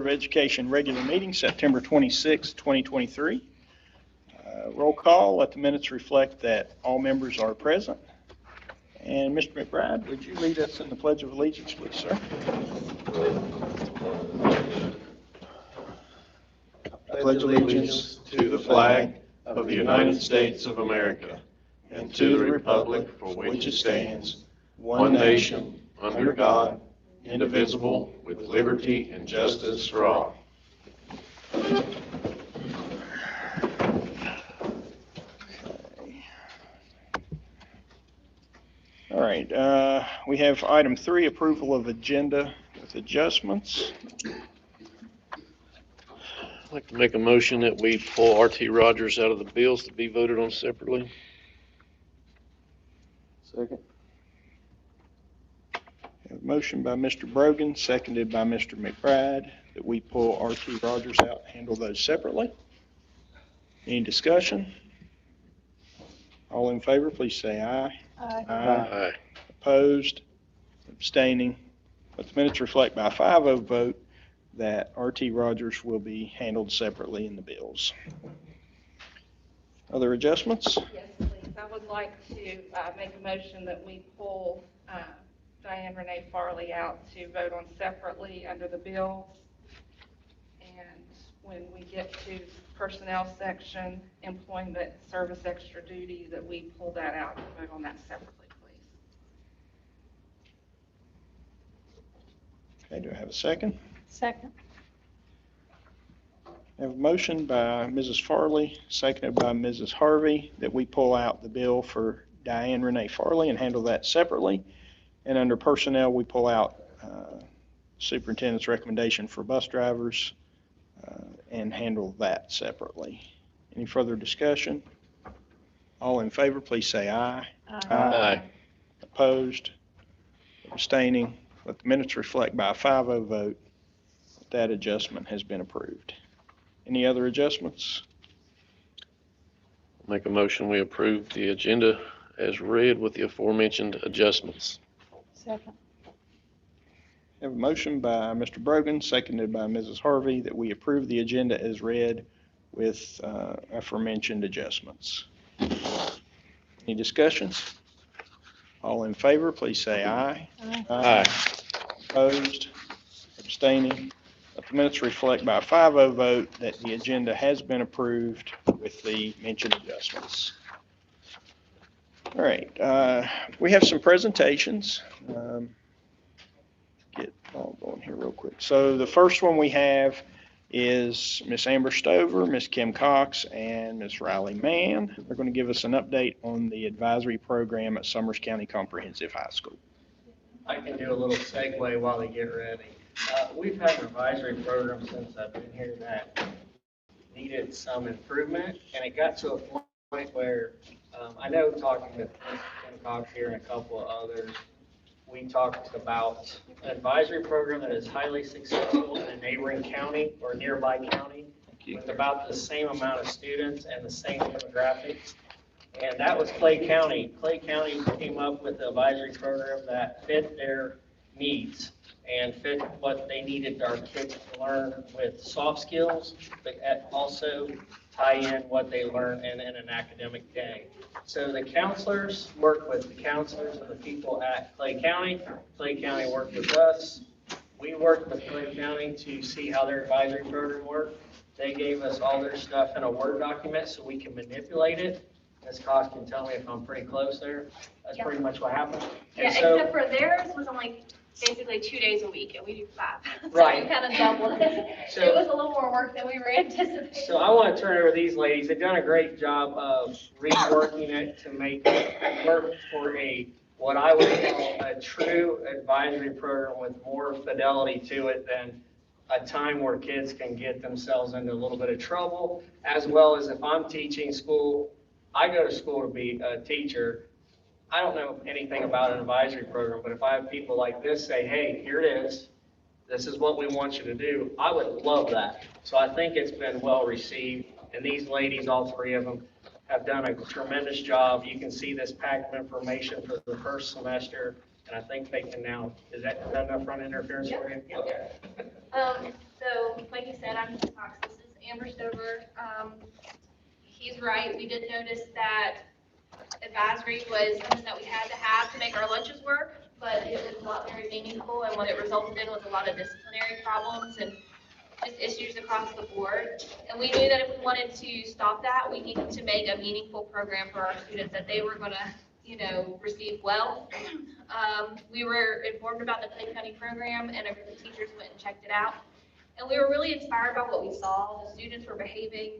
of Education regular meeting, September 26, 2023. Roll call. Let the minutes reflect that all members are present. And Mr. McBride, would you lead us in the Pledge of Allegiance, please, sir? I pledge allegiance to the flag of the United States of America and to the republic for which it stands, one nation, under God, indivisible, with liberty and justice for all. All right, we have item 3, approval of agenda with adjustments. I'd like to make a motion that we pull R.T. Rogers out of the bills to be voted on separately. Second. We have a motion by Mr. Brogan, seconded by Mr. McBride, that we pull R.T. Rogers out and handle those separately. Any discussion? All in favor, please say aye. Aye. Aye. Opposed? Abstaining? Let the minutes reflect by a 5-0 vote that R.T. Rogers will be handled separately in the bills. Other adjustments? Yes, please. I would like to make a motion that we pull Diane Renee Farley out to vote on separately under the bills. And when we get to personnel section, employment, service, extra duty, that we pull that out and vote on that separately, please. Okay, do I have a second? Second. I have a motion by Mrs. Farley, seconded by Mrs. Harvey, that we pull out the bill for Diane Renee Farley and handle that separately. And under personnel, we pull out superintendent's recommendation for bus drivers and handle that separately. Any further discussion? All in favor, please say aye. Aye. Opposed? Abstaining? Let the minutes reflect by a 5-0 vote that adjustment has been approved. Any other adjustments? Make a motion we approve the agenda as read with the aforementioned adjustments. Second. I have a motion by Mr. Brogan, seconded by Mrs. Harvey, that we approve the agenda as read with aforementioned adjustments. Any discussions? All in favor, please say aye. Aye. Opposed? Abstaining? Let the minutes reflect by a 5-0 vote that the agenda has been approved with the mentioned adjustments. All right, we have some presentations. Get all going here real quick. So the first one we have is Miss Amber Stover, Miss Kim Cox, and Miss Riley Mann. They're going to give us an update on the advisory program at Summers County Comprehensive High School. I can do a little segue while they get ready. We've had an advisory program since I've been here that needed some improvement, and it got to a point where I know talking with Kim Cox here and a couple of others, we talked about an advisory program that is highly successful in a neighboring county or nearby county with about the same amount of students and the same demographics. And that was Clay County. Clay County came up with an advisory program that fit their needs and fit what they needed our kids to learn with soft skills, but also tie in what they learn in an academic day. So the counselors work with the counselors and the people at Clay County. Clay County worked with us. We worked with Clay County to see how their advisory program worked. They gave us all their stuff in a Word document so we can manipulate it. Ms. Cox can tell me if I'm pretty close there. That's pretty much what happened. Yeah, And so, except for theirs was only basically 2 days a week, and we do 5. So Right. we kind of doubled it. So- It was a little more work than we were anticipating. So I want to turn it over to these ladies. They've done a great job of reworking it to make it work for what I would call a true advisory program with more fidelity to it than a time where kids can get themselves into a little bit of trouble, as well as if I'm teaching school, I go to school to be a teacher. I don't know anything about an advisory program, but if I have people like this say, hey, here it is, this is what we want you to do, I would love that. So I think it's been well received, and these ladies, all 3 of them, have done a tremendous job. You can see this pack of information for the first semester, and I think they can now, is that enough front interference for you? Yeah. Okay. So, like you said, I'm Mrs. Cox. This is Amber Stover. He's right. We did notice that advisory was something that we had to make our lunches work, but it was not very meaningful, and what it resulted in was a lot of disciplinary problems and just issues across the board. And we knew that if we wanted to stop that, we needed to make a meaningful program for our students that they were going to, receive well. We were informed about the Clay County program, and a group of teachers went and checked it out. And we were really inspired by what we saw. The students were behaving,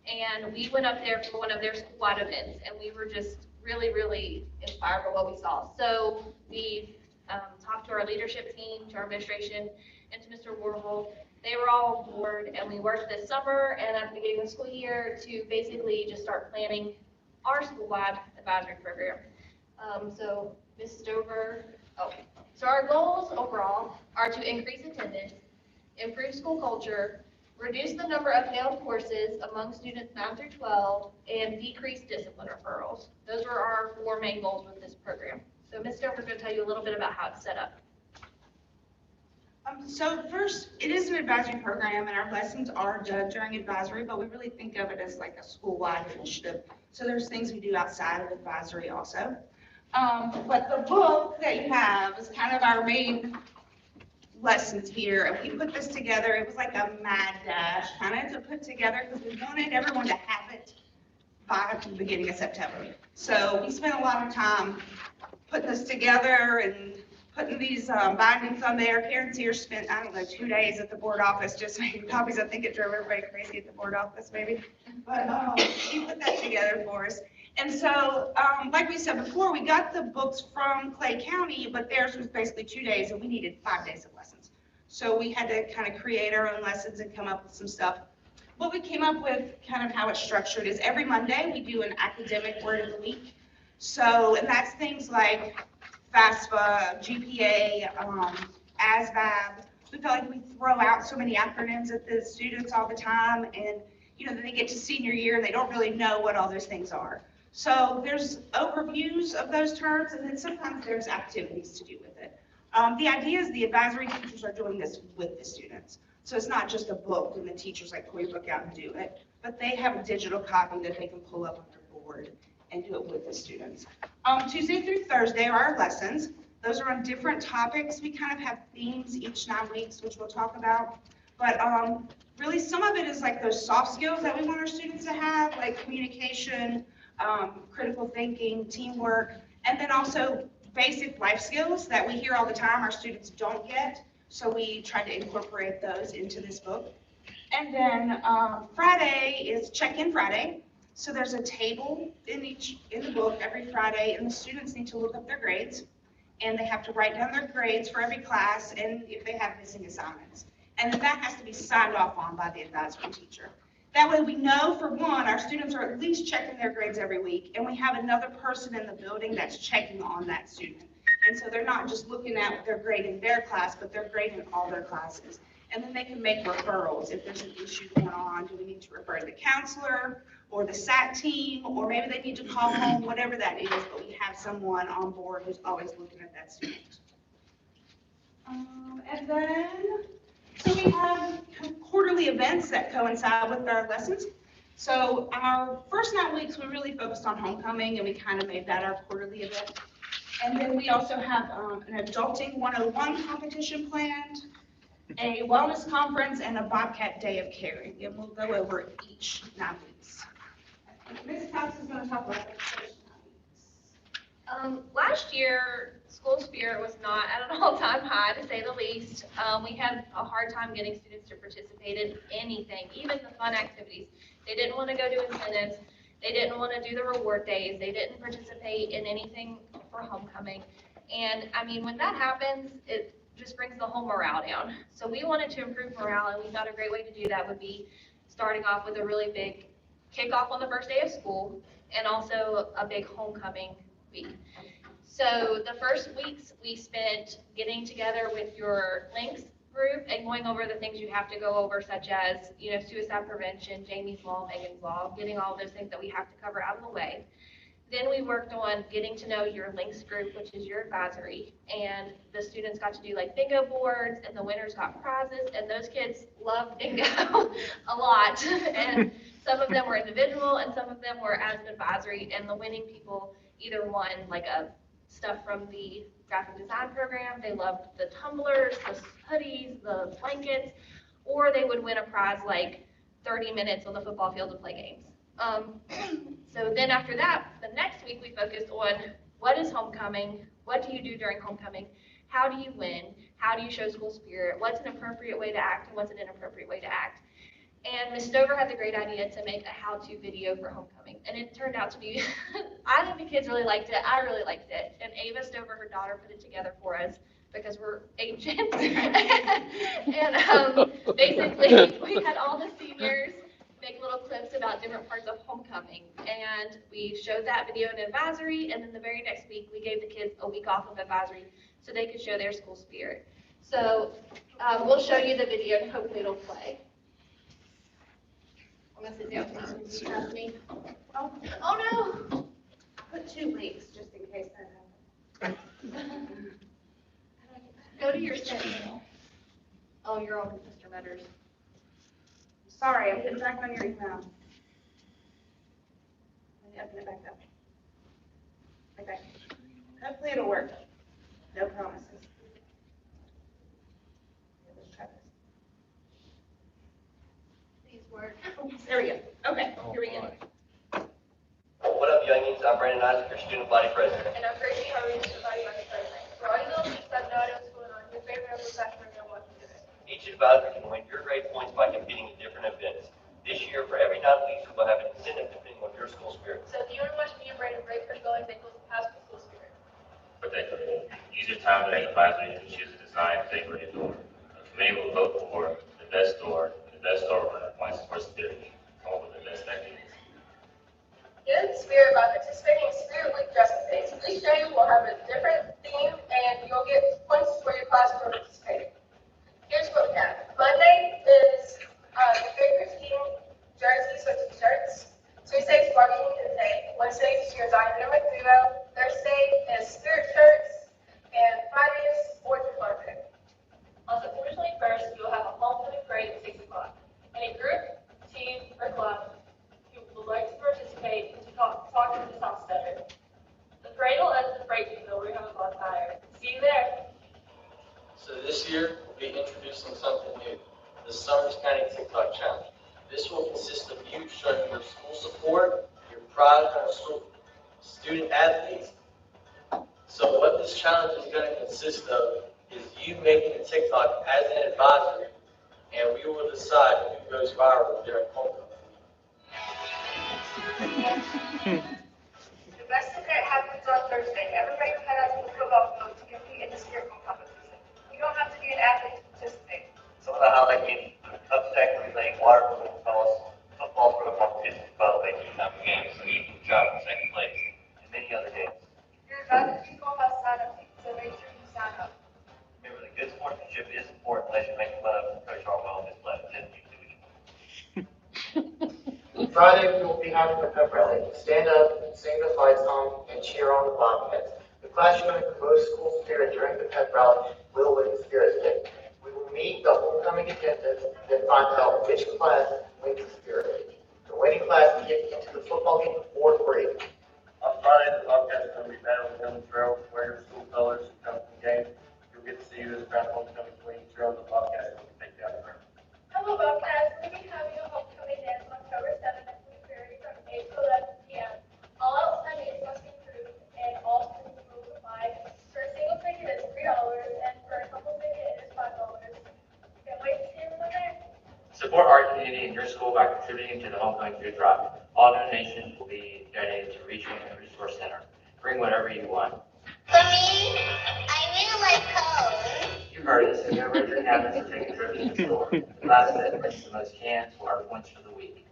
and we went up there for one of their school-wide events, and we were just really, really inspired by what we saw. So we talked to our leadership team, to our administration, and to Mr. Warhol. They were all on board, and we worked this summer and at the beginning of the school year to basically just start planning our school-wide advisory program. So Ms. Stover, so our goals overall are to increase attendance, improve school culture, reduce the number of failed courses among students 9 through 12, and decrease discipline referrals. Those are our 4 main goals with this program. So Ms. Stover is going to tell you a little bit about how it's set up. So first, it is an advisory program, and our lessons are done during advisory, but we really think of it as like a school-wide initiative. So there's things we do outside of advisory also. But the book that you have is kind of our main lessons here, and we put this together. It was like a mad dash kind of to put together because we wanted everyone to have it by the beginning of September. So we spent a lot of time putting this together and putting these bindings on there. Parents here spent, 2 days at the board office just making copies. I think it drove everybody crazy at the board office maybe. But he put that together for us. And so, like we said before, we got the books from Clay County, but theirs was basically 2 days, and we needed 5 days of lessons. So we had to kind of create our own lessons and come up with some stuff. What we came up with, kind of how it's structured, is every Monday we do an academic word of the week. So, and that's things like FAFSA, GPA, ASVAB. We feel like we throw out so many acronyms at the students all the time, and then they get to senior year and they don't really know what all those things are. So there's overviews of those terms, and then sometimes there's activities to do with it. The idea is the advisory teachers are doing this with the students. So it's not just a book and the teachers pull your book out and do it, but they have a digital copy that they can pull up on their board and do it with the students. Tuesday through Thursday are our lessons. Those are on different topics. We kind of have themes each 9 weeks, which we'll talk about. But really some of it is like those soft skills that we want our students to have, like communication, critical thinking, teamwork, and then also basic life skills that we hear all the time our students don't get. So we try to incorporate those into this book. And then Friday is Check-In Friday. So there's a table in the book every Friday, and the students need to look up their grades, and they have to write down their grades for every class and if they have missing assignments. And then that has to be signed off on by the advisory teacher. That way we know, for one, our students are at least checking their grades every week, and we have another person in the building that's checking on that student. And so they're not just looking at their grade in their class, but they're grading all their classes. And then they can make referrals if there's an issue going on. Do we need to refer to the counselor or the SAT team, or maybe they need to call home, whatever that is, but we have someone on board who's always looking at that student. And then, so we have quarterly events that coincide with our lessons. So our first 9 weeks, we really focused on homecoming, and we kind of made that our quarterly event. And then we also have an Adulting 101 competition planned, a wellness conference, and a Bobcat Day of Caring. And we'll go over each 9 weeks. Ms. Cox is going to talk about the first 9 weeks. Last year, school spirit was not at an all-time high, to say the least. We had a hard time getting students to participate in anything, even the fun activities. They didn't want to go to incentives. They didn't want to do the reward days. They didn't participate in anything for homecoming. And I mean, when that happens, it just brings the whole morale down. So we wanted to improve morale, and we thought a great way to do that would be starting off with a really big kickoff on the first day of school, and also a big homecoming week. So the first weeks we spent getting together with your links group and going over the things you have to go over, such as, suicide prevention, Jamie's Law, Megan's Law, getting all those things that we have to cover out of the way. Then we worked on getting to know your links group, which is your advisory, and the students got to do like bingo boards, and the winners got prizes, and those kids love bingo a lot. And some of them were individual, and some of them were as an advisory, and the winning people either won like a stuff from the graphic design program, they loved the tumblers, the hoodies, the blankets, or they would win a prize like 30 minutes on the football field to play games. So then after that, the next week we focused on what is homecoming, what do you do during homecoming, how do you win, how do you show school spirit, what's an appropriate way to act and what's an inappropriate way to act. And Ms. Stover had the great idea to make a how-to video for homecoming. And it turned out to be, I think the kids really liked it, I really liked it. And Ava Stover, her daughter, put it together for us because we're agents. And basically, we had all the seniors make little clips about different parts of homecoming. And we showed that video in advisory, and then the very next week, we gave the kids a week off of advisory so they could show their school spirit. So we'll show you the video, and hopefully it'll play. I'm gonna sit down now. You trust me? Oh no! Put 2 weeks just in case that happens. Go to your sentinel. Oh, you're on Mr. Metters. Sorry, I'm getting back on your email. Let me open it back up. Okay. Hopefully it'll work. No promises. Let's try this. Please work. There we go. Okay, here we go. What up, youngins? I'm Brandon Isaac, your student body president. And I'm Gracie Harvey, student body vice president. For all you little geeks that have no idea what's going on, your favorite upperclassmen are going to walk you through it. Each advisor can win your grade points by competing in different events. This year, for every 9 weeks, we will have an incentive depending on your school spirit. So if you want to watch me and Brandon break for going ankles and pass for school spirit. Predictable. Use your time to make advisory to choose a design, figure, and door. A committee will vote for the best door, and the best door will earn points for spirit. Come up with the best ideas. Get in the spirit by participating in Spirit Week dressing days. Each day will have a different theme, and you'll get points for your class for participating. Here's what we have. Monday is the favorite team jerseys or t-shirts. Tuesday is marketing for the day. Wednesday is your dynamic duo. Thursday is spirit shirts. And Friday is sports clothing. On September 21st, you will have a homecoming parade at 6 o'clock. Any group, team, or club who would like to participate to talk to the South Center. The parade will end at the breaking field where we have a bonfire. See you there. So this year, we'll be introducing something new, the Summers County TikTok Challenge. This will consist of you showing your school support, your pride in our school student athletes. So what this challenge is going to consist of is you making a TikTok as an advisor, and we will decide who goes viral during homecoming. The best event happens on Thursday. Everybody head out to the football field to compete in the spirit competition. You don't have to be an athlete to participate. Some of the highlight games include cup stack relay, water balloon toss, football throw competition, by the way, 2-time games, so you can job in second place, and many other games. Your advisor people have sign up sheets, so make sure you sign up. Remember, the good sportsmanship is important unless you're making fun of Coach Harwell and his left, then you do it. Friday, we will be having a pep rally. Stand up, sing the fight song, and cheer on the Bobcats. The class showing the most school spirit during the pep rally will win the spirit stick. We will meet the homecoming attendants and find out which class wins the spirit. The winning class will get into the football game for free. On Friday, the Bobcats are going to be battling down the trail, wear your school colors, and come to the game. You'll get to see who is the crown homecoming queen. Trail the Bobcats will take down the crown. Hello, Bobcats. We'll be having a homecoming dance on October 7th at Blueberry from 8 to 11 p.m. All outstanding must be approved, and all students will apply. For a single ticket, it's $3, and for a couple ticket, it is $5. Can't wait to see everyone there. Support our community and your school by contributing to the homecoming food drive. All donations will be donated to Regional Resource Center. Bring whatever you want. For me, I really like Coke. You've heard it, so go raise your cabinets and take a trip to the store. Last bit, mix the most cans for our points for the week.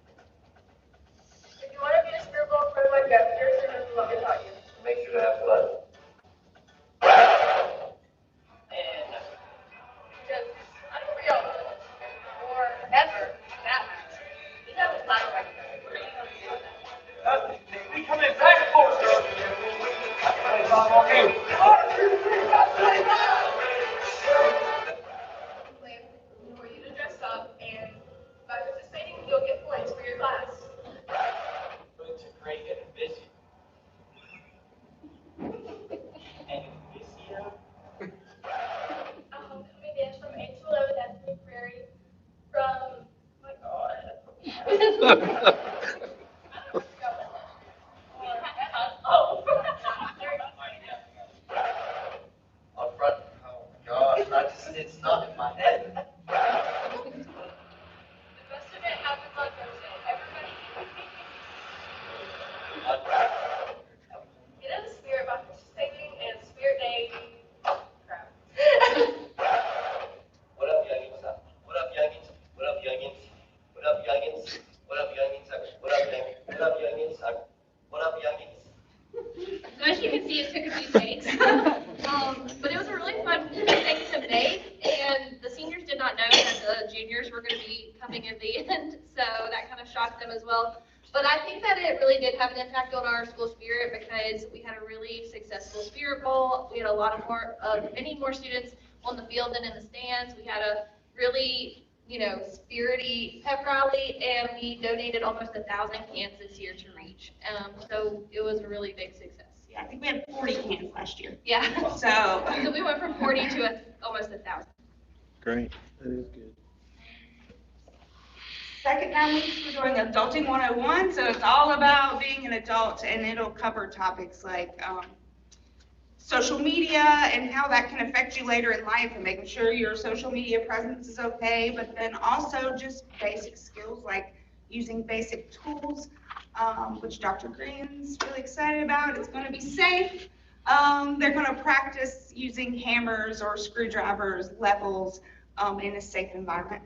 If you want to be a spirit ball player like that, here's the news what we taught you. Make sure to have fun. And because I don't feel or ever that matter. You have a time right there. We coming back for Up front, oh gosh, it's not in my head. The best event happens on Thursday. Everybody get in the spirit by participating in Spirit Day. Crap. What up, youngins? What up, youngins? What up, youngins? What up, youngins? What up, youngins? What up, youngins? What up, youngins? What up, youngins? So as you can see, it took a few takes. But it was a really fun thing to make, and the seniors did not know that the juniors were going to be coming in the end, so that kind of shocked them as well. But I think that it really did have an impact on our school spirit because we had a really successful spirit bowl. We had a lot of many more students on the field than in the stands. We had a really, spirity pep rally, and we donated almost 1,000 cans this year to Reach. So it was a really big success. Yeah, I think we had 40 cans last year. Yeah. So, So we went from 40 to almost 1,000. Great. That is good. second 9 weeks, we're doing Adulting 101, so it's all about being an adult, and it'll cover topics like social media and how that can affect you later in life, and making sure your social media presence is okay, but then also just basic skills like using basic tools, which Dr. Green's really excited about. It's going to be safe. They're going to practice using hammers or screwdrivers, levels in a safe environment.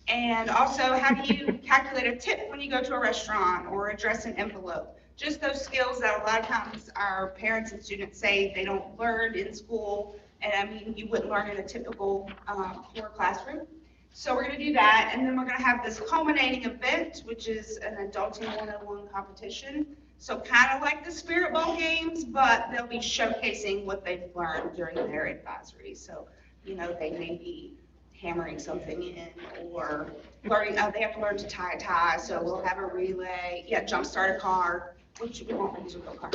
And also, how do you calculate a tip when you go to a restaurant or address an envelope? Just those skills that a lot of times our parents and students say they don't learn in school, and I mean, you wouldn't learn in a typical core classroom. So we're going to do that, and then we're going to have this culminating event, which is an Adulting 101 competition. So kind of like the Spirit Bowl games, but they'll be showcasing what they've learned during their advisory. So, they may be hammering something in, or learning, they have to learn to tie a tie, so we'll have a relay, jumpstart a car, which we won't use a real car.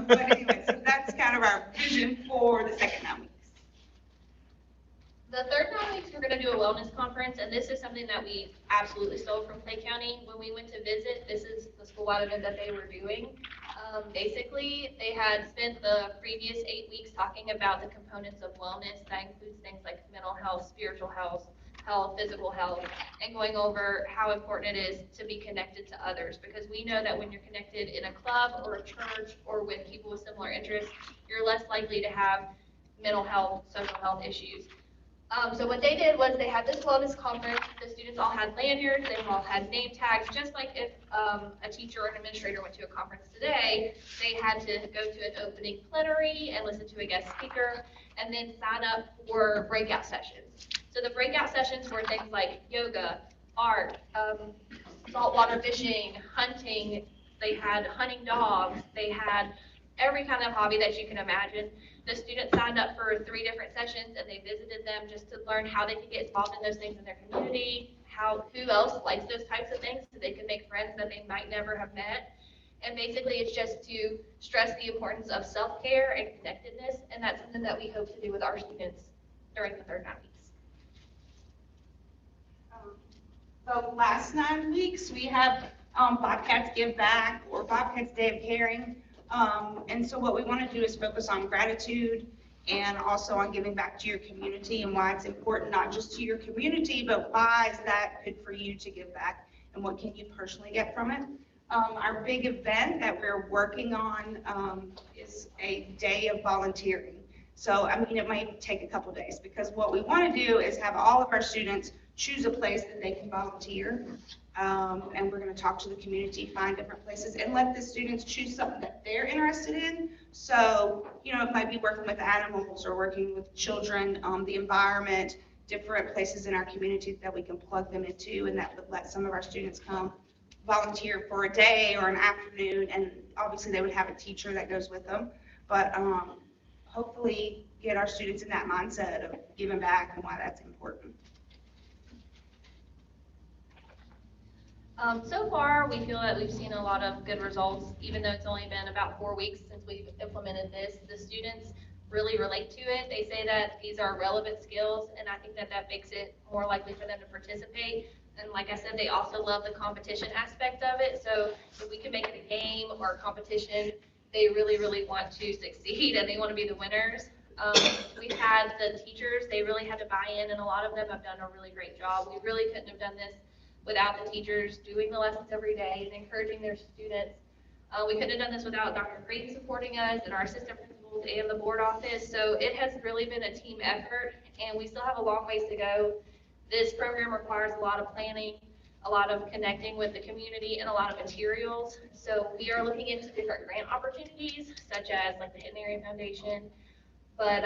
But anyway, so that's kind of our vision for the second 9 weeks. The third 9 weeks, we're going to do a wellness conference, and this is something that we absolutely stole from Clay County. When we went to visit, this is the school-wide event that they were doing. Basically, they had spent the previous 8 weeks talking about the components of wellness. That includes things like mental health, spiritual health, physical health, and going over how important it is to be connected to others. Because we know that when you're connected in a club or a church or with people with similar interests, you're less likely to have mental health, social health issues. So what they did was they had this wellness conference. The students all had lanyards. They all had name tags, just like if a teacher or an administrator went to a conference today. They had to go to an opening plenary and listen to a guest speaker, and then sign up for breakout sessions. So the breakout sessions were things like yoga, art, saltwater fishing, hunting. They had hunting dogs. They had every kind of hobby that you can imagine. The students signed up for 3 different sessions, and they visited them just to learn how they could get involved in those things in their community, who else likes those types of things, so they could make friends that they might never have met. And basically, it's just to stress the importance of self-care and connectedness, and that's something that we hope to do with our students during the third 9 weeks. The last 9 weeks, we have Bobcats Give Back, or Bobcats Day of Caring. And so what we want to do is focus on gratitude and also on giving back to your community, and why it's important not just to your community, but why is that good for you to give back, and what can you personally get from it. Our big event that we're working on is a day of volunteering. So, I mean, it might take a couple days, because what we want to do is have all of our students choose a place that they can volunteer. And we're going to talk to the community, find different places, and let the students choose something that they're interested in. So, it might be working with animals or working with children, the environment, different places in our community that we can plug them into, and that would let some of our students come volunteer for a day or an afternoon, and obviously they would have a teacher that goes with them. But hopefully get our students in that mindset of giving back and why that's important. So far, we feel that we've seen a lot of good results, even though it's only been about 4 weeks since we've implemented this. The students really relate to it. They say that these are relevant skills, and I think that makes it more likely for them to participate. And like I said, they also love the competition aspect of it. So if we can make it a game or a competition, they really, really want to succeed and they want to be the winners. We had the teachers, they really had to buy in, and a lot of them have done a really great job. We really couldn't have done this without the teachers doing the lessons every day and encouraging their students. We couldn't have done this without Dr. Creighton supporting us and our assistant principals and the board office. So it has really been a team effort, and we still have a long ways to go. This program requires a lot of planning, a lot of connecting with the community, and a lot of materials. So we are looking into different grant opportunities, such as like the Hidden Area Foundation. But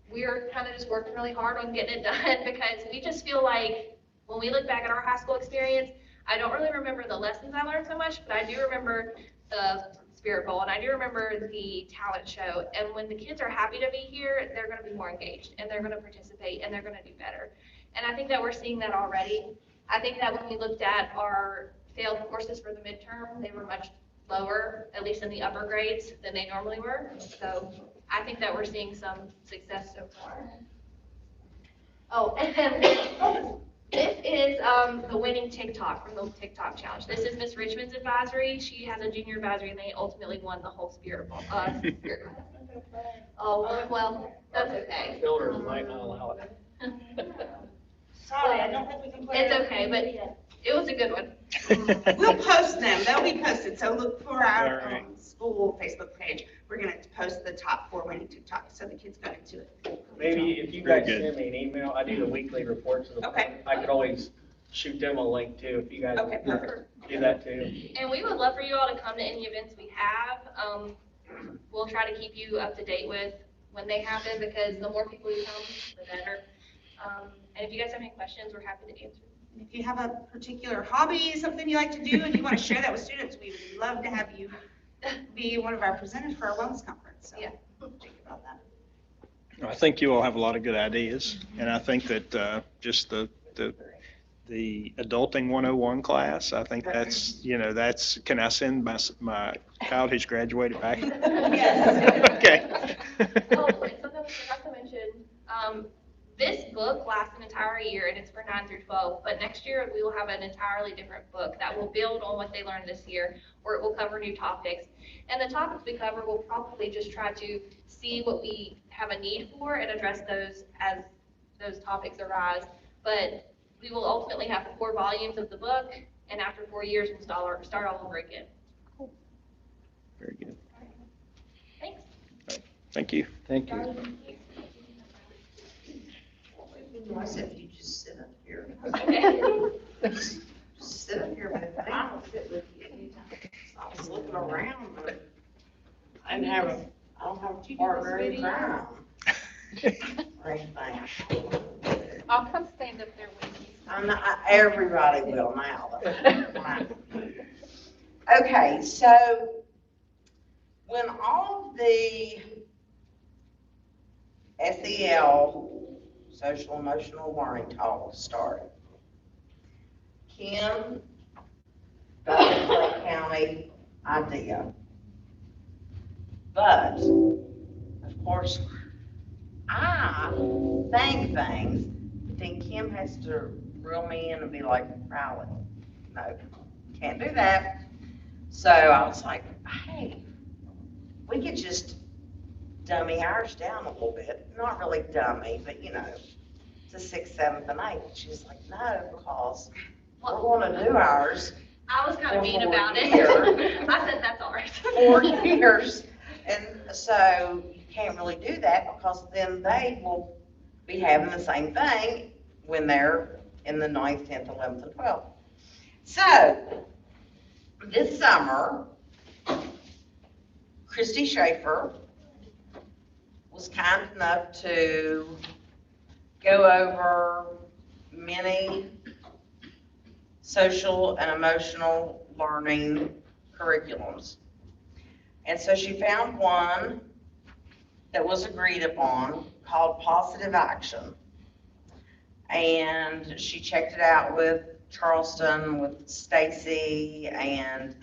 we're kind of just working really hard on getting it done because we just feel like when we look back at our high school experience, I don't really remember the lessons I learned so much, but I do remember the Spirit Bowl, and I do remember the talent show. And when the kids are happy to be here, they're going to be more engaged, and they're going to participate, and they're going to do better. And I think that we're seeing that already. I think that when we looked at our failed courses for the midterm, they were much lower, at least in the upper grades, than they normally were. So I think that we're seeing some success so far. Oh, and this is the winning TikTok from the TikTok challenge. This is Miss Richmond's advisory. She has a junior advisory, and they ultimately won the whole Spirit Bowl. Oh, well, that's okay. Filters might not allow it. Sorry, I don't think we can play. It's okay, but it was a good one. We'll post them. They'll be posted. So look for our All right. school Facebook page. We're going to post the top 4 winning TikTok so the kids go into it. Maybe if you Very guys good. send me an email, I do the weekly reports of the, Okay. I could always shoot them a link too, if you guys Okay, perfect. do that too. And we would love for you all to come to any events we have. We'll try to keep you up to date with when they happen, because the more people who come, the better. And if you guys have any questions, we're happy to answer. If you have a particular hobby, something you like to do, and you want to share that with students, we would love to have you be one of our presenters for our wellness conference. So Yeah. think about that. I think you all have a lot of good ideas, and I think that just the Adulting 101 class, I think that's, that's, can I send my child who's graduated back? Yes. Okay. Oh, and something I forgot to mention, this book lasts an entire year, and it's for 9 through 12, but next year we will have an entirely different book that will build on what they learned this year, or it will cover new topics. And the topics we cover will probably just try to see what we have a need for and address those as those topics arise. But we will ultimately have 4 volumes of the book, and after 4 years, we'll start all over again. Very good. Thanks. Thank you. Thank you. I said, you just sit up here. Okay. Sit up here with me. I don't sit with you anytime. I was looking around, but I don't have a partner in crime. Or anything. I'll come stand up there with you. I'm not, everybody will now. Okay, so when all of the SEL, social emotional learning talk started, Kim got the Clay County idea. But, of course, I think things, but then Kim has to reel me in and be like, Riley, no, can't do that. So I was like, hey, we could just dummy ours down a little bit. Not really dummy, but to 6th, 7th, and 8th. She's like, no, because we're going to do ours I was kind of mean For about it. years. I said that's ours. 4 years. And so you can't really do that because then they will be having the same thing when they're in the 9th, 10th, 11th, and 12th. So this summer, Christy Schaefer was kind enough to go over many social and emotional learning curriculums. And so she found one that was agreed upon called Positive Action. And she checked it out with Charleston, with Stacy and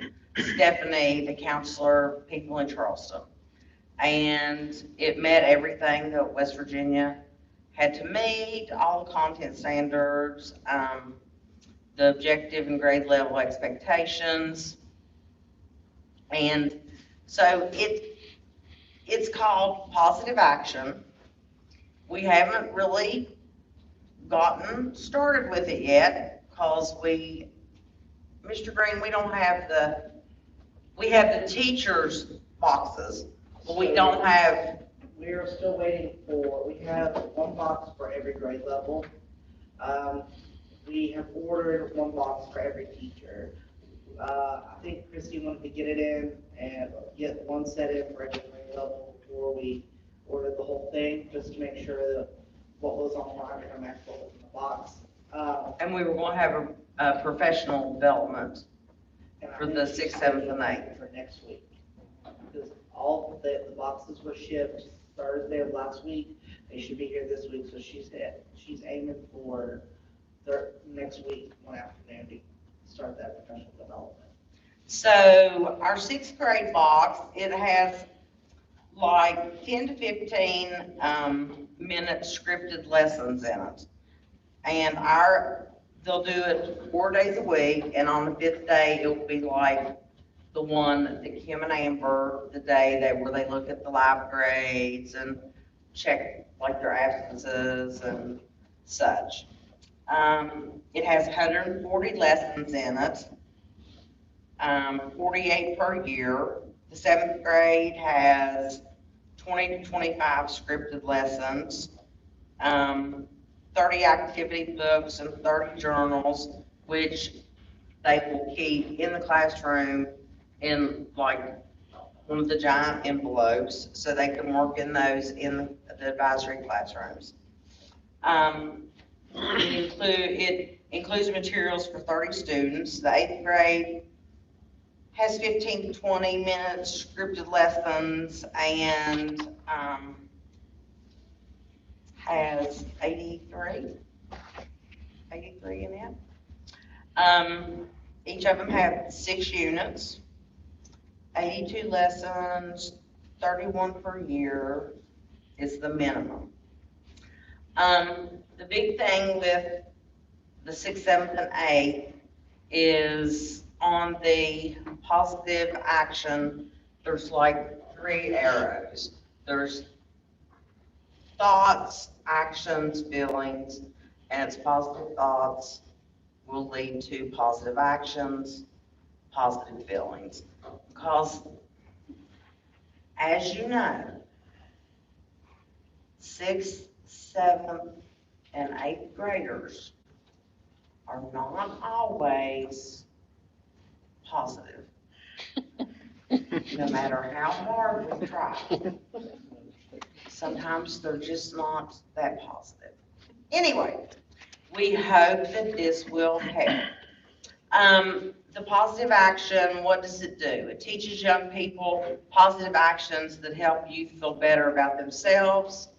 Stephanie, the counselor people in Charleston. And it met everything that West Virginia had to meet, all the content standards. the objective and grade level expectations. And so it's called positive action. We haven't really gotten started with it yet because Mr. Green, we don't have we have the teachers' boxes, but we don't have. We are still waiting we have one box for every grade level. We have ordered one box for every teacher. I think Christy wanted to get it in and get one set in for every grade level before we ordered the whole thing, just to make sure that what was online and matched what was in the box. And we were going to have a professional development And I for think the she's 6th, 7th, and 8th. For next week. Because all the boxes were shipped Thursday of last week. They should be here this week, so she's aiming for next week, one afternoon, to start that professional development. So our 6th grade box, it has like 10 to 15 minute scripted lessons in it. And they'll do it 4 days a week, and on the 5th day, it'll be like the one that Kim and Amber, the day where they look at the live grades and check like their absences and such. It has 140 lessons in it, 48 per year. The 7th grade has 20 to 25 scripted lessons, 30 activity books and 30 journals, which they will keep in the classroom in like one of the giant envelopes, so they can work in those in the advisory classrooms. It includes materials for 30 students. The 8th grade has 15 to 20 minutes scripted lessons and has 83 in it. Each of them have 6 units, 82 lessons, 31 per year is the minimum. The big thing with the 6th, 7th, and 8th is on the positive action, there's like 3 arrows. There's thoughts, actions, feelings, and it's positive thoughts will lead to positive actions, positive feelings. Because, as you know, 6th, 7th, and 8th graders are not always positive, no matter how hard we try. Sometimes they're just not that positive. Anyway, we hope that this will help. The positive action, what does it do? It teaches young people positive actions that help youth feel better about themselves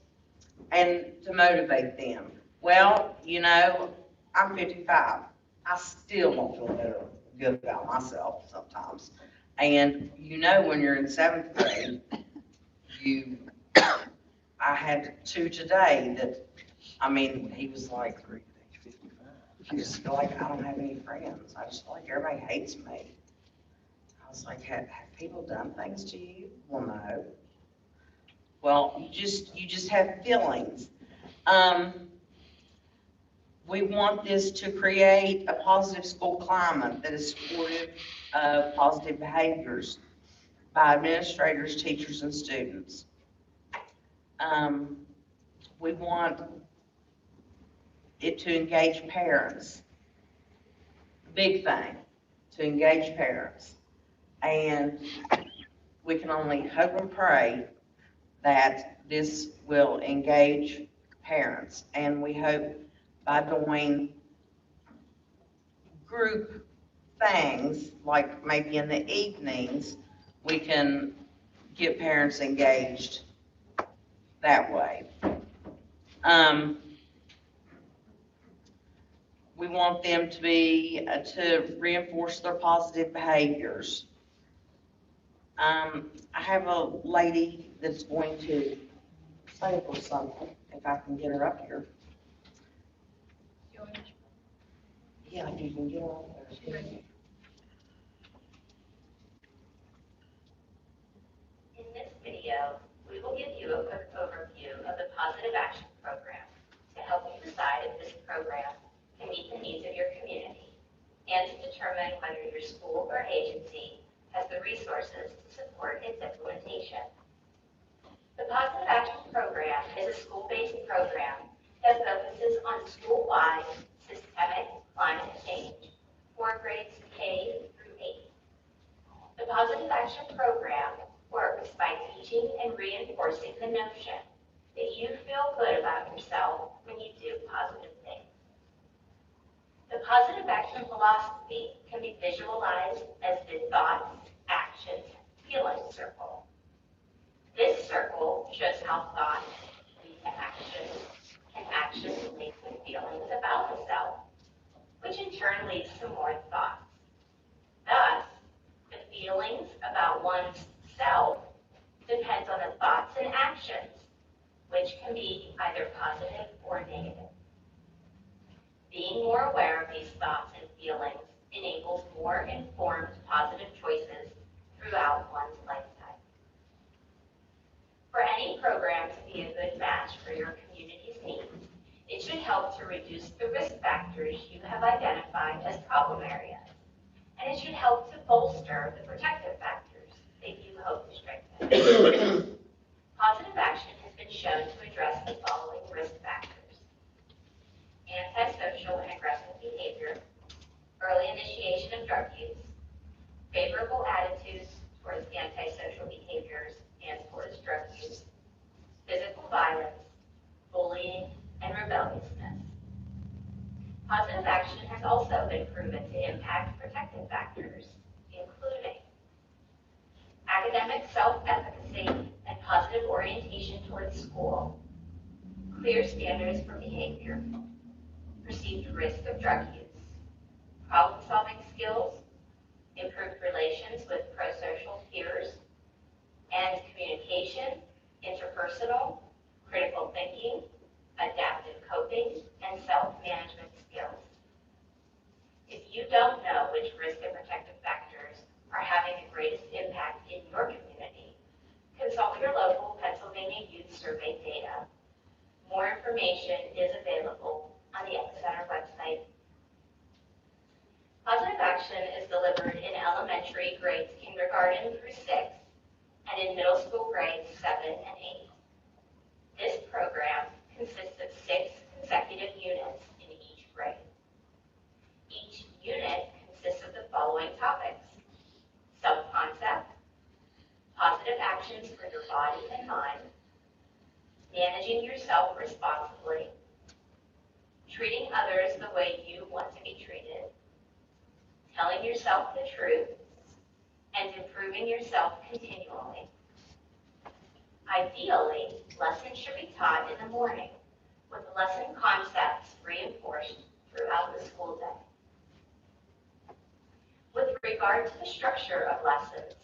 and to motivate them. Well, you know, I'm 55. I still don't feel good about myself sometimes. And you know, when you're in 7th grade, I had 2 today that, I mean, he was like, I just feel like I don't have any friends. I just feel like everybody hates me. I was like, have people done things to you? Well, no. Well, you just have feelings. We want this to create a positive school climate that is supportive of positive behaviors by administrators, teachers, and students. We want it to engage parents. Big thing, to engage parents. And we can only hope and pray that this will engage parents. And we hope by doing group things, like maybe in the evenings, we can get parents engaged that way. We want them to to reinforce their positive behaviors. I have a lady that's going to say a little something, if I can get her up here. Yeah, you can get on there. In this video, we will give you a quick overview of the Positive Action Program to help you decide if this program can meet the needs of your community and to determine whether your school or agency has the resources to support its implementation. The Positive Action Program is a school-based program that focuses on school-wide systemic climate change for grades K through 8. The Positive Action Program works by teaching and reinforcing the notion that you feel good about yourself when you do positive things. The positive action philosophy can be visualized as the thoughts, actions, feelings circle. This circle shows how thoughts lead to actions, and actions lead to feelings about the self, which in turn leads to more thoughts. Thus, the feelings about one's self depends on the thoughts and actions, which can be either positive or negative. Being more aware of these thoughts and feelings enables more informed positive choices throughout one's lifetime. For any program to be a good match for your community's needs, it should help to reduce the risk factors you have identified as problem areas, and it should help to bolster the protective factors that you hope to strengthen. Positive action has been shown to address the following risk factors: antisocial and aggressive behavior, early initiation of drug use, favorable attitudes towards antisocial behaviors and towards drug use, physical violence, bullying, and rebelliousness. Positive action has also been proven to impact protective factors, including academic self-efficacy and positive orientation towards school, clear standards for behavior, perceived risk of drug use, problem-solving skills, improved relations with prosocial peers, and communication, interpersonal, critical thinking, adaptive coping, and self-management skills. If you don't know which risk and protective factors are having the greatest impact in your community, consult your local Pennsylvania Youth Survey data. More information is available on the Epicenter website. Positive action is delivered in elementary grades kindergarten through 6 and in middle school grades 7 and 8. This program consists of 6 consecutive units in each grade. Each unit consists of the following topics: self-concept, positive actions for your body and mind, managing yourself responsibly, treating others the way you want to be treated, telling yourself the truth, and improving yourself continually. Ideally, lessons should be taught in the morning, with lesson concepts reinforced throughout the school day. With regard to the structure of lessons,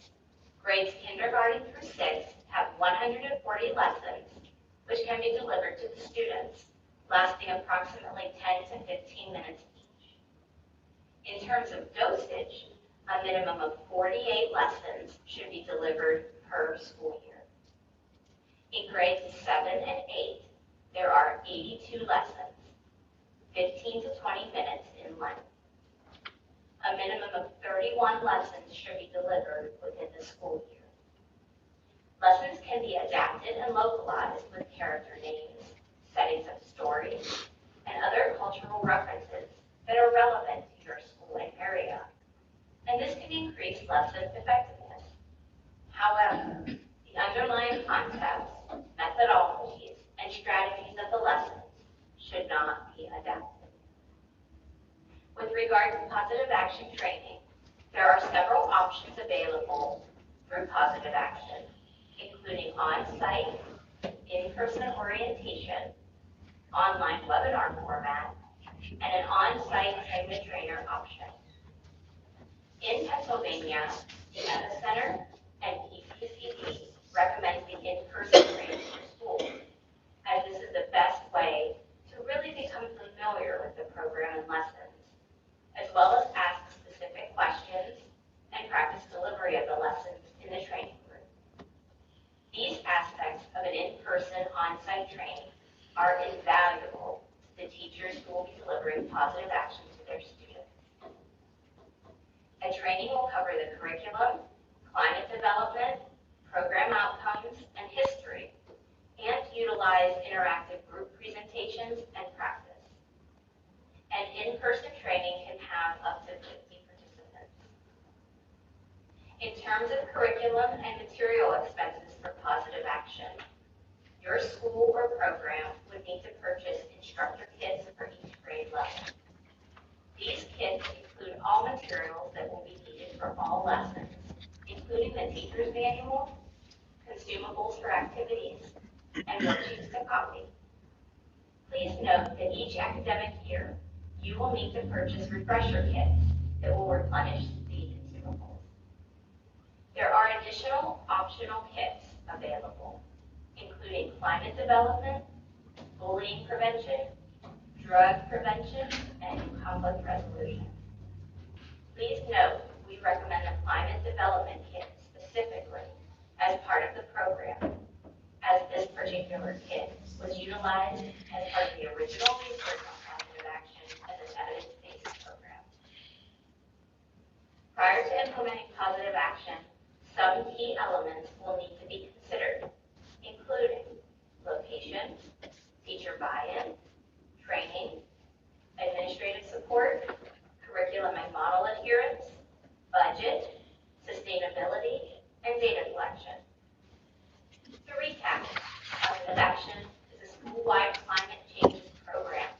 grades kindergarten through 6 have 140 lessons, which can be delivered to the students, lasting approximately 10 to 15 minutes each. In terms of dosage, a minimum of 48 lessons should be delivered per school year. In grades 7 and 8, there are 82 lessons, 15 to 20 minutes in length. A minimum of 31 lessons should be delivered within the school year. Lessons can be adapted and localized with character names, settings of stories, and other cultural references that are relevant to your school and area, and this can increase lesson effectiveness. However, the underlying concepts, methodologies, and strategies of the lessons should not be adapted. With regard to positive action training, there are several options available through positive action, including on-site, in-person orientation, online webinar format, and an on-site train-the-trainer option. In Pennsylvania, the Epicenter and PCCD recommend the in-person training for schools, as this is the best way to really become familiar with the program and lessons. Training will cover the curriculum, climate development, program outcomes, and history, and utilize interactive group presentations and practice. And in-person training can have up to 50 participants. In terms of curriculum and material expenses for Positive Action, your school or program would need to purchase instructor kits for each grade level. These kits include all materials that will be needed for all lessons, including the teacher's manual, consumables for activities, and worksheets to copy. Please note that each academic year, you will need to purchase refresher kits that will replenish the consumables. There are additional optional kits available, including climate development, bullying prevention, drug prevention, and conflict resolution. Please note, we recommend the climate development kit specifically as part of the program, as this particular kit was utilized as part of the original research on Positive Action as an evidence-based program. Prior to implementing Positive Action, some key elements will need to be considered, including location, teacher buy-in, training, administrative support, curriculum and model adherence, budget, sustainability, and data collection. To recap, Positive Action is a school-wide climate change program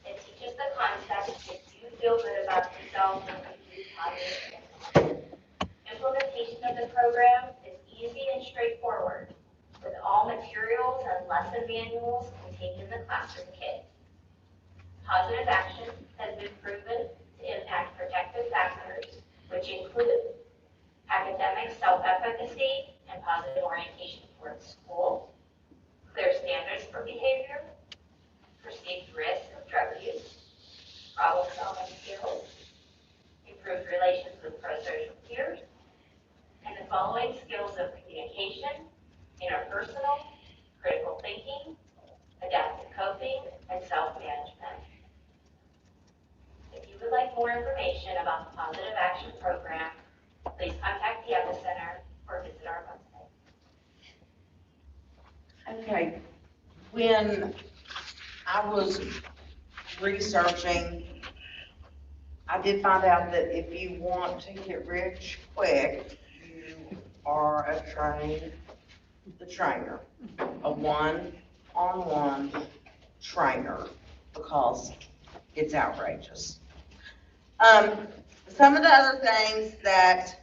that teaches the concept that you feel good about yourself when you do positive things. Implementation of the program is easy and straightforward, with all materials and lesson manuals contained in the classroom kit. Positive Action has been proven to impact protective factors, which include academic self-efficacy and positive orientation towards school, clear standards for behavior, perceived risk of drug use, problem-solving skills, improved relations with prosocial peers, and the following skills of communication, interpersonal, critical thinking, adaptive coping, and self-management. If you would like more information about the Positive Action Program, please contact the Epicenter or visit our website. Okay, when I was researching, I did find out that if you want to get rich quick, you are the trainer, a one-on-one trainer, because it's outrageous. Some of the other things that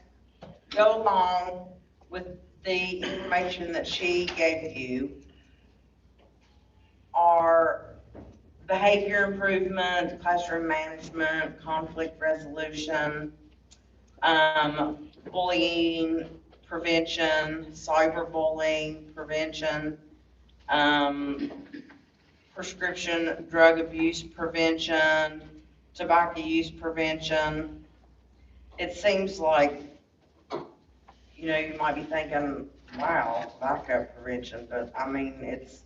go along with the information that she gave you are behavior improvement, classroom management, conflict resolution, bullying prevention, cyberbullying prevention, prescription drug abuse prevention, tobacco use prevention. It seems like, you know, you might be thinking, wow, tobacco prevention, but I mean, it's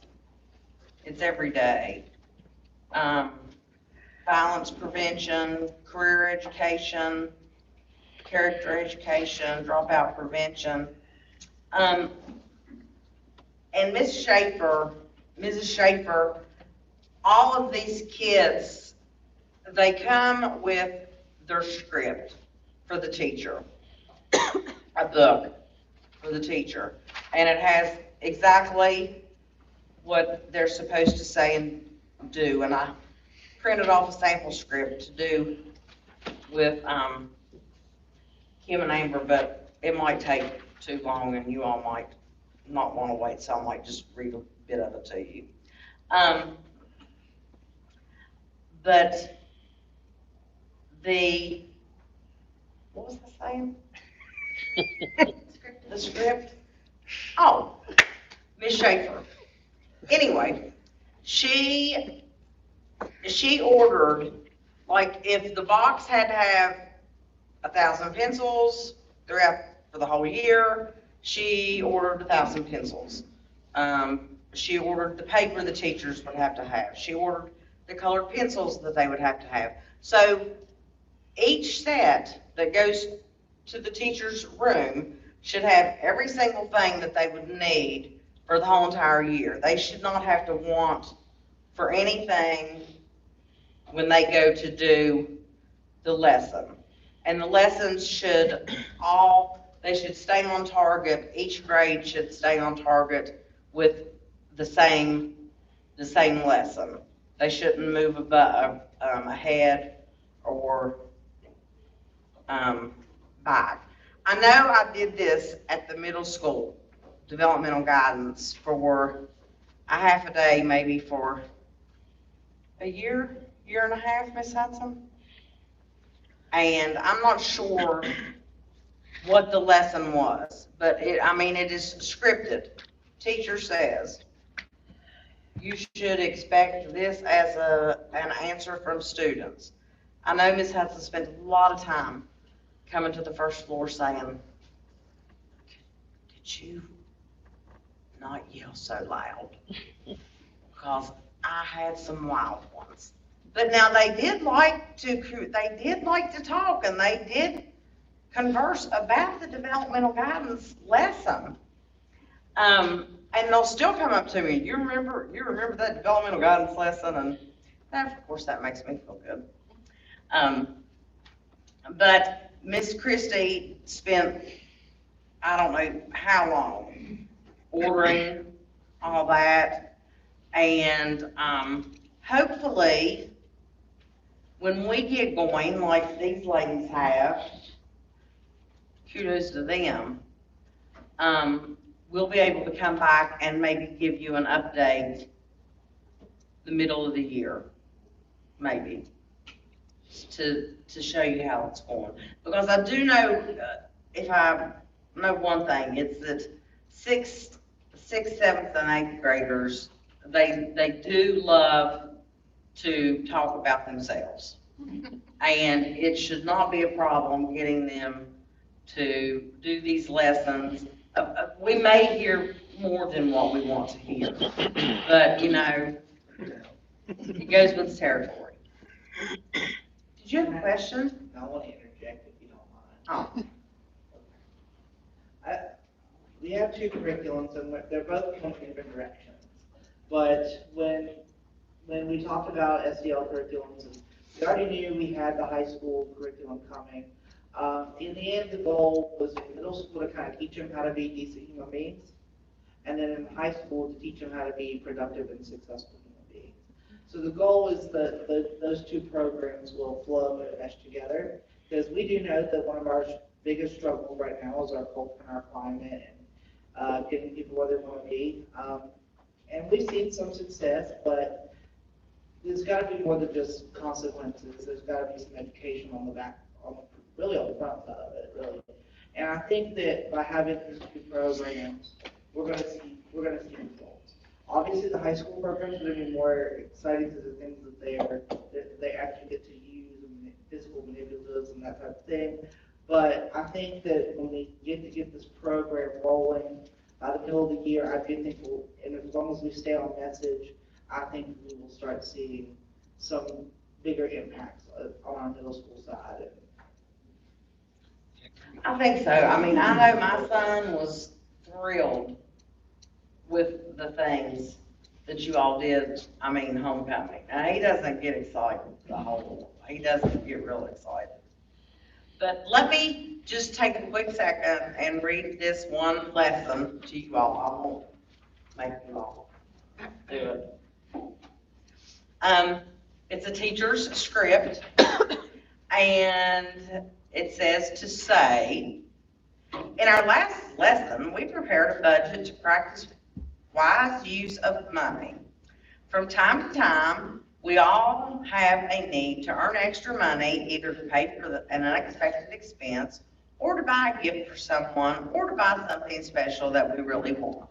every day. Violence prevention, career education, character education, dropout prevention. And Mrs. Schaefer, all of these kits, they come with their script for the teacher, a book for the teacher. And it has exactly what they're supposed to say and do. And I printed off a sample script to do with Kim and Amber, but it might take too long and you all might not want to wait, so I might just read a bit of it to you. But what was I saying? The script? Oh, Ms. Schaefer. Anyway, she ordered, like, if the box had to have 1,000 pencils throughout for the whole year, she ordered 1,000 pencils. She ordered the paper the teachers would have to have. She ordered the colored pencils that they would have to have. So each set that goes to the teacher's room should have every single thing that they would need for the whole entire year. They should not have to want for anything when they go to do the lesson. And the lessons should they should stay on target. Each grade should stay on target with the same lesson. They shouldn't move ahead or back. I know I did this at the middle school, developmental guidance, for a half a day, maybe for a year and a half, Miss Hudson. And I'm not sure what the lesson was, but it is scripted. Teacher says, you should expect this as an answer from students. I know Ms. Hudson spent a lot of time coming to the first floor saying, did you not yell so loud? Because I had some wild ones. But now they did like to talk, and they did converse about the developmental guidance lesson. And they'll still come up to me, you remember that developmental guidance lesson? And of course that makes me feel good. But Miss Christie spent, I don't know how long, ordering all that. And hopefully, when we get going, like these ladies have, kudos to them, we'll be able to come back and maybe give you an update the middle of the year, maybe, to show you how it's going. Because I do know, if I know one thing, it's that sixth, seventh, and 8th graders, they do love to talk about themselves. And it should not be a problem getting them to do these lessons. We may hear more than what we want to hear, but it goes with territory. Did you have a question? I want to interject if you don't mind. Oh. We have two curriculums, and they're both going in different directions. But when we talked about SDL curriculums, we already knew we had the high school curriculum coming. In the end, the goal was in middle school to kind of teach them how to be decent human beings, and then in high school to teach them how to be productive and successful human beings. So the goal is that those two programs will flow and mesh together, because we do know that one of our biggest struggles right now is our culture and our climate, and getting people where they want to be. And we've seen some success, but there's got to be more than just consequences. There's got to be some education on the back, really on the front side of it, really. And I think that by having these two programs, we're going to see results. Obviously, the high school programs are going to be more exciting to the things that they actually get to use, and physical manipulatives and that type of thing. But I think that when we get this program rolling by the middle of the year, I do think and as long as we stay on message, I think we will start seeing some bigger impacts on our middle school side. I think so. I mean, I know my son was thrilled with the things that you all did, homecoming. Now, he doesn't get excited he doesn't get real excited. But let me just take a quick second and read this one lesson to you all. I won't make you all do it. It's a teacher's script, and it says to say, in our last lesson, we prepared a budget to practice wise use of money. From time to time, we all have a need to earn extra money, either to pay for an unexpected expense, or to buy a gift for someone, or to buy something special that we really want.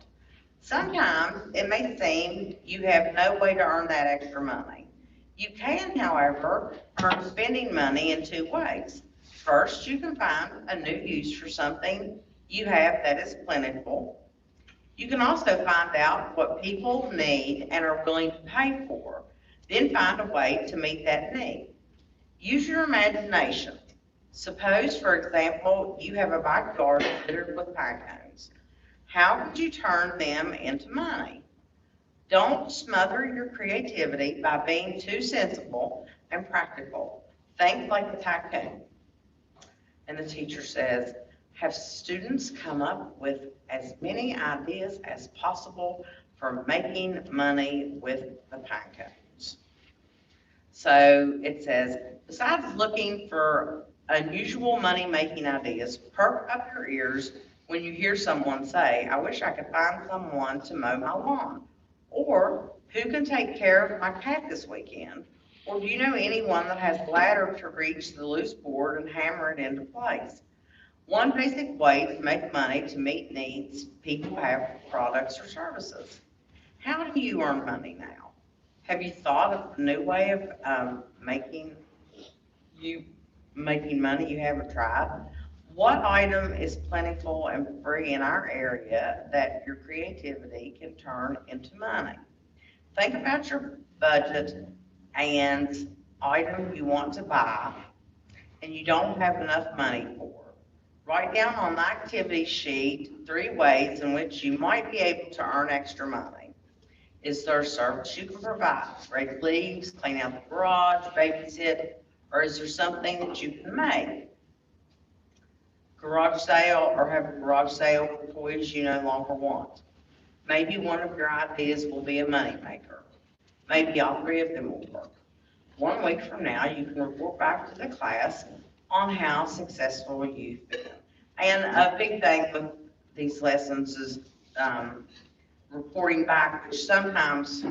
Sometimes it may seem you have no way to earn that extra money. You can, however, earn spending money in two ways. First, you can find a new use for something you have that is plentiful. You can also find out what people need and are willing to pay for, then find a way to meet that need. Use your imagination. Suppose, for example, you have a backyard littered with pine cones. How could you turn them into money? Don't smother your creativity by being too sensible and practical. Think like a tycoon. And the teacher says, have students come up with as many ideas as possible for making money with the pine cones. So it says, besides looking for unusual money-making ideas, perk up your ears when you hear someone say, I wish I could find someone to mow my lawn. Or, who can take care of my cat this weekend? Or do you know anyone that has a ladder to reach the loose board and hammer it into place? One basic way to make money to meet needs people have for products or services. How do you earn money now? Have you thought of a new way of making money you haven't tried? What item is plentiful and free in our area that your creativity can turn into money? Think about your budget and item you want to buy and you don't have enough money for. Write down on the activity sheet 3 ways in which you might be able to earn extra money. Is there a service you can provide? Rake leaves, clean out the garage, babysit, or is there something that you can make? Garage sale, or have a garage sale for toys you no longer want. Maybe one of your ideas will be a money maker. Maybe all 3 of them will work. 1 week from now, you can report back to the class on how successful you've been. And a big thing with these lessons is reporting back, which sometimes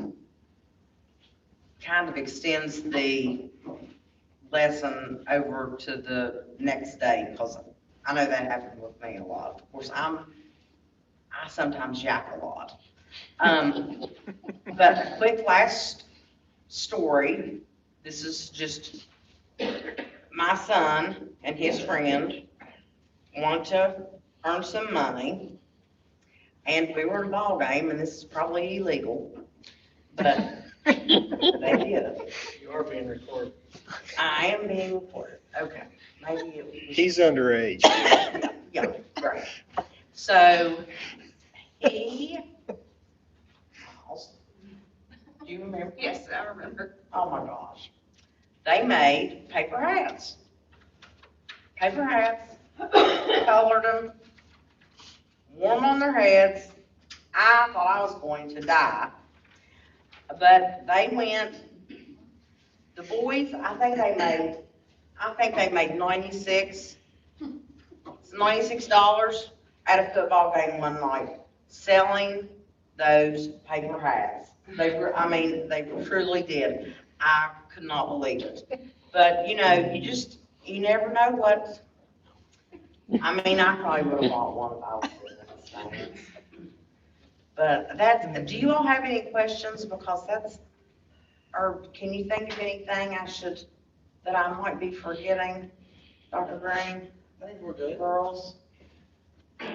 kind of extends the lesson over to the next day, because I know that happened with me a lot. Of course, I sometimes yak a lot. But a quick last story. This is just my son and his friend want to earn some money, and we were at a ball game, and this is probably illegal, but they did. You are being recorded. I am being recorded. Okay. Maybe it was. He's underage. Yeah, right. So he, do you remember? Yes, I remember. Oh my gosh. They made paper hats. Paper hats, colored them, wore them on their heads. I thought I was going to die. But they went, the boys, I think they made $96 at a football game one night selling those paper hats. They truly did. I could not believe it. But, you never know what, I probably would have bought one if I was in those things. But do you all have any questions? Because or can you think of anything that I might be forgetting, Dr. Green? I think we're good. Girls? How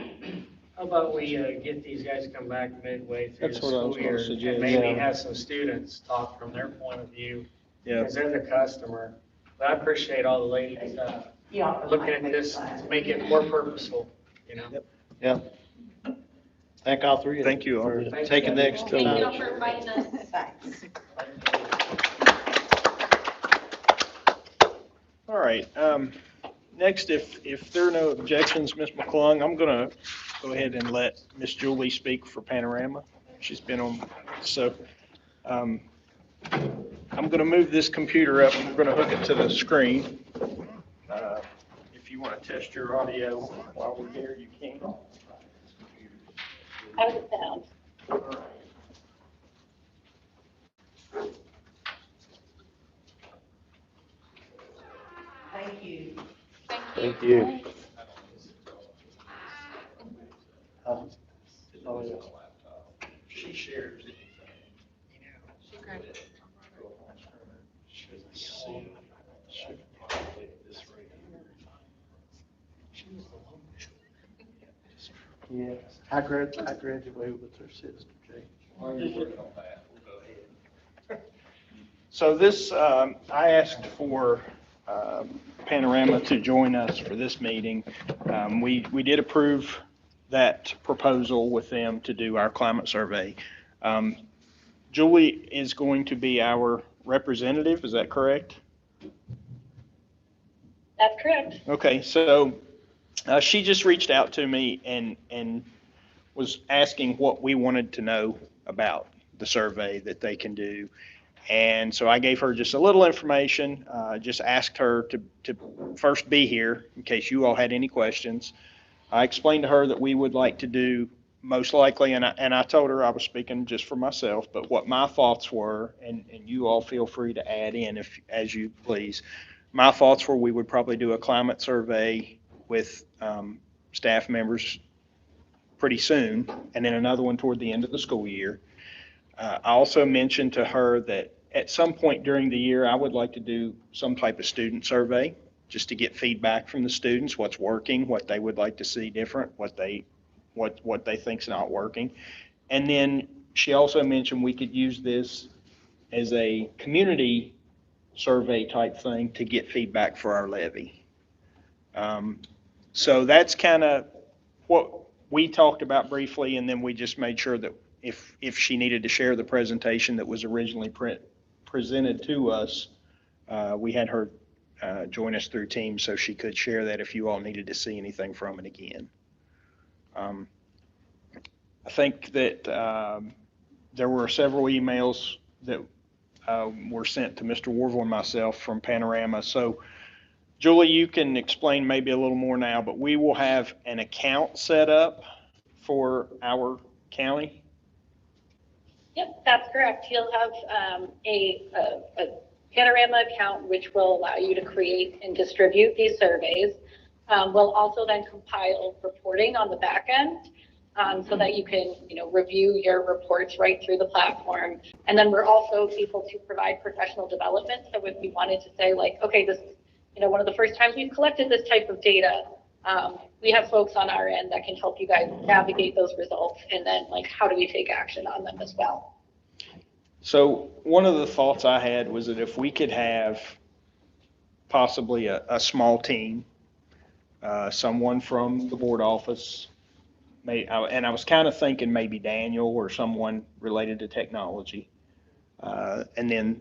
about we get these guys to come back midway through the That's what I was school year gonna suggest. and maybe Yeah. have some students talk from their point of view, Yeah. because they're the customer. But I appreciate all the ladies looking at this to make it more purposeful, Yeah. Thank all 3 of you. Thank you all. For taking the extra Thank you all time. for inviting us. Thanks. All right, next, if there are no objections, Ms. McClung, I'm gonna go ahead and let Ms. Julie speak for Panorama. She's been on, so, I'm gonna move this computer up, we're gonna hook it to the screen. If you wanna test your audio while we're here, you can. How does it sound? Thank you. Thank you. She shares. Yeah, I graduated with her sister, Jane. So this, I asked for Panorama to join us for this meeting. We did approve that proposal with them to do our climate survey. Julie is going to be our representative, is that correct? That's correct. Okay, so she just reached out to me and was asking what we wanted to know about the survey that they can do. And so I gave her just a little information, just asked her to first be here in case you all had any questions. I explained to her that we would like to do most likely, and I told her I was speaking just for myself, but what my thoughts were, and you all feel free to add in if as you please. My thoughts were we would probably do a climate survey with staff members pretty soon, and then another one toward the end of the school year. I also mentioned to her that at some point during the year, I would like to do some type of student survey just to get feedback from the students, what's working, what they would like to see different, what they think's not working. And then she also mentioned we could use this as a community survey type thing to get feedback for our levy. So that's kind of what we talked about briefly, and then we just made sure that if she needed to share the presentation that was originally presented to us, we had her join us through Teams so she could share that if you all needed to see anything from it again. I think that there were several emails that were sent to Mr. Warville and myself from Panorama. So Julie, you can explain maybe a little more now, but we will have an account set up for our county. Yep, that's correct. You'll have a Panorama account which will allow you to create and distribute these surveys. We'll also then compile reporting on the back end so that you can, review your reports right through the platform. And then we're also able to provide professional development. So if we wanted to say like, okay, this is, one of the first times we've collected this type of data, we have folks on our end that can help you guys navigate those results, and then like how do we take action on them as well. So one of the thoughts I had was that if we could have possibly a small team, someone from the board office, and I was kind of thinking maybe Daniel or someone related to technology, and then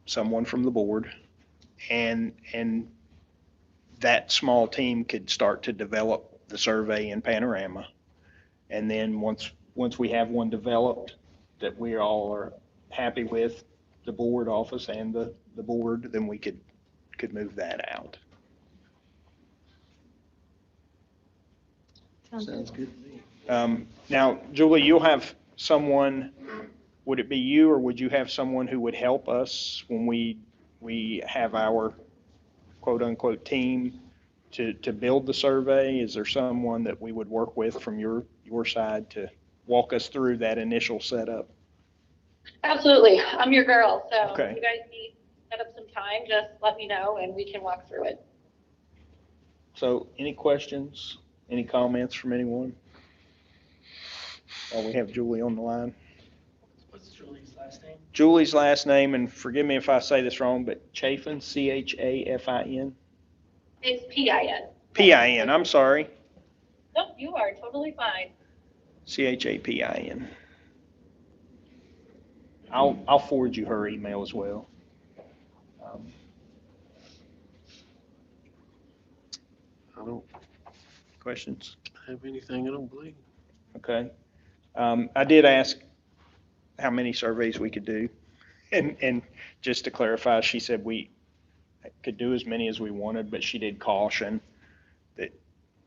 someone from the board, and that small team could start to develop the survey in Panorama. And then once we have one developed that we all are happy with, the board office and the board, then we could move that out. Sounds good to me. Now, Julie, you'll have someone, would it be you or would you have someone who would help us when we have our quote unquote team to build the survey? Is there someone that we would work with from your side to walk us through that initial setup? Absolutely. I'm your girl. So Okay. If you guys need to set up some time, just let me know and we can walk through it. So any questions, any comments from anyone? Oh, we have Julie on the line. What's Julie's last name? Julie's last name, and forgive me if I say this wrong, but Chafin, Chafin? It's PIN. PIN, I'm sorry. Nope, you are totally fine. Chapin. I'll forward you her email as well. I don't Questions? have anything, I don't believe. Okay. I did ask how many surveys we could do. And just to clarify, she said we could do as many as we wanted, but she did caution that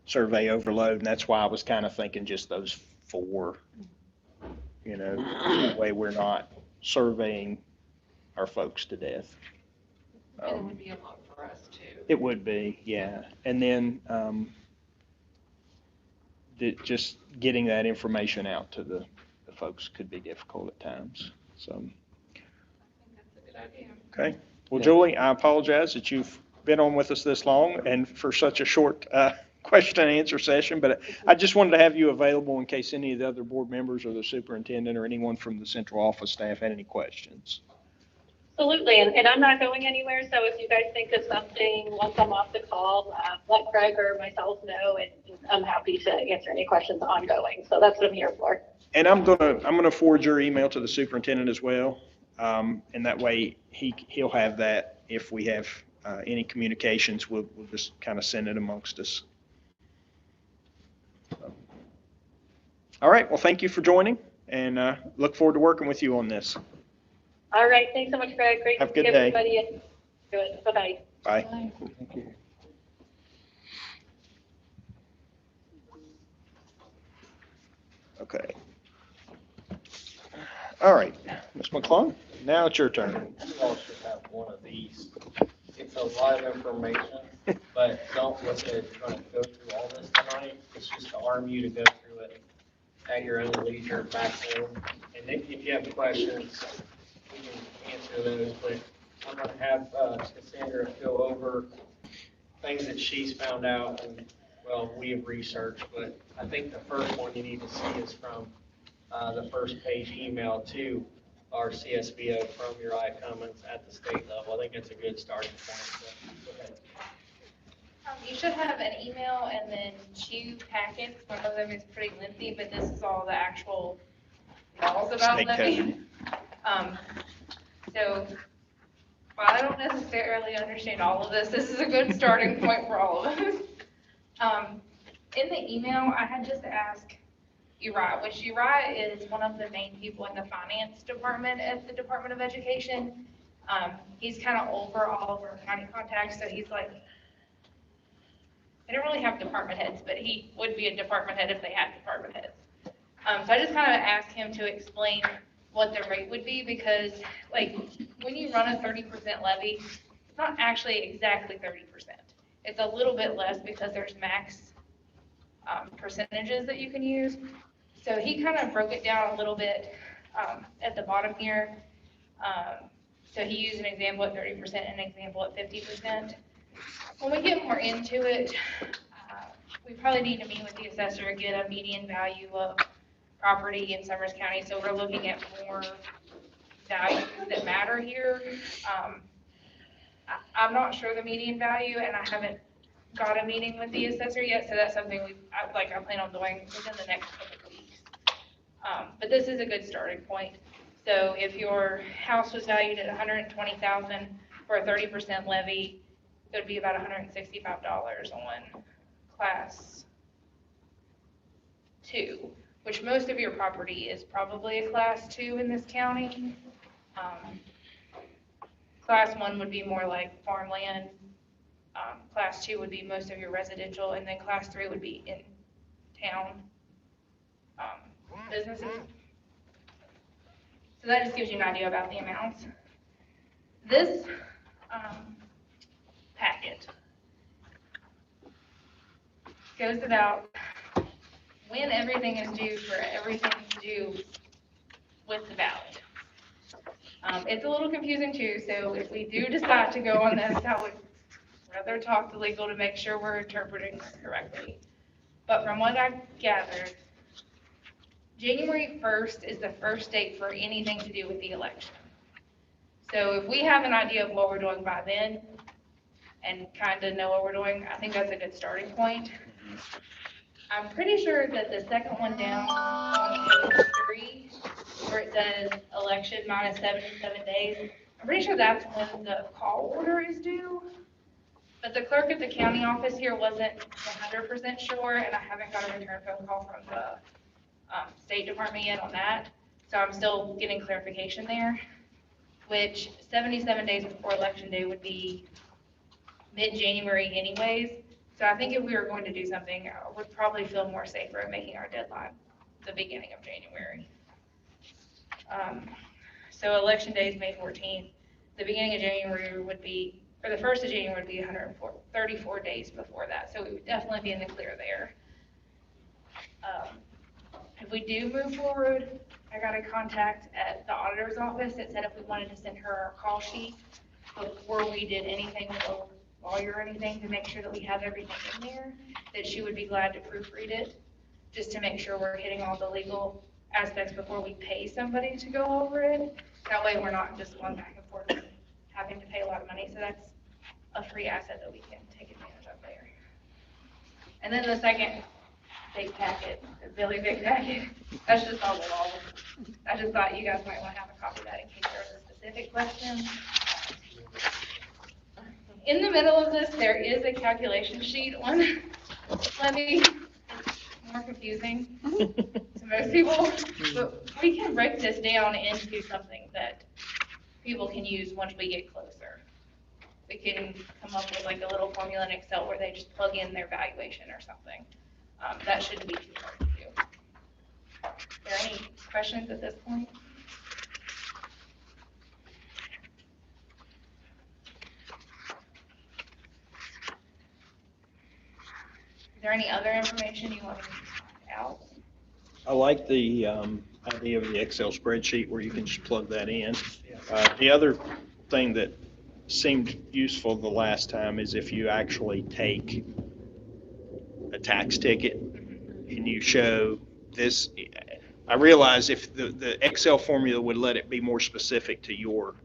survey overload. And that's why I was kind of thinking just those 4, that way we're not surveying our folks to death. And it would be a lot for us too. It would be, yeah. And then just getting that information out to the folks could be difficult at times. So. I think that's a good idea. Okay. Well, Julie, I apologize that you've been on with us this long and for such a short question and answer session, but I just wanted to have you available in case any of the other board members or the superintendent or anyone from the central office staff had any questions. Absolutely, and I'm not going anywhere, so if you guys think of something once I'm off the call, let Craig or myself know, and I'm happy to answer any questions ongoing. So that's what I'm here for. And I'm gonna forward your email to the superintendent as well. And that way he'll have that. If we have any communications, we'll just kind of send it amongst us. All right, well, thank you for joining, and look forward to working with you on this. All right, thanks so much, Craig. Great Have a to good see day. everybody. Good. Bye-bye. Bye. Thank you. Okay. All right, Ms. McClung, now it's your turn. You all should have one of these. It's a lot of information, but don't look at it trying to go through all this tonight. It's just to arm you to go through it at your own leisure back home. And if you have questions, we can answer those, but I'm gonna have Cassandra go over things that she's found out and, well, we have researched, but I think the first one you need to see is from the first page email to our CSBO from Uriah Cummins at the state level. I think that's a good starting point. So, go ahead. You should have an email and then 2 packets. One of them is pretty lengthy, but this is all the actual laws about State levy. So while I don't necessarily understand all of this is a good starting point for all of us. In the email, I had just asked Uriah, which Uriah is one of the main people in the finance department at the Department of Education. He's kind of over all of our county contacts, so he's like, they don't really have department heads, but he would be a department head if they had department heads. So I just kind of asked him to explain what the rate would be, because like when you run a 30% levy, it's not actually exactly 30%. It's a little bit less because there's max percentages that you can use. So he kind of broke it down a little bit at the bottom here. So he used an example at 30% and an example at 50%. When we get more into it, we probably need to meet with the assessor and get a median value of property in Summers County. So we're looking at more values that matter here. I'm not sure the median value, and I haven't got a meeting with the assessor yet, so that's something I plan on doing within the next couple of weeks. But this is a good starting point. So if your house was valued at $120,000 for a 30% levy, it would be about $165 on class 2, which most of your property is probably a class 2 in this county. Class 1 would be more like farmland. Class 2 would be most of your residential, and then class 3 would be in town businesses. So that just gives you an idea about the amounts. This packet goes about when everything is due for everything to do with the ballot. It's a little confusing too, so if we do decide to go on this, I would rather talk to legal to make sure we're interpreting this correctly. But from what I've gathered, January 1st is the first date for anything to do with the election. So if we have an idea of what we're doing by then and kind of know what we're doing, I think that's a good starting point. I'm pretty sure that the second one down on page 3, where it says election minus 77 days, I'm pretty sure that's when the call order is due. But the clerk at the county office here wasn't 100% sure, and I haven't got a return phone call from the State Department yet on that. So I'm still getting clarification there, which 77 days before election day would be mid-January anyways. So I think if we were going to do something, I would probably feel more safer in making our deadline the beginning of January. So election day is May 14th. The beginning of January would be, or the 1st of January would be 134 days before that. So we would definitely be in the clear there. If we do move forward, I got a contact at the auditor's office that said if we wanted to send her our call sheet before we did anything with a lawyer or anything to make sure that we have everything in there, that she would be glad to proofread it, just to make sure we're hitting all the legal aspects before we pay somebody to go over it. That way we're not just going back and forth having to pay a lot of money, so that's a free asset that we can take advantage of there. And then the second big packet, the really big packet, that's just all the law. I just thought you guys might want to have a copy of that in case there was a specific question. In the middle of this, there is a calculation sheet on levy. It's more confusing to most people, but we can break this down into something that people can use once we get closer. We can come up with like a little formula in Excel where they just plug in their valuation or something. That shouldn't be too hard to do. Are there any questions at this point? Is there any other information you want to find out? I like the idea of the Excel spreadsheet where you can just plug that in. The other thing that seemed useful the last time is if you actually take a tax ticket and you show this. I realize if the Excel formula would let it be more specific to your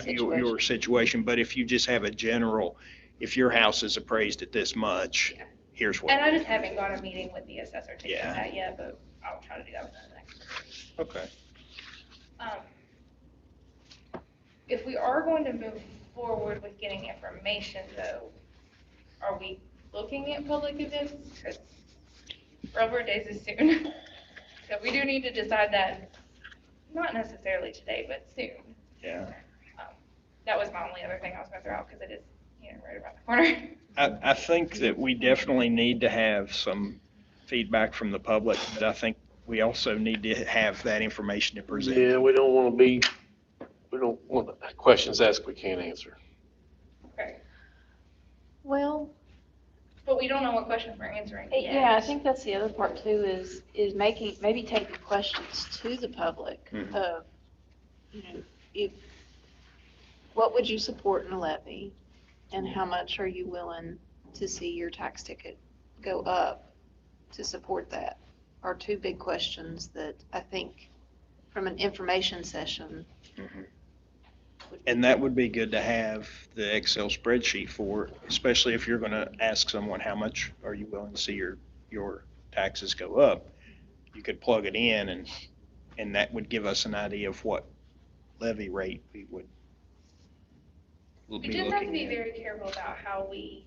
your situation, but if you just have a general, if your house is appraised at this much, here's what. And I just haven't got a meeting with the assessor to get that yet, but I'll try to do that within the next week. Okay. If we are going to move forward with getting information, though, are we looking at public events? Because Railroad Days is soon. So we do need to decide that, not necessarily today, but soon. Yeah. That was my only other thing I was going to throw out because it is, right around the corner. I think that we definitely need to have some feedback from the public, but I think we also need to have that information to present. Yeah, we don't want questions asked we can't answer. Okay. Well, but we don't know what questions we're answering yet. yeah, I think that's the other part too, is maybe taking questions to the public of, what would you support in a levy? And how much are you willing to see your tax ticket go up to support that? Are two big questions that I think from an information session. And that would be good to have the Excel spreadsheet for, especially if you're going to ask someone how much are you willing to see your taxes go up. You could plug it in and that would give us an idea of what levy rate we would We be just have to looking be at. very careful about how we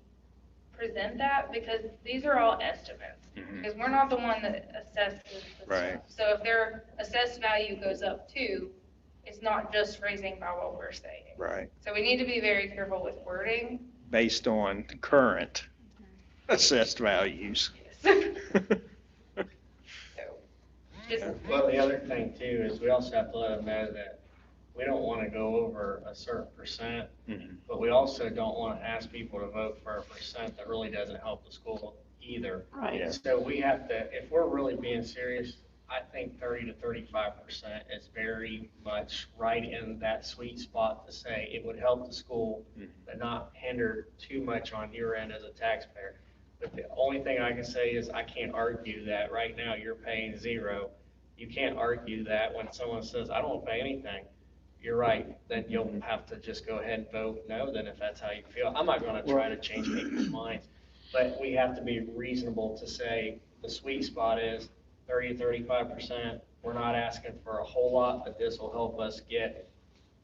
present that because these are all estimates. Because we're not the one that assesses the Right. stuff. So if their assessed value goes up too, it's not just raising by what we're saying. Right. So we need to be very careful with wording. Based on current assessed values. Well, the other thing too is we also have to let them know that we don't want to go over a certain percent, but we also don't want to ask people to vote for a percent that really doesn't help the school either. Right. Yeah. So we have to, if we're really being serious, I think 30 to 35% is very much right in that sweet spot to say it would help the school, but not hinder too much on your end as a taxpayer. But the only thing I can say is I can't argue that right now you're paying zero. You can't argue that when someone says, I don't pay anything. You're right, then you'll have to just go ahead and vote no, then if that's how you feel. I'm not gonna try to change people's minds, but we have to be reasonable to say the sweet spot is 30 to 35%. We're not asking for a whole lot, but this will help us get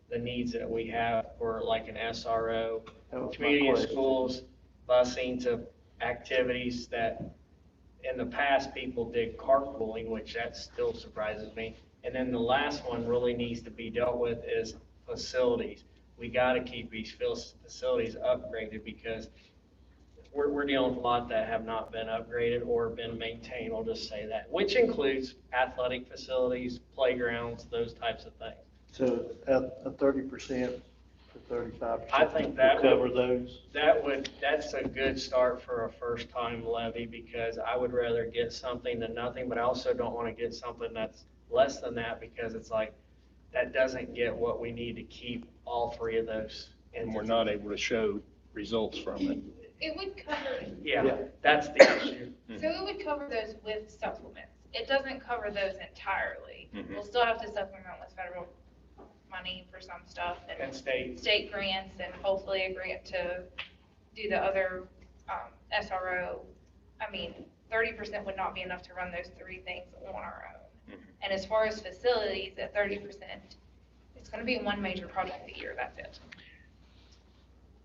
the needs that we have for like an SRO, community of schools, busing to activities that in the past people did carpooling, which that still surprises me. And then the last one really needs to be dealt with is facilities. We got to keep these facilities upgraded because we're dealing with a lot that have not been upgraded or been maintained, I'll just say that, which includes athletic facilities, playgrounds, those types of things. So a 30% to 35%. I think that will cover those. That's a good start for a first time levy because I would rather get something than nothing, but I also don't want to get something that's less than that because it's like, that doesn't get what we need to keep all three of those. And we're not able to show results from it. It would cover, Yeah, that's the issue. so it would cover those with supplements. It doesn't cover those entirely. We'll still have to supplement with federal money for some stuff And state, state grants and hopefully a grant to do the other, SRO. I mean, 30% would not be enough to run those three things on our own. And as far as facilities, at 30%, it's gonna be one major project a year, that's it.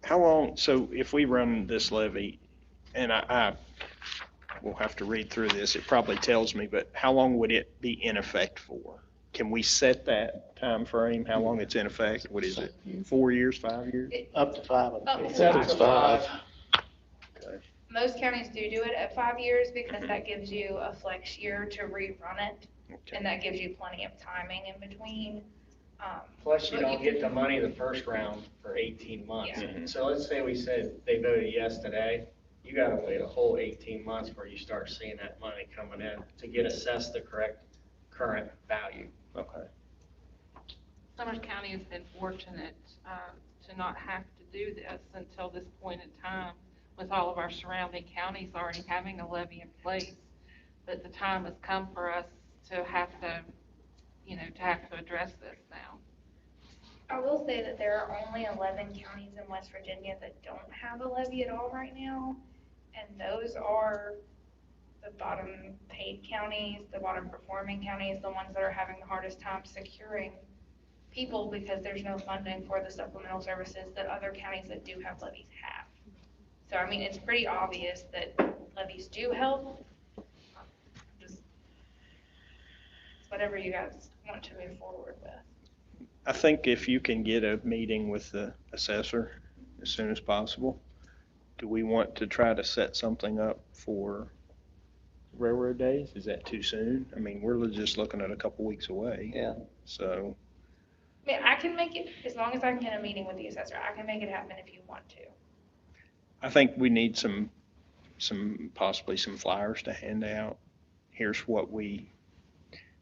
How long, so if we run this levy, and I will have to read through this, it probably tells me, but how long would it be in effect for? Can we set that time frame? How long it's in effect? What is it? 4 years, 5 years? Up to 5. Up to it's up to 5. Most counties do it at 5 years because that gives you a flex year to rerun it. And that gives you plenty of timing in between. Plus, you but don't get the money the first round for 18 months. Yeah. So let's say we said they voted yes today, you gotta wait a whole 18 months before you start seeing that money coming in to get assessed the correct current value. Okay. Summers County has been fortunate to not have to do this until this point in time, with all of our surrounding counties already having a levy in place. But the time has come for us to have to, address this now. I will say that there are only 11 counties in West Virginia that don't have a levy at all right now. And those are the bottom paid counties, the bottom performing counties, the ones that are having the hardest time securing people because there's no funding for the supplemental services that other counties that do have levies have. So, I mean, it's pretty obvious that levies do help. Just whatever you guys want to move forward with. I think if you can get a meeting with the assessor as soon as possible, do we want to try to set something up for Railroad Days? Is that too soon? I mean, we're just looking at a couple weeks away. Yeah. So, I mean, I can make it, as long as I can get a meeting with the assessor, I can make it happen if you want to. I think we need possibly some flyers to hand out. Here's what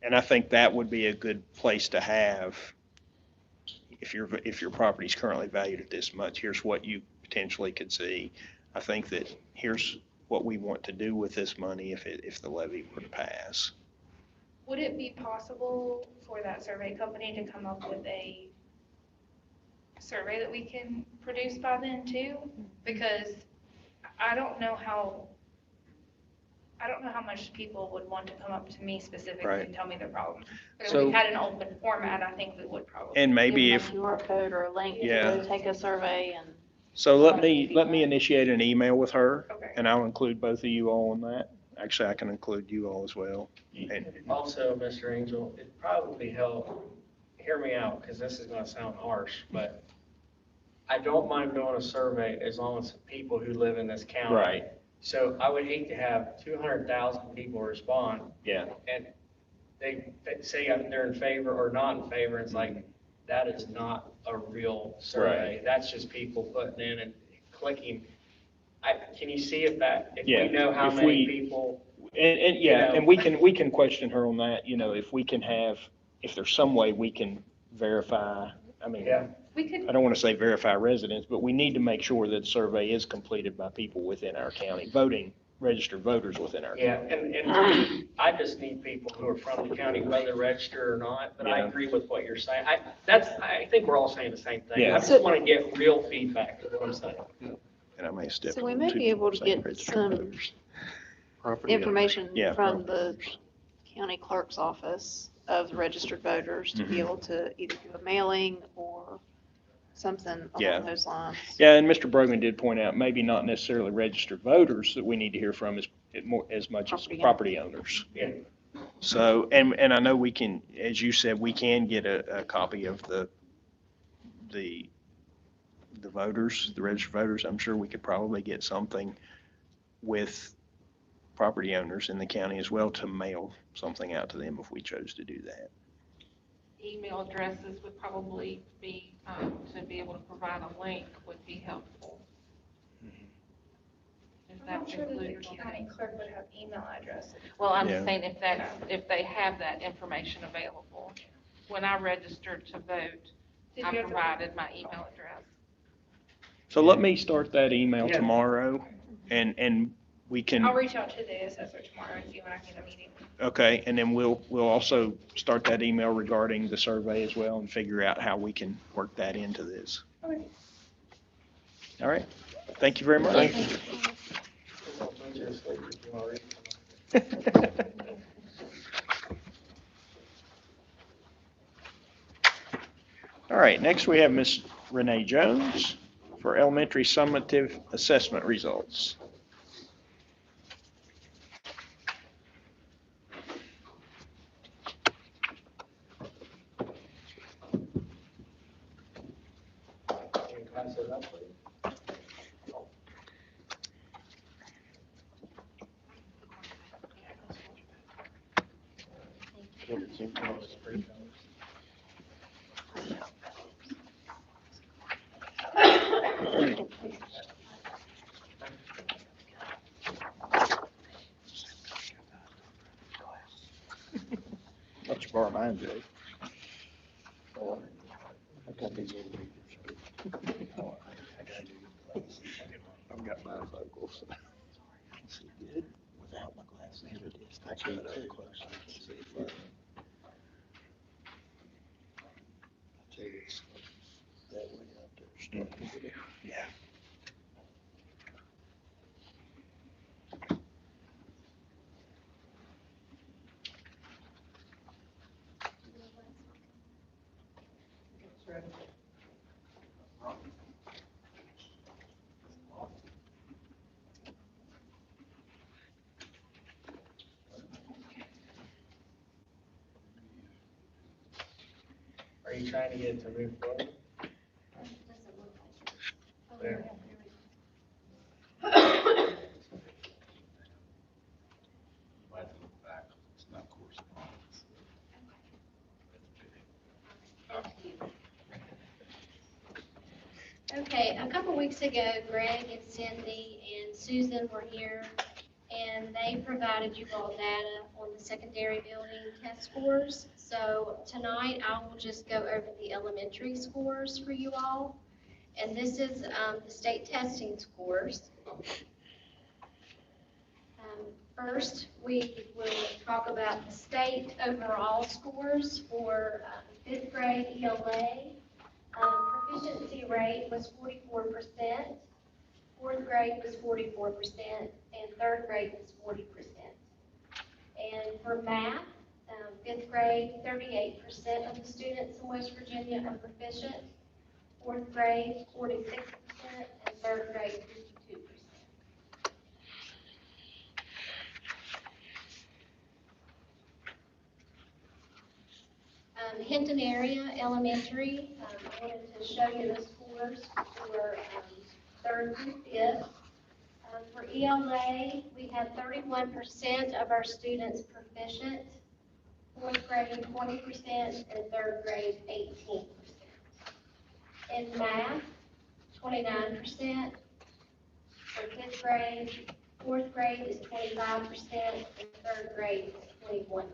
and I think that would be a good place to have. If your property's currently valued at this much, here's what you potentially could see. I think that here's what we want to do with this money if the levy were to pass. Would it be possible for that survey company to come up with a survey that we can produce by then too? Because I don't know how much people would want to come up to me specifically Right. and tell me their problems. But if So- we had an open format, I think we would probably. And maybe Give if, them a QR code or a link Yeah. to go take a survey and. so let me initiate an email with her, Okay. and I'll include both of you all in that. Actually, I can include you all as well. And Also, Mr. Angel, it'd probably help, hear me out, because this is gonna sound harsh, but I don't mind doing a survey as long as the people who live in this county. Right. So I would hate to have 200,000 people respond, Yeah. and they say they're in favor or not in favor, it's like, that is not a real survey. Right. That's just people putting in and clicking. Can you see if Yeah, we know how if many we- people? And You yeah, know. and we can question her on that, if there's some way we can verify, I mean, Yeah. We could, I don't want to say verify residents, but we need to make sure that the survey is completed by people within our county, registered voters within our Yeah, county. and I just need people who are from the county, whether registered or not, but I Yeah. agree with what you're saying. I think we're all saying the same thing. Yeah. I just want to get real feedback, is what I'm saying. And I may step. So we on may two be able to people saying get registered some voters. information Yeah, from the county clerk's office of registered voters to be Mhm. able to either do a mailing or something Yeah. along those lines. Yeah, and Mr. Brogan did point out, maybe not necessarily registered voters that we need to hear from as much as property owners. Yeah. So, and I know we can, as you said, we can get a copy of the voters, the registered voters. I'm sure we could probably get something with property owners in the county as well to mail something out to them if we chose to do that. Email addresses would probably be, to be able to provide a link would be helpful. If I'm not that's sure that the included on county that. clerk would have email addresses. Well, I'm Yeah. saying if they have that information available. When I registered to vote, Did I you have to- provided my email address. So let me start that email Yeah. tomorrow, and we can. I'll reach out to the assessor tomorrow and see when I can get a meeting. Okay, and then we'll also start that email regarding the survey as well and figure out how we can work that into this. Okay. All right, thank you very much. Thank you. All right, next we have Ms. Renee Jones for elementary summative assessment results. Can you pass it up, please? Let you borrow mine, Jay. I've got these little readers. I've got mine vocals. See good without my glasses. I can't too close. I tell you, it's that way out there. Starting to get, yeah. Are you trying to get it to move forward? There. Okay, a couple weeks ago, Greg and Cindy and Susan were here, and they provided you all data on the secondary building test scores. So tonight, I will just go over the elementary scores for you all. And this is the state testing scores. First, we will talk about the state overall scores for fifth grade ELA. Proficiency rate was 44%, fourth grade was 44%, and third grade was 40%. And for math, fifth grade, 38% of the students in West Virginia are proficient, fourth grade, 46%, and third grade, 52%. Hinton area elementary, I wanted to show you the scores for third through fifth. For ELA, we had 31% of our students proficient, fourth grade 20%, and third grade 18%. In math, 29%. For fifth grade, fourth grade is 25%, and third grade is 21%.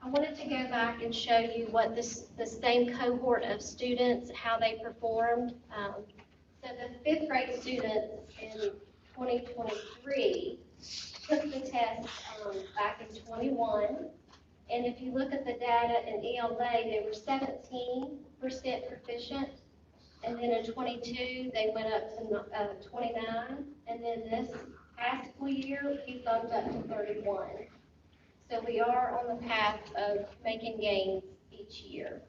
I wanted to go back and show you what the same cohort of students, how they performed. So the fifth grade students in 2023 took the test back in 21. And if you look at the data in ELA, they were 17% proficient. And then in 22, they went up to 29. And then this past school year, we bumped up to 31. So we are on the path of making gains each year.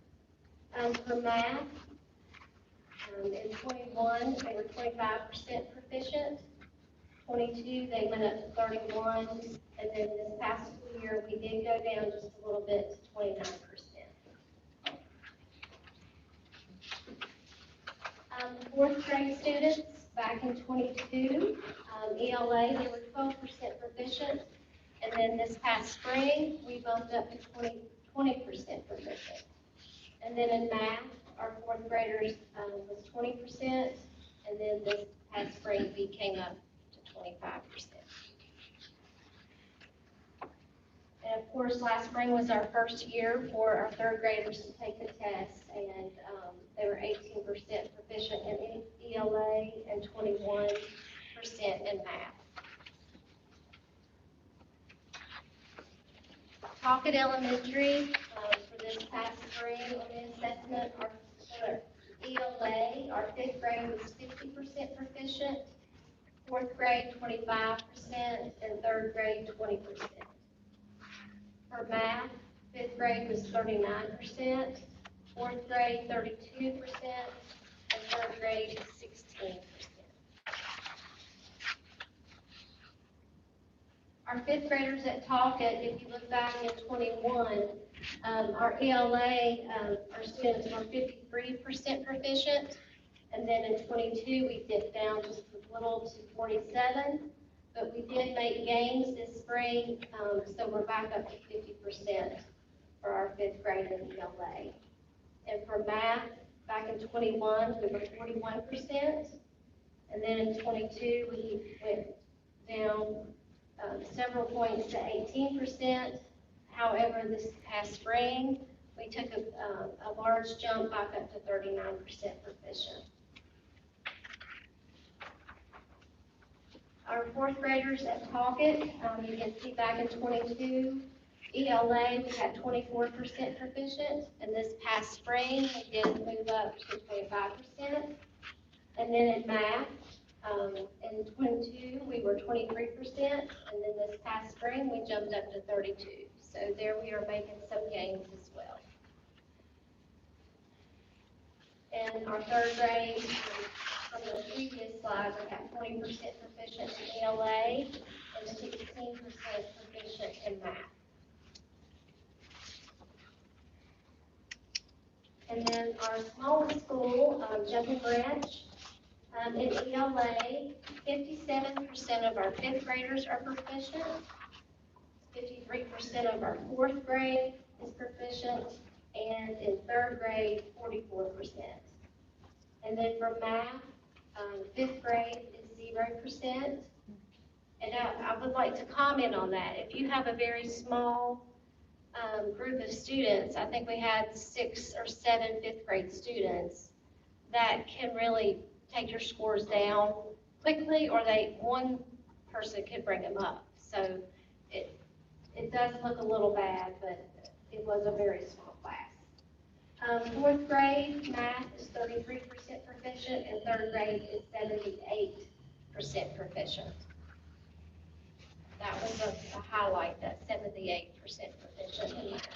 For math, in 21, they were 25% proficient. 22, they went up to 31. And then this past school year, we did go down just a little bit to 29%. Fourth grade students, back in 22, ELA, they were 12% proficient. And then this past spring, we bumped up to 20% proficient. And then in math, our fourth graders was 20%, and then this past spring, we came up to 25%. And of course, last spring was our first year for our third graders to take the test, and they were 18% proficient in ELA and 21% in math. Talkett Elementary, for this past spring on the assessment, our ELA, our fifth grade was 50% proficient, fourth grade 25%, and third grade 20%. For math, fifth grade was 39%, fourth grade 32%, and third grade 16%. Our fifth graders at Talcott, if you look back in 21, our ELA, our students were 53% proficient, and then in 22 we dipped down just a little to 47. But we did make gains this spring, so we're back up to 50% for our fifth grade in ELA. And for math, back in 21, we were 41%. And then in 22, we went down several points to 18%. However, this past spring, we took a large jump back up to 39% proficient. Our fourth graders at Talcott, you can see back in 22, ELA, we had 24% proficient, and this past spring, we did move up to 25%. And then in math, in 22, we were 23%, and then this past spring, we jumped up to 32. So there we are making some gains as well. And our third grade, from the previous slide, we have 20% proficient in ELA and 16% proficient in math. And then our smallest school, Jumping Branch, in ELA, 57% of our fifth graders are proficient, 53% of our fourth grade is proficient, and in third grade, 44%. And then for math, fifth grade is 0%. And I would like to comment on that. If you have a very small group of students, I think we had 6 or 7 fifth grade students, that can really take your scores down quickly, or one person could bring them up. So it does look a little bad, but it was a very small class. Fourth grade math is 33% proficient, and third grade is 78% proficient. That was a highlight, that 78% proficient in math.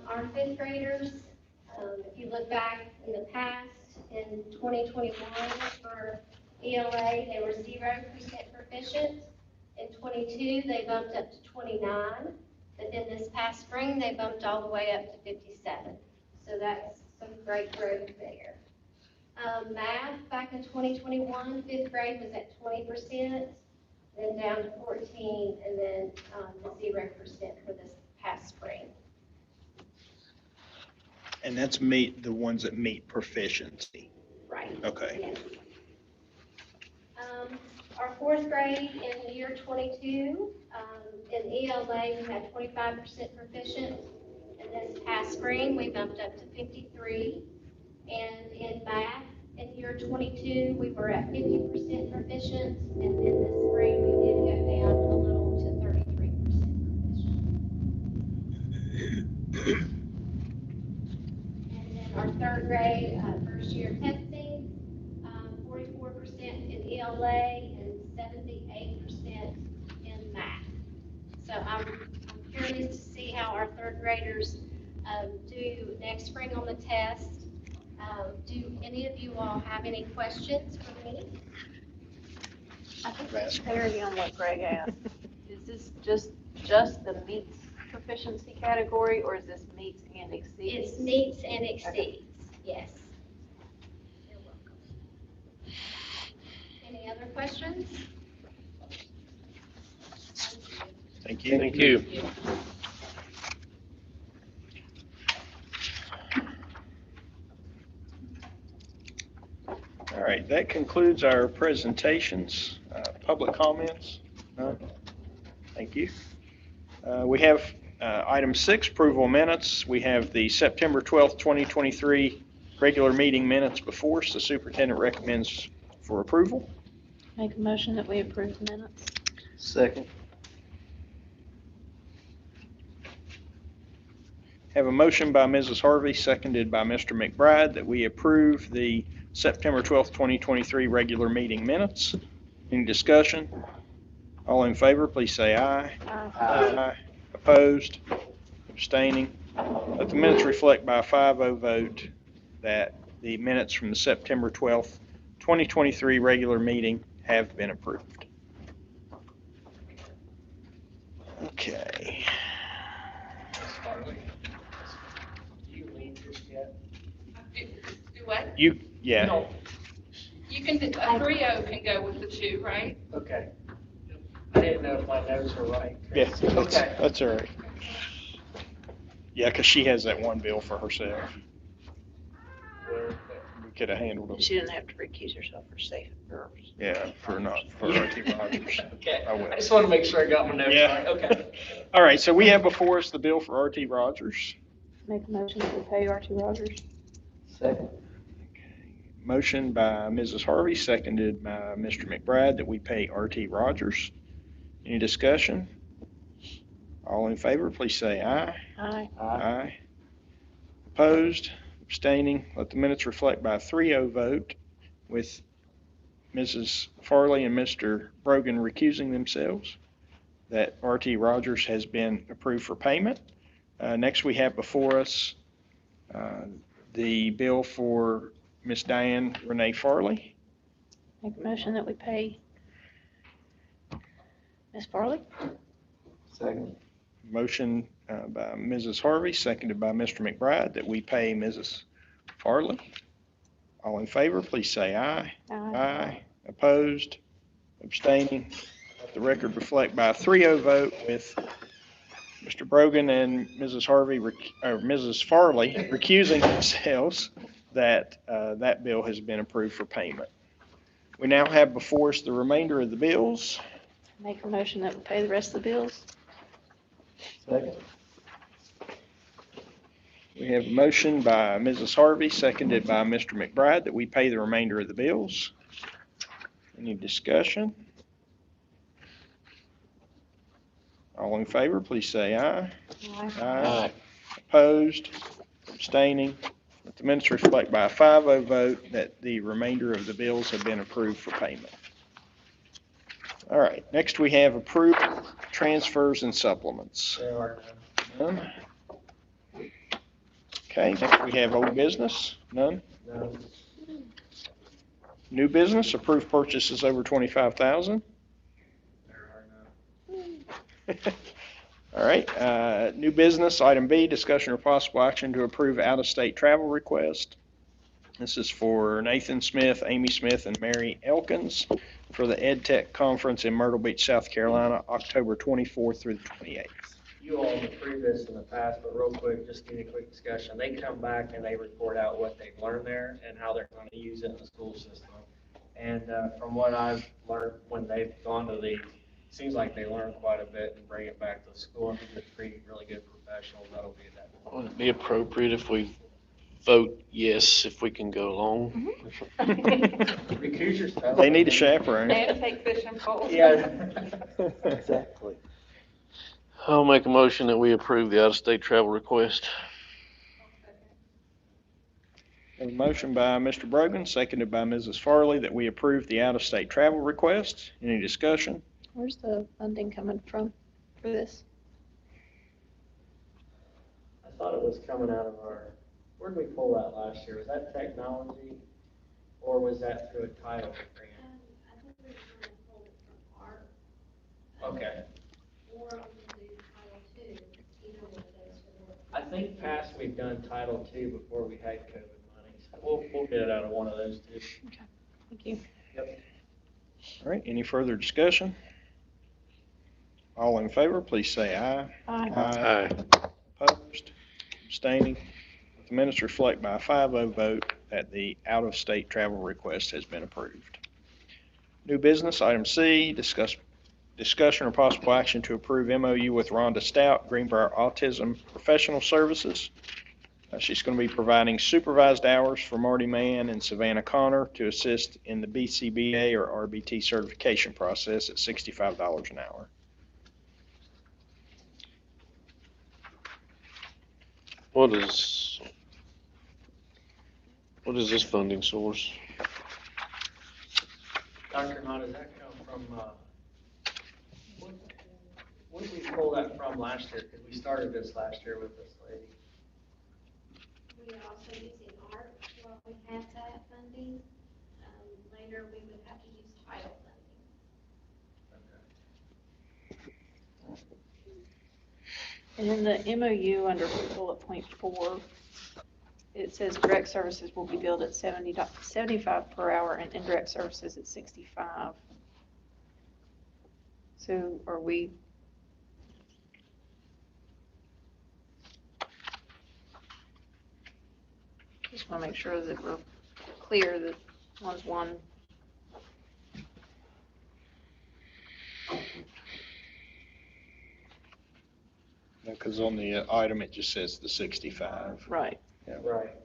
Our fifth graders, if you look back in the past, in 2021 for ELA, they were 0% proficient. In 22, they bumped up to 29. But then this past spring, they bumped all the way up to 57. So that's some great growth there. Math, back in 2021, fifth grade was at 20%, then down to 14, and then to 0% for this past spring. And that's the ones that meet proficiency. Right. Okay. Yes. Our fourth grade in year 22, in ELA, we had 25% proficient. And this past spring, we bumped up to 53. And in math, in year 22, we were at 50% proficient. And then this spring, we did go down a little to 33% proficient. And then our third grade, first year testing, 44% in ELA and 78% in math. So I'm curious to see how our third graders do next spring on the test. Do any of you all have any questions for me? I think that's clarity on what Greg asked. Is this just the meets proficiency category, or is this meets and exceeds? It's meets and exceeds, Okay. yes. You're welcome. Any other questions? Thank you. Thank you. All right, that concludes our presentations. public comments? None? Thank you. We have item 6, approval of minutes. We have the September 12th, 2023 regular meeting minutes before us. The superintendent recommends for approval. Make a motion that we approve the minutes. Second. Have a motion by Mrs. Harvey, seconded by Mr. McBride, that we approve the September 12th, 2023 regular meeting minutes. Any discussion? All in favor, please say aye. Aye. Opposed? Abstaining? Let the minutes reflect by a 5-0 vote that the minutes from the September 12th, 2023 regular meeting have been approved. Okay. Do you lead this yet? Do what? Yeah. No. You can, a 3-0 can go with the 2, right? Okay. I didn't know if my notes were right. Yeah, Okay. that's all right. Yeah, because she has that one bill for herself. We could have handled it. She didn't have to recuse herself for safe. Yeah, for R.T. Rogers. Okay. I will. I just want to make sure I got my notes Yeah. right. Okay. All right, so we have before us the bill for R.T. Rogers. Make a motion that we pay R.T. Rogers. Second. Motion by Mrs. Harvey, seconded by Mr. McBride, that we pay R.T. Rogers. Any discussion? All in favor, please say aye. Aye. Aye. Opposed? Abstaining? Let the minutes reflect by a 3-0 vote, with Mrs. Farley and Mr. Brogan recusing themselves, that R.T. Rogers has been approved for payment. Next, we have before us the bill for Miss Diane Renee Farley. Make a motion that we pay Ms. Farley. Second. Motion by Mrs. Harvey, seconded by Mr. McBride, that we pay Mrs. Farley. All in favor, please say aye. Aye. Opposed? Abstaining? Let the record reflect by a 3-0 vote, with Mr. Brogan and Mrs. Mrs. Farley recusing themselves, that that bill has been approved for payment. We now have before us the remainder of the bills. Make a motion that we pay the rest of the bills. Second. We have a motion by Mrs. Harvey, seconded by Mr. McBride, that we pay the remainder of the bills. Any discussion? All in favor, please say aye. Aye. Opposed? Abstaining? Let the minutes reflect by a 5-0 vote that the remainder of the bills have been approved for payment. All right, next we have approved transfers and supplements. There are None. Okay, next we have old business. None. no. New business, approved purchases over 25,000. There are none. All right, new business, item B, discussion or possible action to approve out-of-state travel request. This is for Nathan Smith, Amy Smith, and Mary Elkins for the Ed Tech Conference in Myrtle Beach, South Carolina, October 24th through the 28th. You all have approved this in the past, but real quick, just give you a quick discussion. They come back and they report out what they've learned there and how they're going to use it in the school system. And from what I've learned when they've gone to these, it seems like they learn quite a bit and bring it back to the school. And they're three really good professionals. That'll be that. Would it be appropriate if we vote yes, if we can go along? Recuse yourself. They need a chaperone. And take fishing poles. Yeah. Exactly. I'll make a motion that we approve the out-of-state travel request. A motion by Mr. Brogan, seconded by Mrs. Farley, that we approve the out-of-state travel request. Any discussion? Where's the funding coming from for this? I thought it was coming out of our, where did we pull that last year? Was that technology or was that through a title grant? I think we're trying to pull it from ARP. Okay. Or we can do Title II, either one of those would work. I think past we've done Title II before we had COVID money. So we'll get it out of one of those two. Okay, thank you. Yep. All right, any further discussion? All in favor, please say aye. Aye. Opposed? Abstaining? The minutes reflect by a 5-0 vote that the out-of-state travel request has been approved. New business, item C, discussion or possible action to approve MOU with Rhonda Stout, Greenbrier Autism Professional Services. She's going to be providing supervised hours for Marty Mann and Savannah Connor to assist in the BCBA or RBT certification process at $65 an hour. What is this funding source? Dr. Knott, does that come from, what did we pull that from last year? Because we started this last year with this lady. We are also using ARP while we have that funding. Later, we would have to use title funding. And in the MOU under bullet point 4, it says direct services will be billed at $75 per hour and indirect services at $65. So are we? Just want to make sure that we're clear that one's one. Because on the item, it just says the 65. Right. Yeah. Right.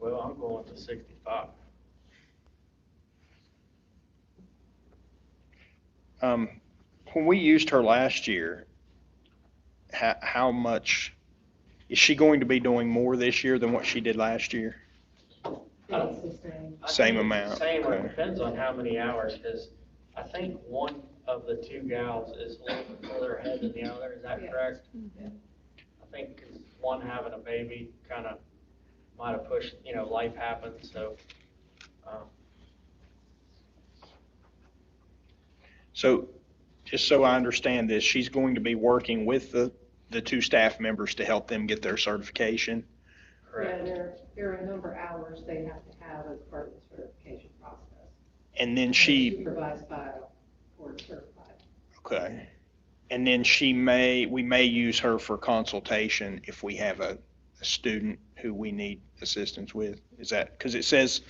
Well, I'm going to 65. When we used her last year, how much, is she going to be doing more this year than what she did last year? Same amount. Same, or it Okay. depends on how many hours, because I think one of the two gals is a little bit further ahead than the other, is that correct? Yeah. I think 'cause one having a baby kind of might have pushed, life happens, so. So, just so I understand this, she's going to be working with the two staff members to help them get their certification? Correct. Yeah, there are a number of hours they have to have as part of the certification process. And then They're she, Supervised by a board certified. okay. And then we may use her for consultation if we have a student who we need assistance with. Is that, because it says,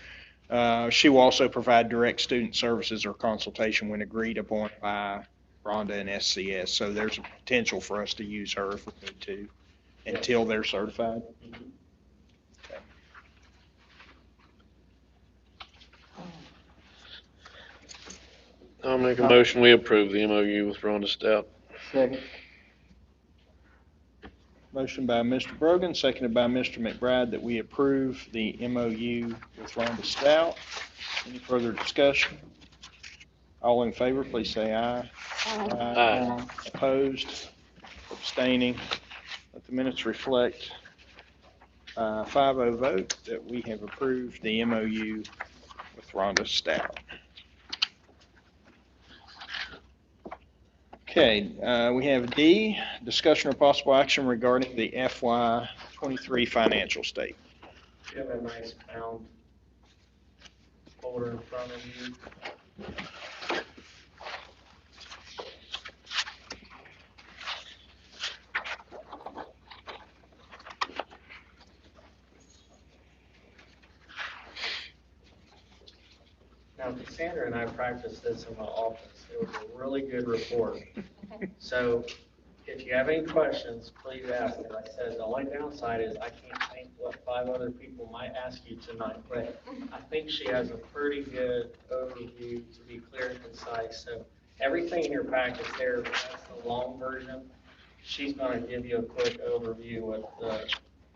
she will also provide direct student services or consultation when agreed upon by Rhonda and SCS. So there's a potential for us to use her if we need to until they're certified. Okay. I'll make a motion, we approve the MOU with Rhonda Stout. Second. Motion by Mr. Brogan, seconded by Mr. McBride, that we approve the MOU with Rhonda Stout. Any further discussion? All in favor, please say aye. Aye. Opposed? Abstaining? Let the minutes reflect 5-0 vote that we have approved the MOU with Rhonda Stout. Okay, we have D, discussion or possible action regarding the FY23 financial statement. You have a nice bound folder in front of you. Now, Cassandra and I practiced this in my office. It was a really good report. So if you have any questions, please ask. And I said, the only downside is I can't think what 5 other people might ask you tonight, but I think she has a pretty good overview to be clear and concise. So everything in your packet there, that's the long version. She's going to give you a quick overview with the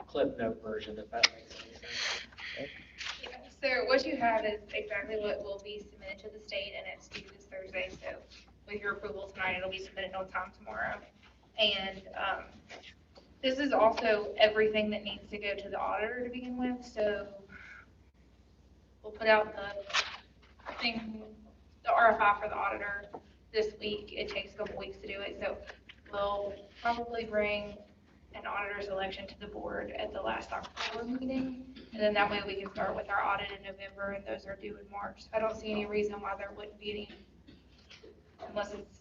Clip Note version, if that makes any sense. So what you have is exactly what will be submitted to the state, and it's due this Thursday, so with your approval tonight, it'll be submitted no time tomorrow. And this is also everything that needs to go to the auditor to begin with, so we'll put out the RFI for the auditor this week. It takes a couple weeks to do it, so we'll probably bring an auditor's election to the board at the last October meeting. And then that way we can start with our audit in November, and those are due in March. I don't see any reason why there wouldn't be any, unless it's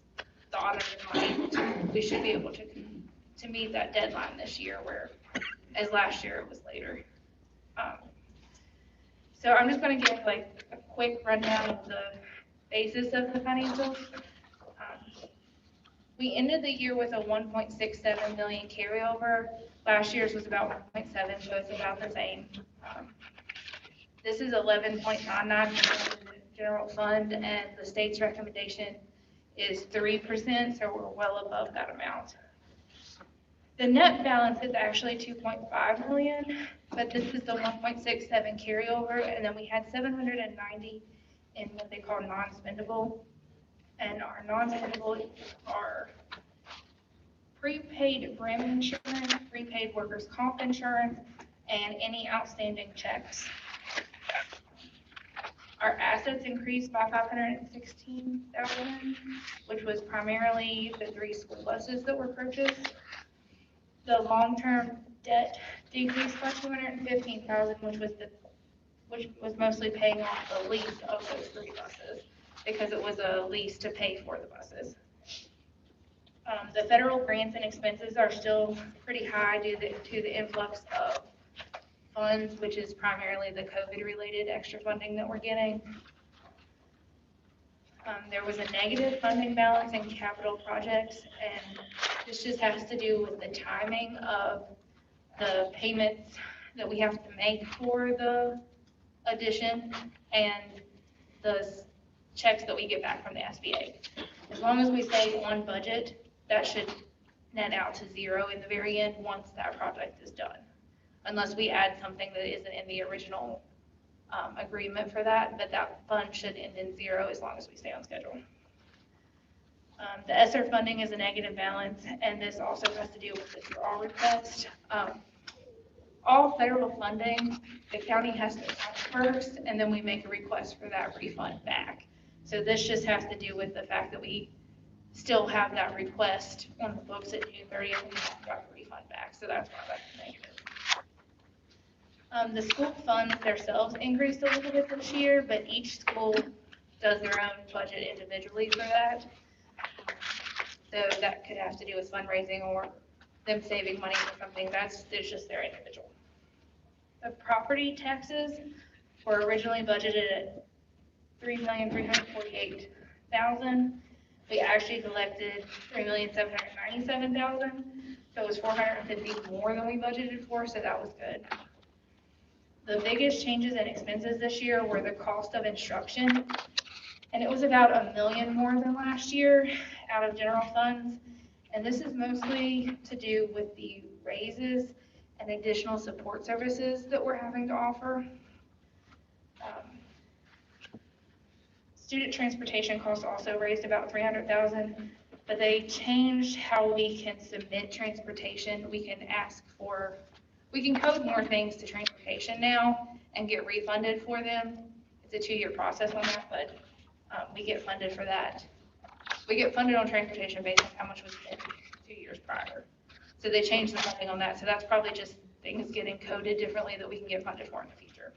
the auditor's not able to. We should be able to meet that deadline this year, where, as last year, it was later. So I'm just going to give like a quick rundown of the basis of the financials. We ended the year with a 1.67 million carryover. Last year's was about 1.7, so it's about the same. This is 11.99% of the general fund, and the state's recommendation is 3%, so we're well above that amount. The net balance is actually 2.5 million, but this is the 1.67 carryover, and then we had 790 in what they call non-spendable. And our non-spendable are prepaid BRIM insurance, prepaid workers' comp insurance, and any outstanding checks. Our assets increased by 516,000, which was primarily the 3 school buses that were purchased. The long-term debt decreased by 215,000, which was mostly paying off the lease of those 3 buses, because it was a lease to pay for the buses. The federal grants and expenses are still pretty high due to the influx of funds, which is primarily the COVID-related extra funding that we're getting. There was a negative funding balance in capital projects, and this just has to do with the timing of the payments that we have to make for the addition and the checks that we get back from the SBA. As long as we stay on budget, that should net out to 0 in the very end once that project is done, unless we add something that isn't in the original agreement for that, but that fund should end in 0 as long as we stay on schedule. The ESSER funding is a negative balance, and this also has to do with the draw request. All federal funding, the county has to account first, and then we make a request for that refund back. So this just has to do with the fact that we still have that request on the books at June 30th, and we haven't got the refund back, so that's why that's negative. The school funds themselves increased a little bit this year, but each school does their own budget individually for that. So that could have to do with fundraising or them saving money for something. It's just their individual. The property taxes were originally budgeted at $3,348,000. We actually collected $3,797,000, so it was $450 more than we budgeted for, so that was good. The biggest changes in expenses this year were the cost of instruction, and it was about $1 million more than last year out of general funds. And this is mostly to do with the raises and additional support services that we're having to offer. Student transportation costs also raised about $300,000, but they changed how we can submit transportation. We can code more things to transportation now and get refunded for them. It's a 2-year process on that, but we get funded for that. We get funded on transportation based on how much was spent 2 years prior. So they changed the funding on that. So that's probably just things getting coded differently that we can get funded for in the future.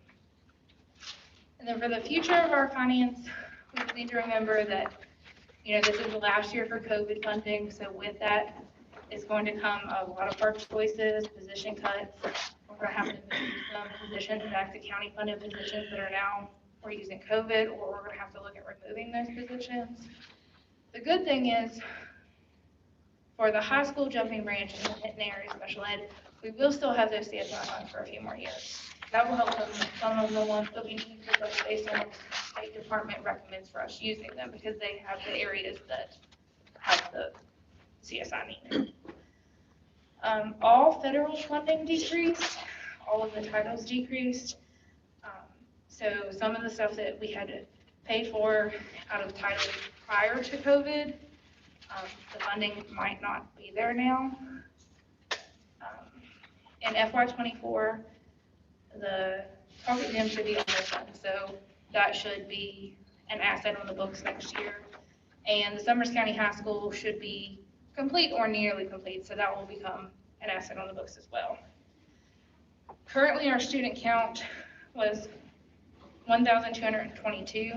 And then for the future of our finance, we need to remember that, this is the last year for COVID funding. So with that is going to come a lot of hard choices, position cuts. We're going to have to move some positions back to county funded positions that are now we're using COVID, or we're going to have to look at removing those positions. The good thing is, for the high school jumping branch and the Hinton area special ed, we will still have those CSI funds for a few more years. That will help some of the ones that we need to budget based on what the State Department recommends for us using them, because they have the areas that have the CSI need. All federal funding decreased, all of the titles decreased. So some of the stuff that we had to pay for out of titles prior to COVID, the funding might not be there now. In FY24, the Pocket Gym should be on this one, so that should be an asset on the books next year. And the Summers County High School should be complete or nearly complete, so that will become an asset on the books as well. Currently, our student count was 1,222.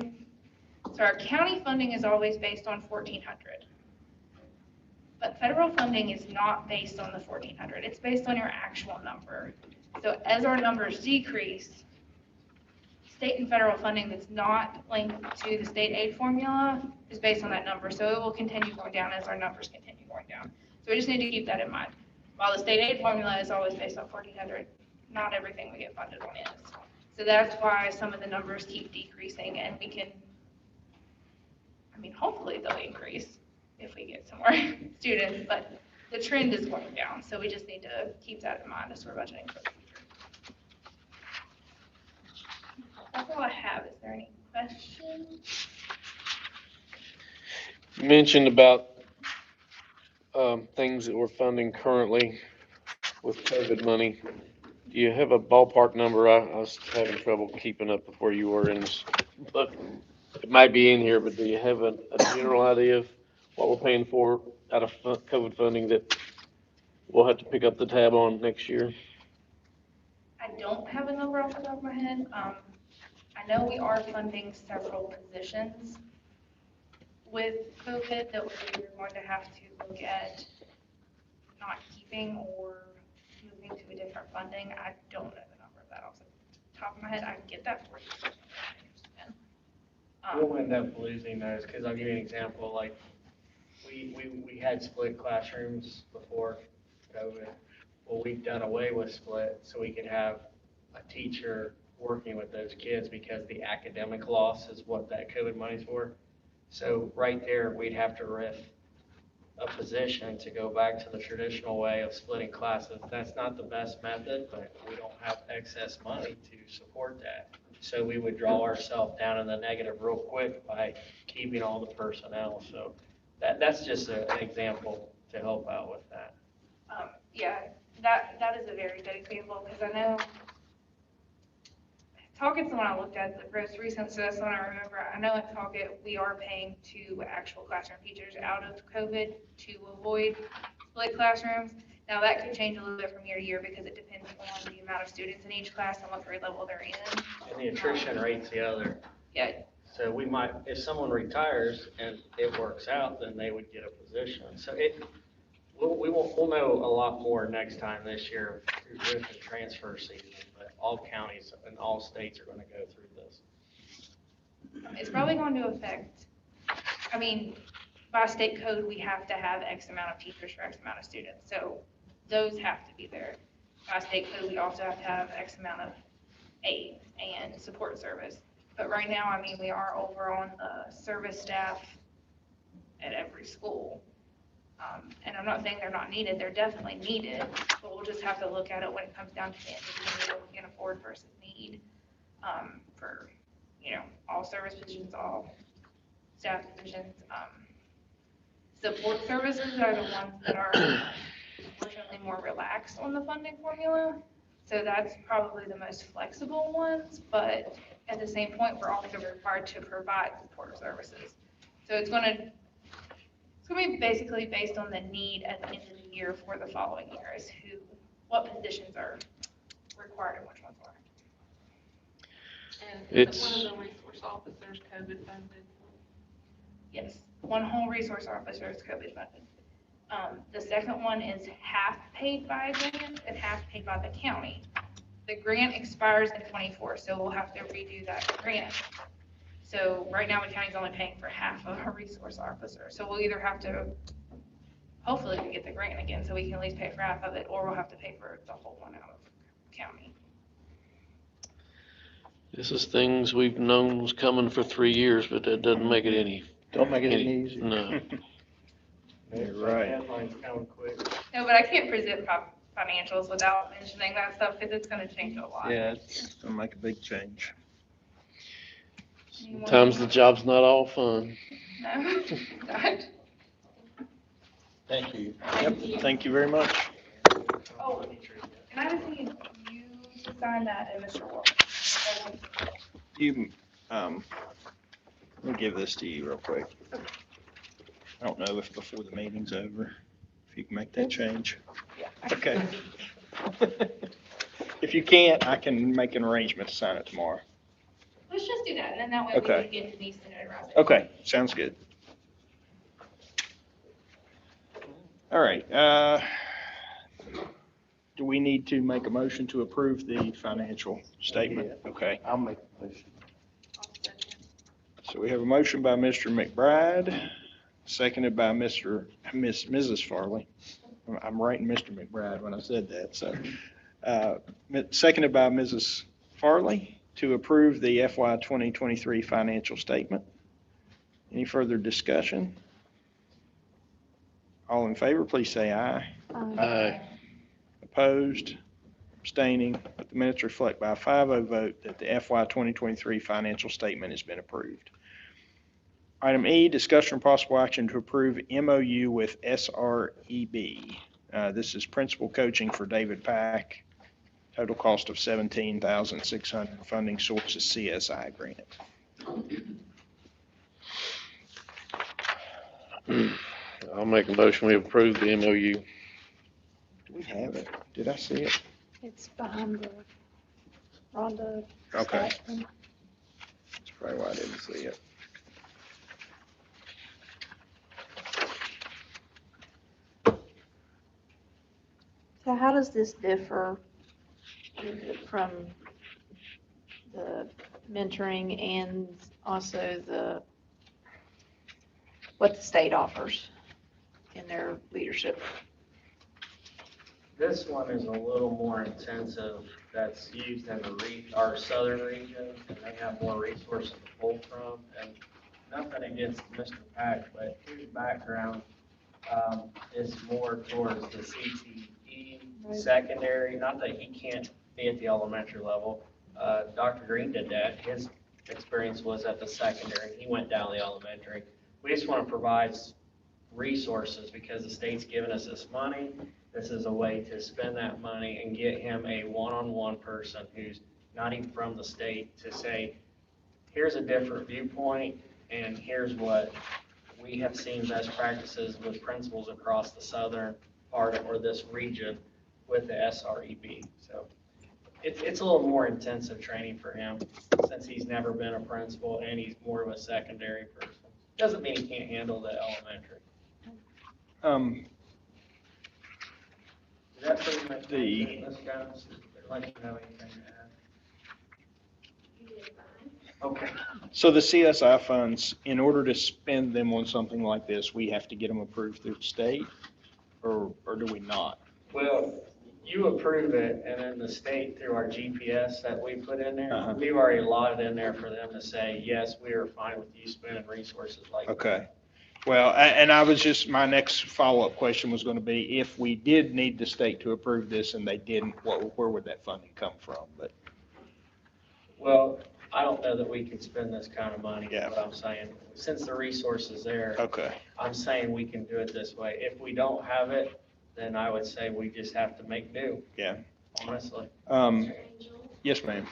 So our county funding is always based on 1,400. But federal funding is not based on the 1,400. It's based on your actual number. So as our numbers decrease, state and federal funding that's not linked to the state aid formula is based on that number. So it will continue going down as our numbers continue going down. So we just need to keep that in mind. While the state aid formula is always based on 1,400, not everything we get funded on is. So that's why some of the numbers keep decreasing, and we can, I mean, hopefully they'll increase if we get some more students, but the trend is going down. So we just need to keep that in mind as we're budgeting for the future. That's all I have. Is there any questions? You mentioned about things that we're funding currently with COVID money. Do you have a ballpark number? I was having trouble keeping up before you were in this book. It might be in here, but do you have a general idea of what we're paying for out of COVID funding that we'll have to pick up the tab on next year? I don't have a number off the top of my head. I know we are funding several positions with COVID that we're going to have to look at not keeping or moving to a different funding. I don't know the number of that off the top of my head. I can get that for you. We'll end up losing those, because I'll give you an example, like, we had split classrooms before COVID. Well, we've done away with split, so we could have a teacher working with those kids, because the academic loss is what that COVID money's for. So right there, we'd have to riff a position to go back to the traditional way of splitting classes. That's not the best method, but we don't have excess money to support that. So we would draw ourselves down in the negative real quick by keeping all the personnel. So that's just an example to help out with that. Yeah, that is a very good example, because I know Talkett's the one I looked at the most recent, so that's the one I remember. I know at Talkett, we are paying 2 actual classroom teachers out of COVID to avoid split classrooms. Now, that could change a little bit from year to year, because it depends on the amount of students in each class and what grade level they're in. And the attrition rate's the other. Yeah. So we might, if someone retires and it works out, then they would get a position. So we'll know a lot more next time this year with the transfer season, but all counties and all states are going to go through this. It's probably going to affect, I mean, by state code, we have to have X amount of teachers for X amount of students. So those have to be there. By state code, we also have to have X amount of aid and support service. But right now, I mean, we are over on the service staff at every school. And I'm not saying they're not needed, they're definitely needed, but we'll just have to look at it when it comes down to the end of the year, what we can afford versus need for, all service positions, all staff positions. Support services are the ones that are unfortunately more relaxed on the funding formula. So that's probably the most flexible ones, but at the same point, we're also required to provide support services. So it's going to be basically based on the need at the end of the year for the following year, is what positions are required and which ones aren't. And is one of the resource officers COVID funded? Yes, one whole resource officer is COVID funded. The second one is half paid by a grant and half paid by the county. The grant expires in 24, so we'll have to redo that grant. So right now, the county's only paying for half of a resource officer. So we'll either have to, hopefully we get the grant again, so we can at least pay for half of it, or we'll have to pay for the whole one out of county. This is things we've known was coming for 3 years, but that doesn't make it any. Don't make it any easier. No. You're right. Deadline's coming quick. No, but I can't present financials without mentioning that stuff, because it's gonna change a lot. Yeah, it's gonna make a big change. Sometimes the job's not all fun. No, not. Thank you. Yep, thank you very much. Oh, and I just need you to sign that and Mr. Wolf. You, let me give this to you real quick. I don't know if before the meeting's over, if you can make that change. Yeah. Okay. If you can't, I can make an arrangement to sign it tomorrow. Let's just do that, and then that way Okay. we can get Denise to notarize it. Okay, sounds good. All right, do we need to make a motion to approve the financial statement? Okay. I'll make a motion. So we have a motion by Mr. McBride, seconded by Mrs. Farley. I'm writing Mr. McBride when I said that, so. Seconded by Mrs. Farley to approve the FY 2023 financial statement. Any further discussion? All in favor, please say aye. Aye. Opposed, abstaining, let the minutes reflect by a 5-0 vote that the FY 2023 financial statement has been approved. Item E, discussion and possible action to approve MOU with SREB. This is principal coaching for David Pack. Total cost of $17,600. Funding source is CSI grant. I'll make a motion, we approve the MOU. Do we have it? Did I see it? It's behind the Rhonda. Okay. Stockton. That's probably why I didn't see it. So how does this differ from the mentoring and also what the state offers in their leadership? This one is a little more intensive, that's used in our southern region, and they have more resources to pull from. And nothing against Mr. Pack, but his background is more towards the CTE secondary, not that he can't be at the elementary level. Dr. Green did that. His experience was at the secondary. He went down the elementary. We just want to provide resources because the state's given us this money. This is a way to spend that money and get him a one-on-one person who's not even from the state to say, here's a different viewpoint and here's what we have seen best practices with principals across the southern part or this region with the SREB. So it's a little more intensive training for him since he's never been a principal and he's more of a secondary person. Doesn't mean he can't handle the elementary. Is that pretty much this, guys? Unless you have anything to add. Okay. So the CSI funds, in order to spend them on something like this, we have to get them approved through the state, or do we not? Well, you approve it, and then the state, through our GPS that we put in there, we've already allotted in there for them to say, yes, we are fine with you spending resources like that. Okay. Well, and my next follow-up question was going to be, if we did need the state to approve this and they didn't, where would that funding come from? But Well, I don't know that we could spend this kind of money, Yeah. is what I'm saying. Since the resource is there, Okay. I'm saying we can do it this way. If we don't have it, then I would say we just have to make do, Yeah. honestly. Yes, ma'am.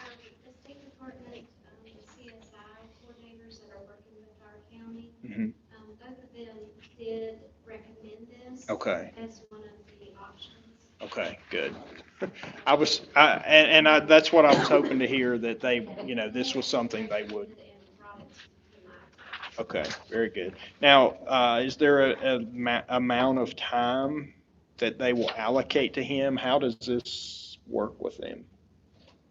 The State Department, the CSI coordinators that are working with our county, Mhm. both of them did recommend this. Okay. As one of the options. Okay, good. That's what I was hoping to hear, that they, this was something they would. Okay, very good. Now, is there a amount of time that they will allocate to him? How does this work with them?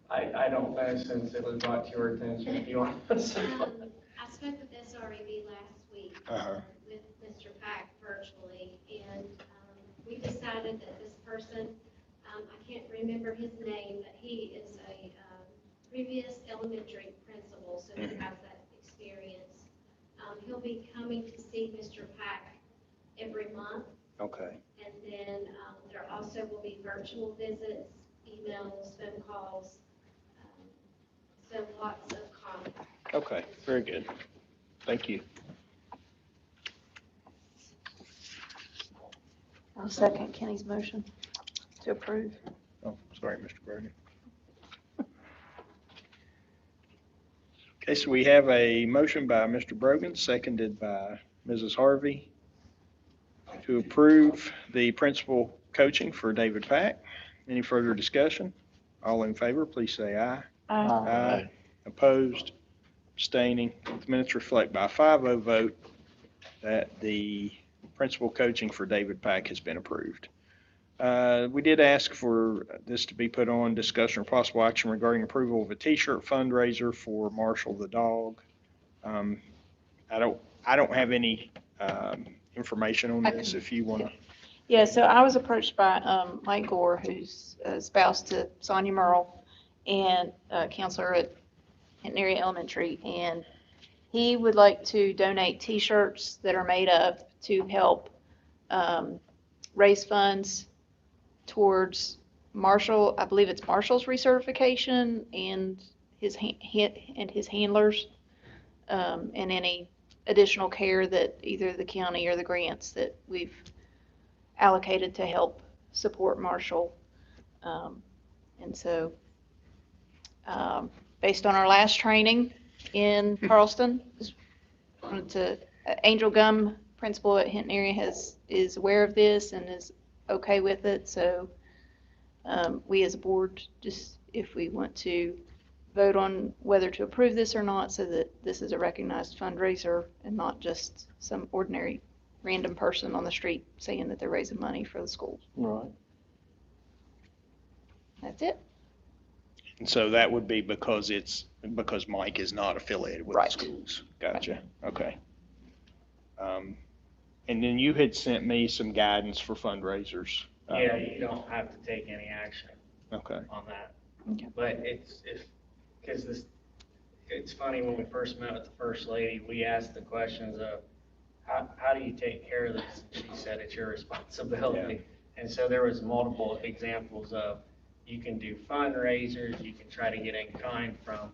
I don't know, since it was brought to your attention, if you want to say. I spoke with SREB last week with Mr. Pack virtually, and we decided that this person, I can't remember his name, but he is a previous elementary principal, so he has that experience. He'll be coming to see Mr. Pack every month. Okay. And then there also will be virtual visits, emails, phone calls, so lots of contact. Okay, very good. Thank you. I'll second Kenny's motion to approve. Oh, sorry, Mr. Bergen. Okay, so we have a motion by Mr. Brogan, seconded by Mrs. Harvey, to approve the principal coaching for David Pack. Any further discussion? All in favor, please say aye. Aye. Opposed, abstaining. The minutes reflect by a 5-0 vote that the principal coaching for David Pack has been approved. We did ask for this to be put on discussion or possible action regarding approval of a T-shirt fundraiser for Marshall the dog. I don't have any information on this if you want to. Yeah, so I was approached by Mike Gore, who's a spouse to Sonia Merle and counselor at Hinton Area Elementary, and he would like to donate T-shirts that are made up to help raise funds towards Marshall. I believe it's Marshall's recertification and his handlers, and any additional care that either the county or the grants that we've allocated to help support Marshall. And so, based on our last training in Charleston, wanted to, Angel Gum, principal at Hinton Area, is aware of this and is okay with it. So we as a board, just if we want to vote on whether to approve this or not, so that this is a recognized fundraiser and not just some ordinary random person on the street saying that they're raising money for the schools. Right. That's it. And so that would be because Mike is not affiliated with the schools. Gotcha. Okay. And then you had sent me some guidance for fundraisers. Yeah, you don't have to take any action Okay. on that. Okay. But it's funny, when we first met with the First Lady, we asked the questions of, how do you take care of this? She said it's your responsibility. And so there was multiple examples of, you can do fundraisers, you can try to get in kind from,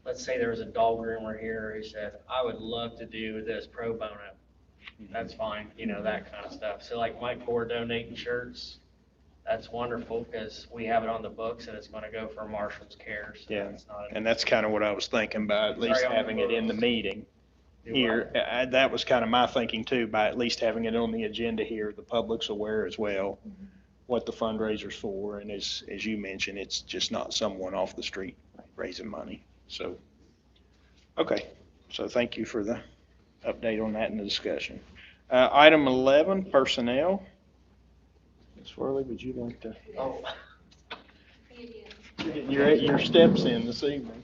let's say there was a dog groomer here who said, I would love to do this pro bono. That's fine, that kind of stuff. So like Mike Gore donating shirts, that's wonderful, because we have it on the books and it's going to go for Marshall's care. So Yeah, it's not and that's kind of what I was thinking by at least having it in the meeting here. That was kind of my thinking too, by at least having it on the agenda here, the public's aware as well what the fundraiser's for. And as you mentioned, it's just not someone off the street raising money. So, okay. So thank you for the update on that in the discussion. Item 11, personnel. Ms. Farley, would you like to? Oh. You're at your steps in this evening.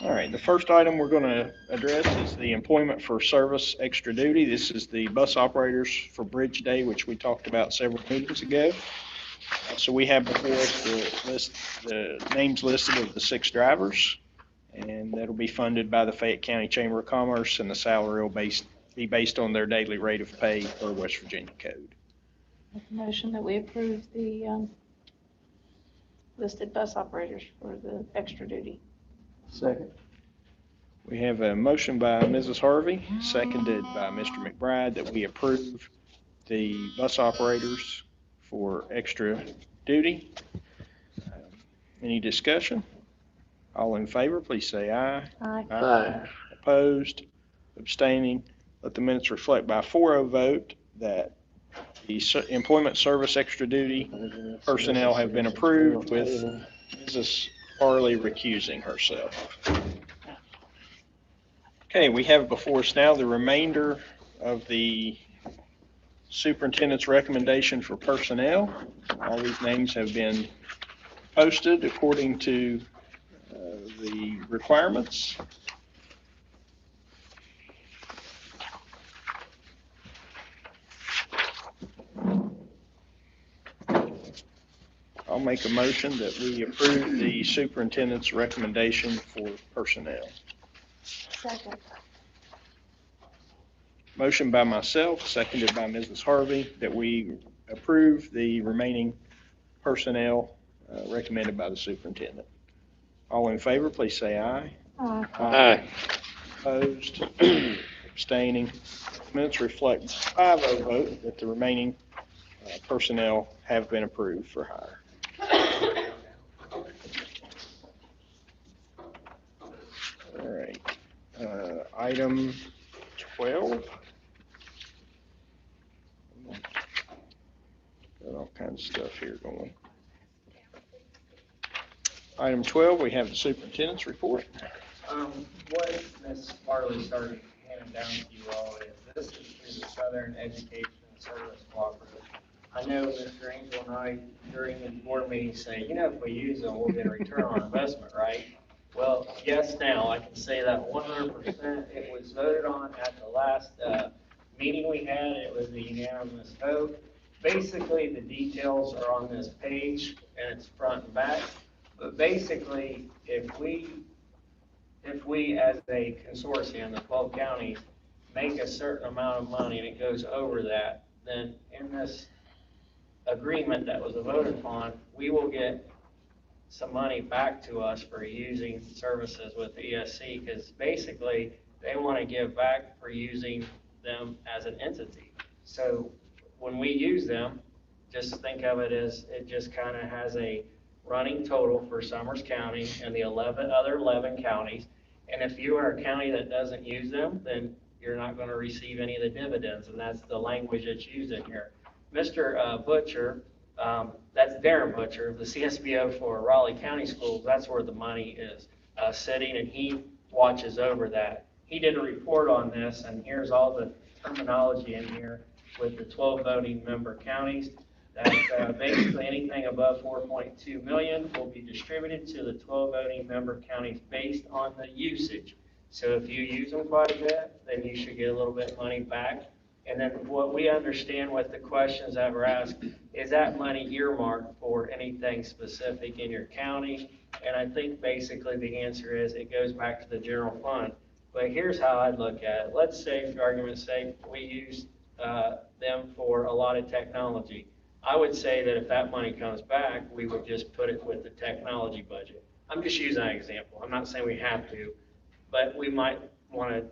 All right, the first item we're going to address is the employment for service extra duty. This is the bus operators for Bridge Day, which we talked about several meetings ago. So we have before us the names listed of the 6 drivers, and that'll be funded by the Fayette County Chamber of Commerce, and the salary will be based on their daily rate of pay per West Virginia code. Make a motion that we approve the listed bus operators for the extra duty. Second. We have a motion by Mrs. Harvey, seconded by Mr. McBride, that we approve the bus operators for extra duty. Any discussion? All in favor, please say aye. Aye. Aye. Opposed, abstaining. Let the minutes reflect by 4-0 vote that the employment service extra duty personnel have been approved, with Mrs. Farley recusing herself. Okay, we have before us now the remainder of the superintendent's recommendation for personnel. All these names have been posted according to the requirements. I'll make a motion that we approve the superintendent's recommendation for personnel. Second. Motion by myself, seconded by Mrs. Harvey, that we approve the remaining personnel recommended by the superintendent. All in favor, please say aye. Aye. Aye. Opposed, abstaining. Minutes reflect 5-0 vote that the remaining personnel have been approved for hire. All right. Item 12. Got all kinds of stuff here going. Item 12, we have the superintendent's report. What Ms. Farley started handing down to you all is, this is through the Southern Education Service Cooperative. I know Mr. Angel and I, during the board meeting, say, you know, if we use them, we'll get a return on investment, right? Well, yes, now, I can say that 100%. It was voted on at the last meeting we had. It was a unanimous vote. Basically, the details are on this page, and it's front and back. But basically, if we as a consortium, the 12 counties, make a certain amount of money and it goes over that, then in this agreement that was voted upon, we will get some money back to us for using services with ESC, because basically they want to give back for using them as an entity. So when we use them, just think of it as it just kind of has a running total for Summers County and the other 11 counties. And if you are a county that doesn't use them, then you're not going to receive any of the dividends, and that's the language that's used in here. Mr. Butcher, that's Darren Butcher, the CSBO for Raleigh County Schools, that's where the money is sitting, and he watches over that. He did a report on this, and here's all the terminology in here with the 12 voting member counties. That basically anything above 4.2 million will be distributed to the 12 voting member counties based on the usage. So if you use them quite a bit, then you should get a little bit of money back. And then what we understand with the questions that were asked, is that money earmarked for anything specific in your county? And I think basically the answer is it goes back to the general fund. But here's how I'd look at it. Let's say, for argument's sake, we use them for a lot of technology. I would say that if that money comes back, we would just put it with the technology budget. I'm just using an example. I'm not saying we have to, but we might want to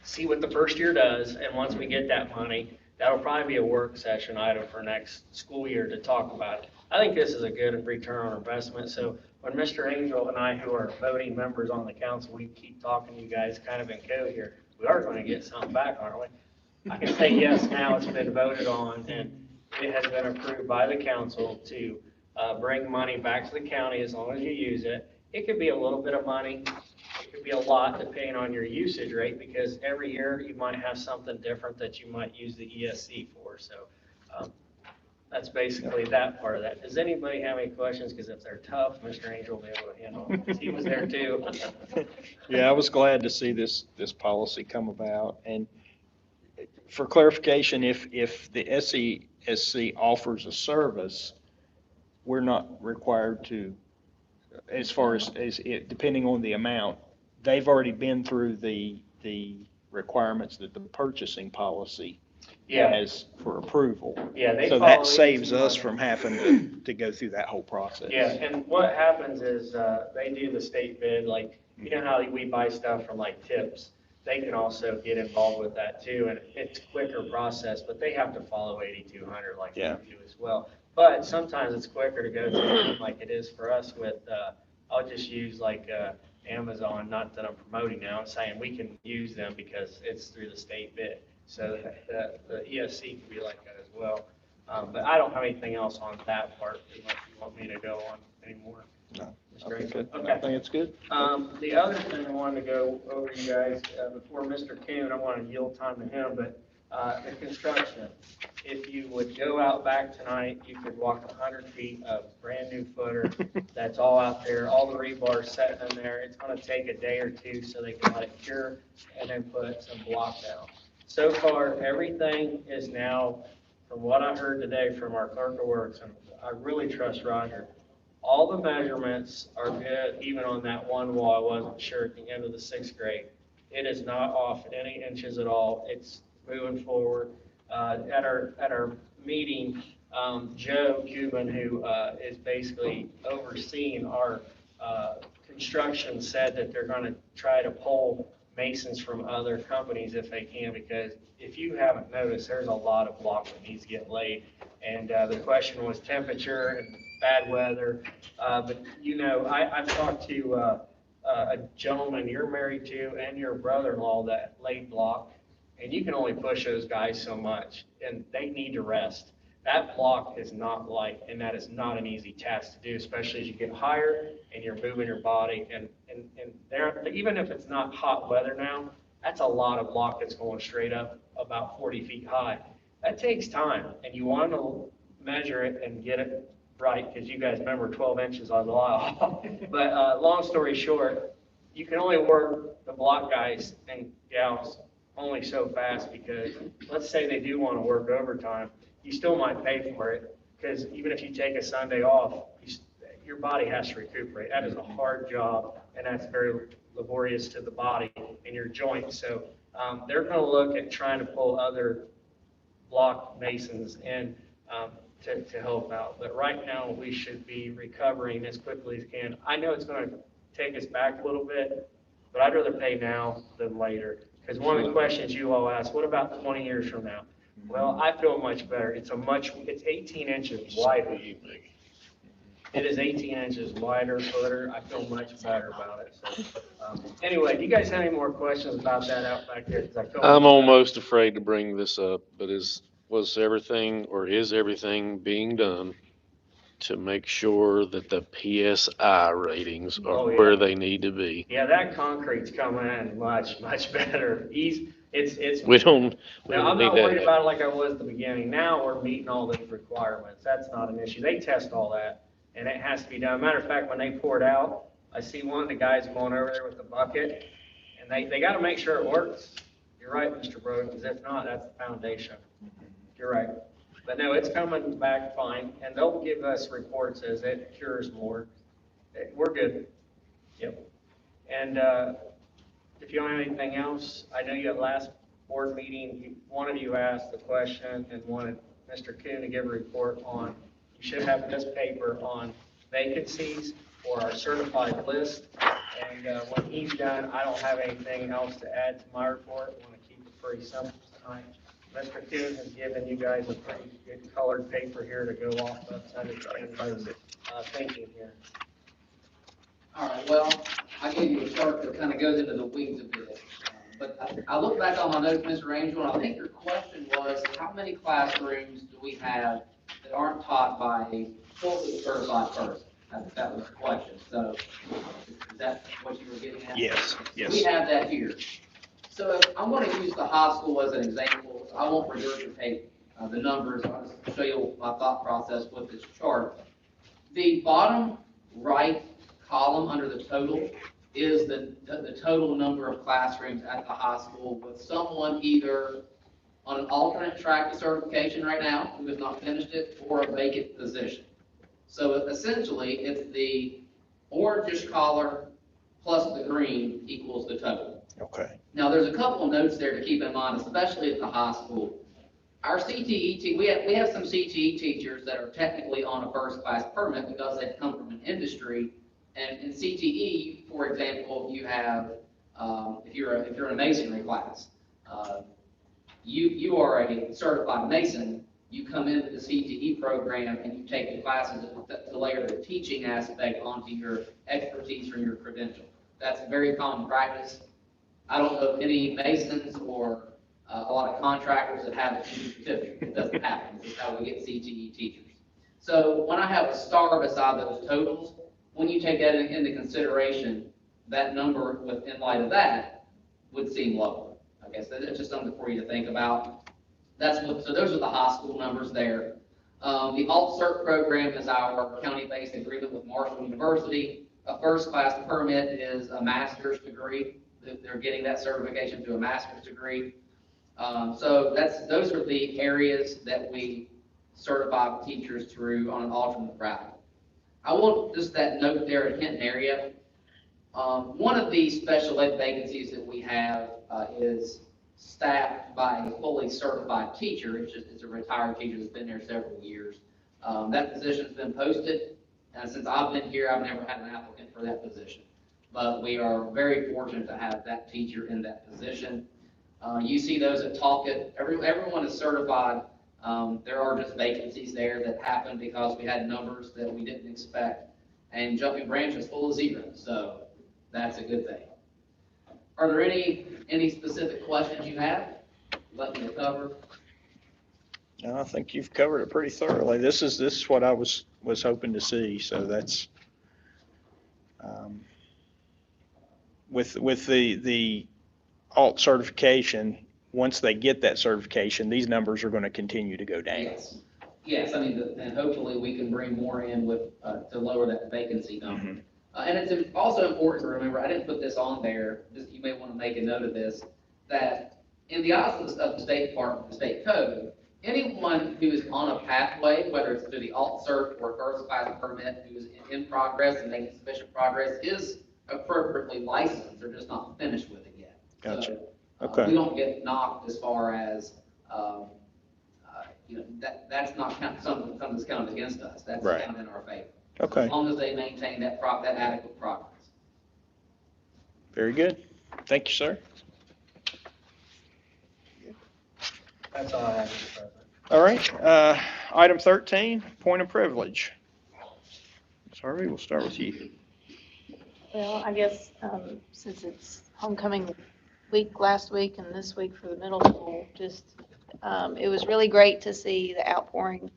see what the first year does, and once we get that money, that'll probably be a work session item for next school year to talk about it. I think this is a good return on investment. So when Mr. Angel and I, who are voting members on the council, we keep talking to you guys kind of in code here, we are going to get something back, aren't we? I can say yes now, it's been voted on, and it has been approved by the council to bring money back to the county as long as you use it. It could be a little bit of money. It could be a lot depending on your usage rate, because every year you might have something different that you might use the ESC for. So that's basically that part of that. Does anybody have any questions? Because if they're tough, Mr. Angel will be able to handle them, because he was there too. Yeah, I was glad to see this policy come about. And for clarification, if the SESC offers a service, we're not required to, as far as it, depending on the amount, they've already been through the requirements that the purchasing policy has for approval. Yeah, so that saves us from having to go through that whole process. Yeah, and what happens is they do the state bid, like, you know how we buy stuff from like Tips. They can also get involved with that too, and it's a quicker process, but they have to follow 8200 like we do as well. But sometimes it's quicker to go to them like it is for us with, I'll just use like Amazon, not that I'm promoting now, I'm saying we can use them because it's through the state bid. So the ESC can be like that as well. But I don't have anything else on that part unless you want me to go on anymore. No, I think good. Okay. I think it's good. The other thing I wanted to go over, you guys, before Mr. Kuhn, I want to yield time to him, but the construction. If you would go out back tonight, you could walk 100 feet of brand new footer. That's all out there, all the rebar setting in there. It's going to take a day or two so they can let it cure and then put some block down. So far, everything is now, from what I heard today from our clerk of works, and I really trust Roger, all the measurements are good, even on that one wall. I wasn't sure at the end of the 6th grade. It is not off any inches at all. It's moving forward. At our meeting, Joe Cuban, who is basically overseeing our construction, said that they're going to try to pull masons from other companies if they can, because if you haven't noticed, there's a lot of block that needs to get laid. And the question was temperature and bad weather. But, you know, I've talked to a gentleman you're married to and your brother-in-law that laid block, and you can only push those guys so much, and they need to rest. That block is not light, and that is not an easy task to do, especially as you get higher and you're moving your body. And there, even if it's not hot weather now, that's a lot of block that's going straight up about 40 feet high. That takes time, and you want to measure it and get it right, because you guys remember 12 inches on the lot. But long story short, you can only work the block guys and gals only so fast, because let's say they do want to work overtime, you still might pay for it, because even if you take a Sunday off, your body has to recuperate. That is a hard job, and that's very laborious to the body and your joints. So they're going to look at trying to pull other block masons in to help out. But right now, we should be recovering as quickly as we can. I know it's going to take us back a little bit, but I'd rather pay now than later. Because one of the questions you all asked, what about 20 years from now? Well, I feel much better. It's 18 inches wider. It is 18 inches wider, footer. I feel much better about it. So, anyway, do you guys have any more questions about that out back there? 'Cause I feel I'm almost afraid to bring this up, but is everything being done to make sure that the PSI ratings are where they need to be? Yeah, that concrete's coming in much better. We don't Now, I'm need not worried that. about it like I was at the beginning. Now we're meeting all these requirements. That's not an issue. They test all that, and it has to be done. Matter of fact, when they pour it out, I see one of the guys going over there with the bucket, and they got to make sure it works. You're right, Mr. Brogan, because if not, that's the foundation. You're right. But no, it's coming back fine, and they'll give us reports as it cures more. We're good. Yep. And if you don't have anything else, I know you had last board meeting, one of you asked the question and wanted Mr. Kuhn to give a report on, you should have this paper on vacancies for our certified list. And when he's done, I don't have anything else to add to my report. I want to keep it pretty simple tonight. Mr. Kuhn has given you guys a pretty good colored paper here to go off of, so everybody's thinking here. All right, well, I gave you a chart that kind of goes into the weeds a bit. But I look back on my notes, Mr. Angel, and I think your question was, how many classrooms do we have that aren't taught by a fully certified person? That was the question. So is that what you were getting at? Yes, yes. We have that here. So I'm going to use the high school as an example. I won't regurgitate the numbers. I'll just show you my thought process with this chart. The bottom right column under the total is the total number of classrooms at the high school with someone either on an alternate track to certification right now who has not finished it, or a vacant position. So essentially, it's the orangish color plus the green equals the total. Okay. Now, there's a couple of notes there to keep in mind, especially at the high school. Our CTE, we have some CTE teachers that are technically on a first class permit because they've come from an industry. And in CTE, for example, you have, if you're in a masonry class, you are a certified mason. You come into the CTE program and you take the classes to layer the teaching aspect onto your expertise from your credential. That's a very common practice. I don't know of any masons or a lot of contractors that have a certificate. It doesn't happen. This is how we get CTE teachers. So when I have a star beside those totals, when you take that into consideration, that number in light of that would seem lower. Okay, so that's just something for you to think about. So those are the high school numbers there. The Alt-Cert program is our county-based agreement with Marshall University. A first-class permit is a master's degree. They're getting that certification to a master's degree. So those are the areas that we certify teachers through on an alternate route. I want just that note there at Hinton area. One of the special ed vacancies that we have is staffed by a fully certified teacher. It's a retired teacher that's been there several years. That position's been posted, and since I've been here, I've never had an applicant for that position. But we are very fortunate to have that teacher in that position. You see those at Talcott. Everyone is certified. There are just vacancies there that happen because we had numbers that we didn't expect. And Jumping Branch is full of zeros. So that's a good thing. Are there any specific questions you have? Let me cover. No, I think you've covered it pretty thoroughly. This is what I was hoping to see, so that's, with the alt certification, once they get that certification, these numbers are going to continue to go down. Yes. Yes, I mean, and hopefully we can bring more in with, to lower that vacancy number. Mhm. And it's also important to remember, I didn't put this on there, just you may want to make a note of this, that in the eyes of the State Department, the state code, anyone who is on a pathway, whether it's through the alt cert or first class permit, who is in progress and making sufficient progress, is appropriately licensed. They're just not finished with it yet. Gotcha. So, Okay. we don't get knocked as far as, that's not something that's counted against us. That's Right. counted in our favor. Okay. As long as they maintain that adequate progress. Very good. Thank you, sir. That's all I have, Mr. President. All right, item 13, point of privilege. Ms. Harvey, we'll start with you. Well, I guess, since it's homecoming week last week and this week for the middle school, it was really great to see the outpouring,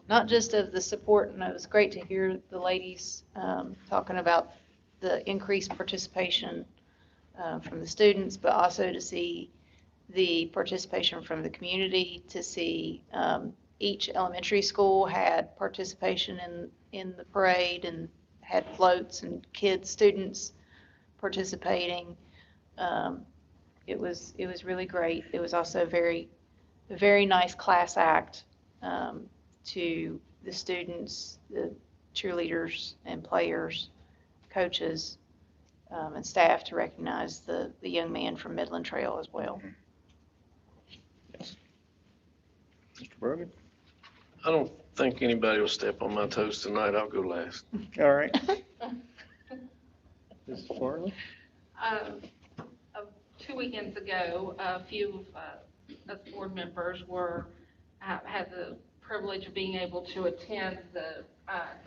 not just of the support, and it was great to hear the ladies talking about the increased participation from the students, but also to see the participation from the community, to see each elementary school had participation in the parade and had floats and students participating. It was really great. It was also a very nice class act to the students, the cheerleaders and players, coaches, and staff to recognize the young man from Midland Trail as well. Yes. Mr. Brogan? I don't think anybody will step on my toes tonight. I'll go last. All right. Mrs. Farley? 2 weekends ago, a few of us board members had the privilege of being able to attend the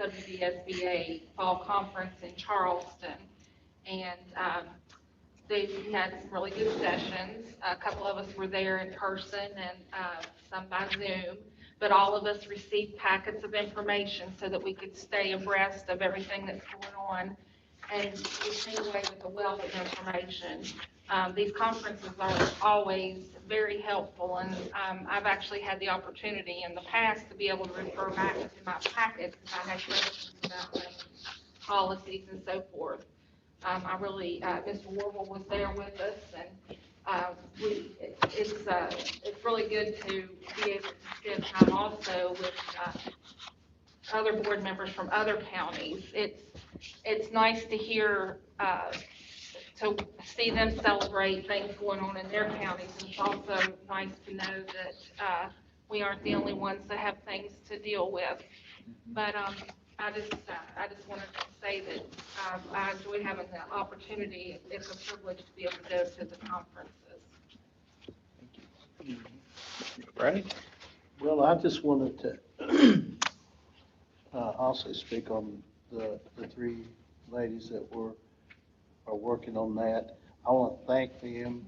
WVSBA Fall Conference in Charleston. And they had some really good sessions. A couple of us were there in person and some by Zoom. But all of us received packets of information so that we could stay abreast of everything that's going on. And we came away with a wealth of information. These conferences are always very helpful, and I've actually had the opportunity in the past to be able to refer back to my packets if I had questions about things, policies and so forth. I really, Mr. Warble was there with us, and it's really good to be able to spend time also with other board members from other counties. It's nice to hear, to see them celebrate things going on in their counties. And it's also nice to know that we aren't the only ones that have things to deal with. But I just wanted to say that I enjoy having the opportunity. It's a privilege to be able to go to the conferences. Right? Well, I just wanted to also speak on the three ladies that are working on that. I want to thank them,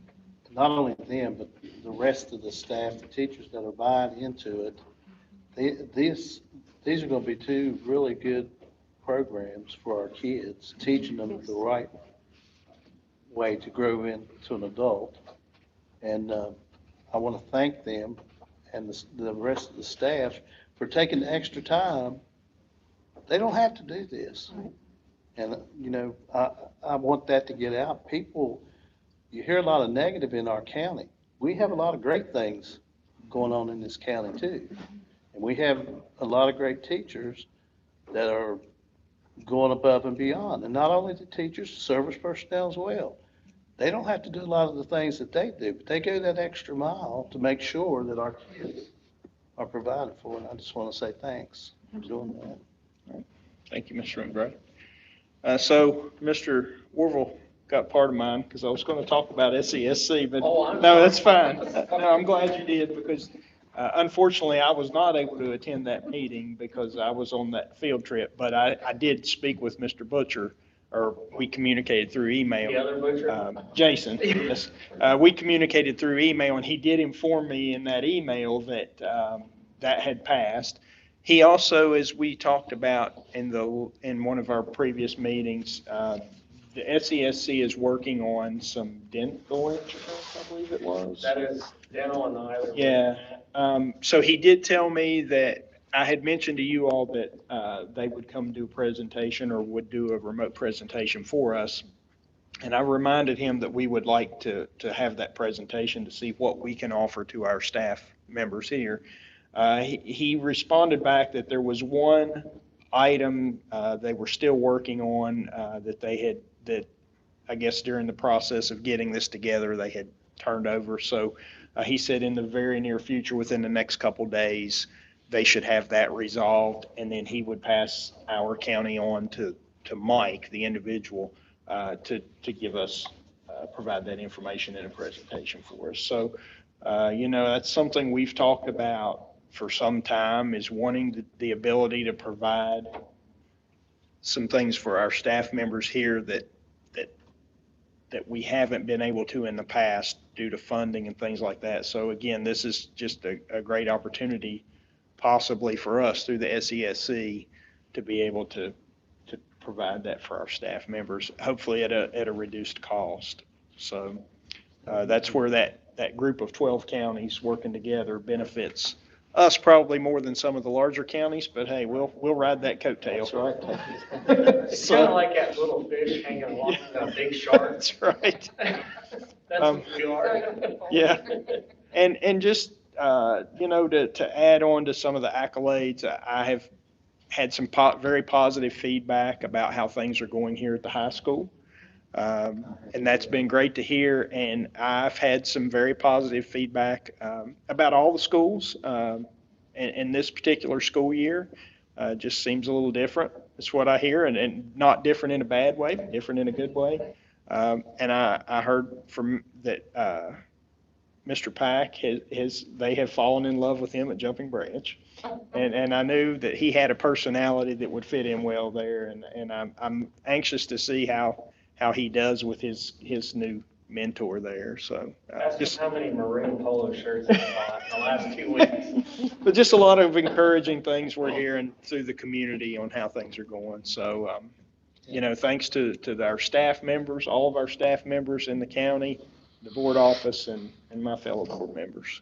not only them, but the rest of the staff, the teachers that are buying into it. These are going to be two really good programs for our kids, teaching them the right way to grow into an adult. And I want to thank them and the rest of the staff for taking the extra time. They don't have to do this. And, I want that to get out. People, you hear a lot of negative in our county. We have a lot of great things going on in this county too. And we have a lot of great teachers that are going above and beyond. And not only the teachers, service personnel as well. They don't have to do a lot of the things that they do, but they go that extra mile to make sure that our kids are provided for. And I just want to say thanks for doing that. All right. Thank you, Mr. McBride. So Mr. Warville got part of mine because I was going to talk about SESC, but no, that's fine. No, I'm glad you did because unfortunately I was not able to attend that meeting because I was on that field trip, but I did speak with Mr. Butcher or we communicated through email. The other butcher? Jason, yes. We communicated through email, and he did inform me in that email that that had passed. He also, as we talked about in one of our previous meetings, the SESC is working on some dental insurance, I believe it was. That is dental and eye. Yeah. So he did tell me that I had mentioned to you all that they would come do a presentation or would do a remote presentation for us. And I reminded him that we would like to have that presentation to see what we can offer to our staff members here. He responded back that there was one item they were still working on that I guess during the process of getting this together, they had turned over. So he said in the very near future, within the next couple days, they should have that resolved, and then he would pass our county on to Mike, the individual, to give us, provide that information in a presentation for us. So, that's something we've talked about for some time, is wanting the ability to provide some things for our staff members here that we haven't been able to in the past due to funding and things like that. So again, this is just a great opportunity possibly for us through the SESC to be able to provide that for our staff members, hopefully at a reduced cost. So that's where that group of 12 counties working together benefits us probably more than some of the larger counties, but hey, we'll ride that coattail. That's right. It's kind of like that little fish hanging along with a big shark. That's right. That's what we are. Yeah. And just, to add on to some of the accolades, I have had some very positive feedback about how things are going here at the high school. And that's been great to hear. And I've had some very positive feedback about all the schools in this particular school year. Just seems a little different. That's what I hear, and not different in a bad way, but different in a good way. And I heard from that Mr. Pack, they have fallen in love with him at Jumping Branch. And I knew that he had a personality that would fit in well there. And I'm anxious to see how he does with his new mentor there. So just how many maroon polo shirts I bought in the last 2 weeks. But just a lot of encouraging things we're hearing through the community on how things are going. So, thanks to our staff members, all of our staff members in the county, the board office, and my fellow board members.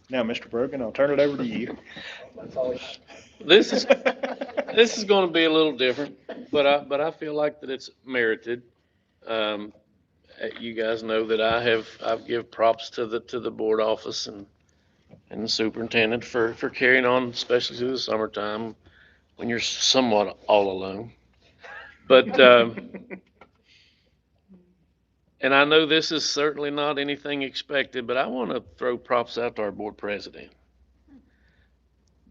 Now, Mr. Brogan, I'll turn it over to you. This is going to be a little different, but I feel like that it's merited. You guys know that I've give props to the board office and the superintendent for carrying on, especially through the summertime when you're somewhat all alone. But and I know this is certainly not anything expected, but I want to throw props out to our board president.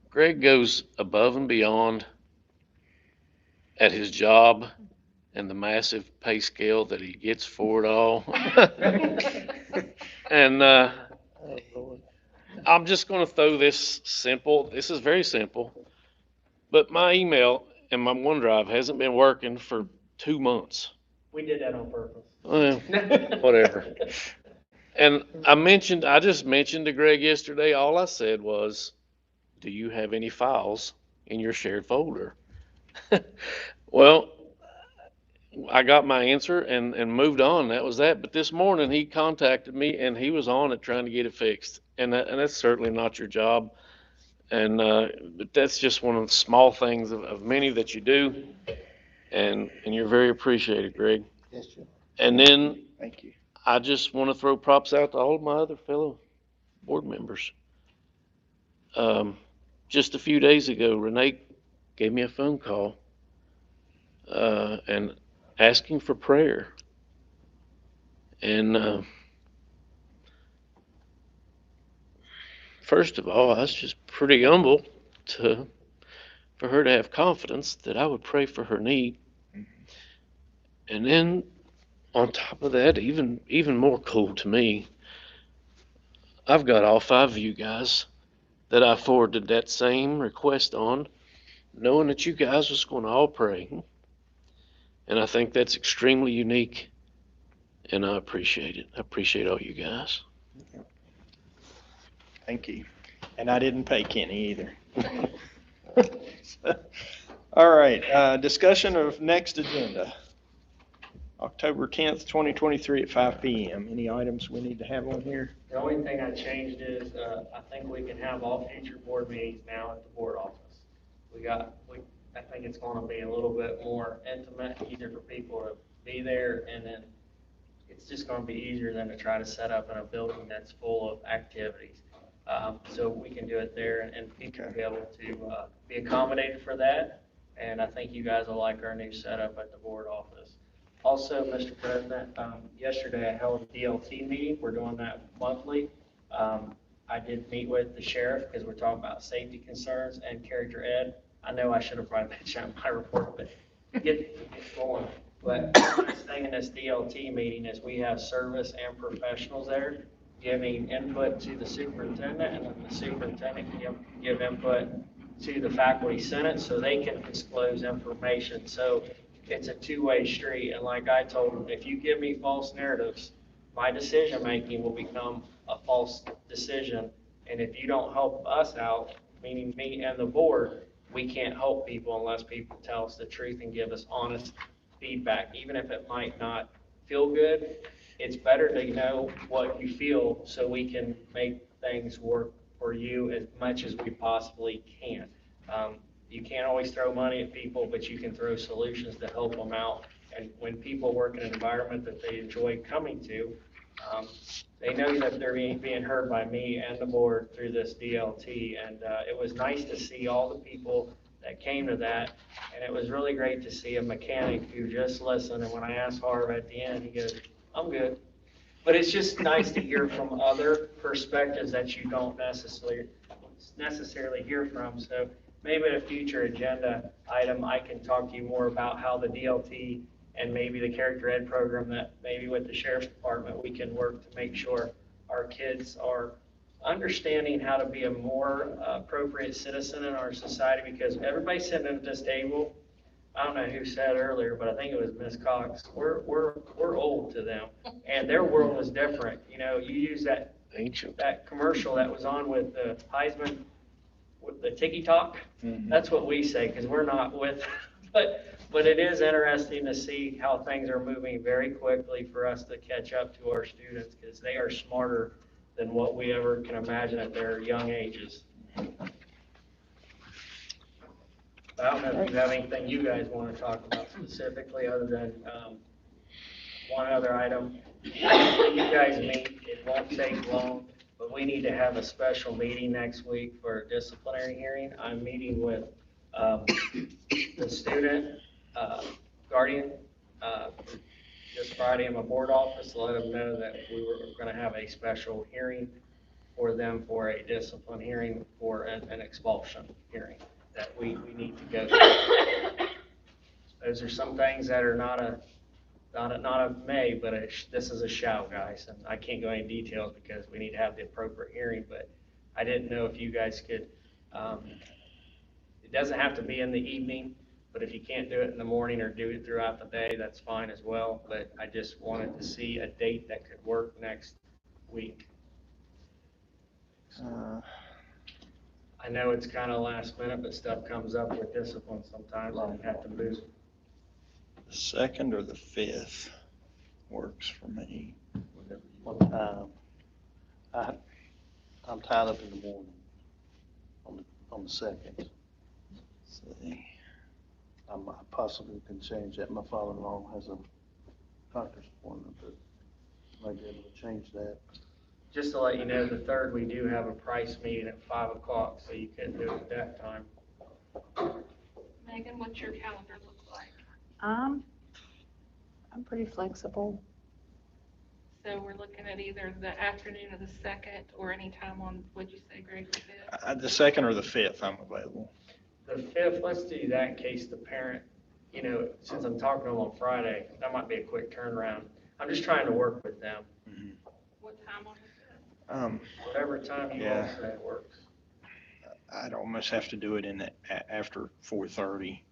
Greg goes above and beyond at his job and the massive pay scale that he gets for it all. And I'm just going to throw this simple. This is very simple, but my email and my OneDrive hasn't been working for 2 months. We did that on purpose. Well, whatever. And I just mentioned to Greg yesterday, all I said was, do you have any files in your shared folder? Well, I got my answer and moved on. That was that. But this morning he contacted me and he was on it trying to get it fixed. And that's certainly not your job. And but that's just one of the small things of many that you do. And you're very appreciated, Greg. Yes, sir. And then thank you. I just want to throw props out to all of my other fellow board members. Just a few days ago, Renee gave me a phone call and asking for prayer. And first of all, I was just pretty humble for her to have confidence that I would pray for her need. And then on top of that, even more cool to me, I've got all 5 of you guys that I forwarded that same request on, knowing that you guys was going to all pray. And I think that's extremely unique, and I appreciate it. I appreciate all you guys. Thank you. And I didn't pay Kenny either. All right, discussion of next agenda. October 10th, 2023 at 5 PM. Any items we need to have on here? The only thing I changed is, I think we can have all future board meetings now at the board office. I think it's gonna be a little bit more intimate, easier for people to be there, and then it's just gonna be easier than to try to set up in a building that's full of activities. So we can do it there, and people will be able to, be accommodated for that, and I think you guys will like our new setup at the board office. Also, Mr. President, yesterday I held a DLT meeting. We're doing that monthly. I did meet with the sheriff because we're talking about safety concerns and character ed. I know I should have probably mentioned that in my report, but get going. But the nice thing in this DLT meeting is we have service and professionals there giving input to the superintendent, and then the superintendent can give input to the faculty senate so they can disclose information. So it's a two-way street, and like I told them, if you give me false narratives, my decision-making will become a false decision, and if you don't help us out, meaning me and the board, we can't help people unless people tell us the truth and give us honest feedback, even if it might not feel good. It's better to know what you feel so we can make things work for you as much as we possibly can. You can't always throw money at people, but you can throw solutions to help them out. And when people work in an environment that they enjoy coming to, they know that they're being heard by me and the board through this DLT. And it was nice to see all the people that came to that. And it was really great to see a mechanic who just listened. And when I asked Harv at the end, he goes, "I'm good." But it's just nice to hear from other perspectives that you don't necessarily hear from. So maybe at a future agenda item, I can talk to you more about how the DLT and maybe the character ed program that maybe with the sheriff's department, we can work to make sure our kids are understanding how to be a more appropriate citizen in our society, because everybody sitting at this table, I don't know who said earlier, but I think it was Ms. Cox, we're old to them, and their world was different. You know, you use that commercial that was on with the Heisman, with the Tiki Talk. That's what we say, because we're not with, but it is interesting to see how things are moving very quickly for us to catch up to our students, because they are smarter than what we ever can imagine at their young ages. I don't know if you have anything you guys want to talk about specifically, other than one other item. After you guys meet, it won't take long, but we need to have a special meeting next week for a disciplinary hearing. I'm meeting with the student guardian this Friday in my board office to let them know that we were going to have a special hearing for them for a discipline hearing for an expulsion hearing that we need to go through. Those are some things that are not a may, but this is a shall, guys, and I can't go into details because we need to have the appropriate hearing, but I didn't know if you guys could, it doesn't have to be in the evening, but if you can't do it in the morning or do it throughout the day, that's fine as well, but I just wanted to see a date that could work next week. I know it's kind of last minute, but stuff comes up with discipline sometimes and you have to move. The 2nd or the 5th works for me. What time? I'm tied up in the morning on the 2nd. See. I possibly can change that. My father-in-law has a doctor's appointment, but I might be able to change that. Just to let you know, the 3rd, we do have a price meeting at 5 o'clock, so you couldn't do it at that time. Megan, what's your calendar look like? I'm pretty flexible. So we're looking at either the afternoon of the 2nd or any time on, what'd you say, Greg, the 5th? The 2nd or the 5th, I'm available. The 5th, let's do that in case the parent, you know, since I'm talking to them on Friday, that might be a quick turnaround. I'm just trying to work with them. What time on the 5th? Whatever time you all say works. I'd almost have to do it after 4:30,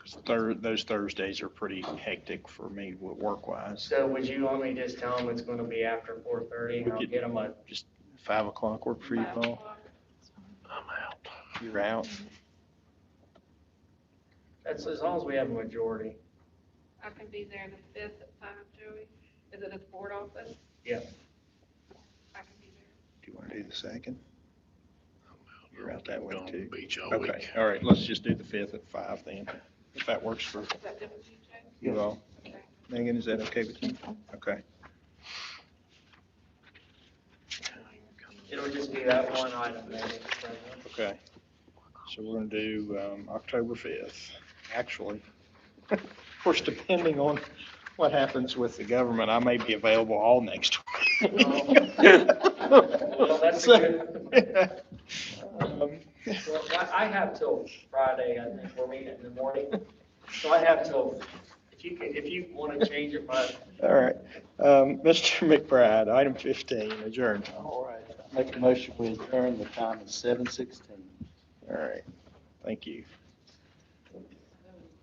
'Cause those Thursdays are pretty hectic for me work-wise. So would you want me to just tell them it's gonna be after 4:30 and We I'll could- get them a, Just 5 o'clock work for you, Paul? I'm out. You're out? that's as long as we have a majority. I can be there the 5th at 5, Joey. Is it at the board office? Yeah. I can be there. Do you want to do the 2nd? You're out that way Gone too. beach all Okay, week. all right, let's just do the 5th at 5 then, if that works for Is that good with you, Jay? you all. Okay. Megan, is that okay with you? Okay. It'll just be that one item, Madam President. Okay. So we're gonna do, October 5th, actually. Of course, depending on what happens with the government, I may be available all next week. Well, that's a good. Um, Well, I have till Friday, I think, we're meeting in the morning, so I have till, if you want to change it by. All right. Mr. McBride, item 15, adjourned. All right, make a motion, we adjourn, the time is 7:16. All right, thank you.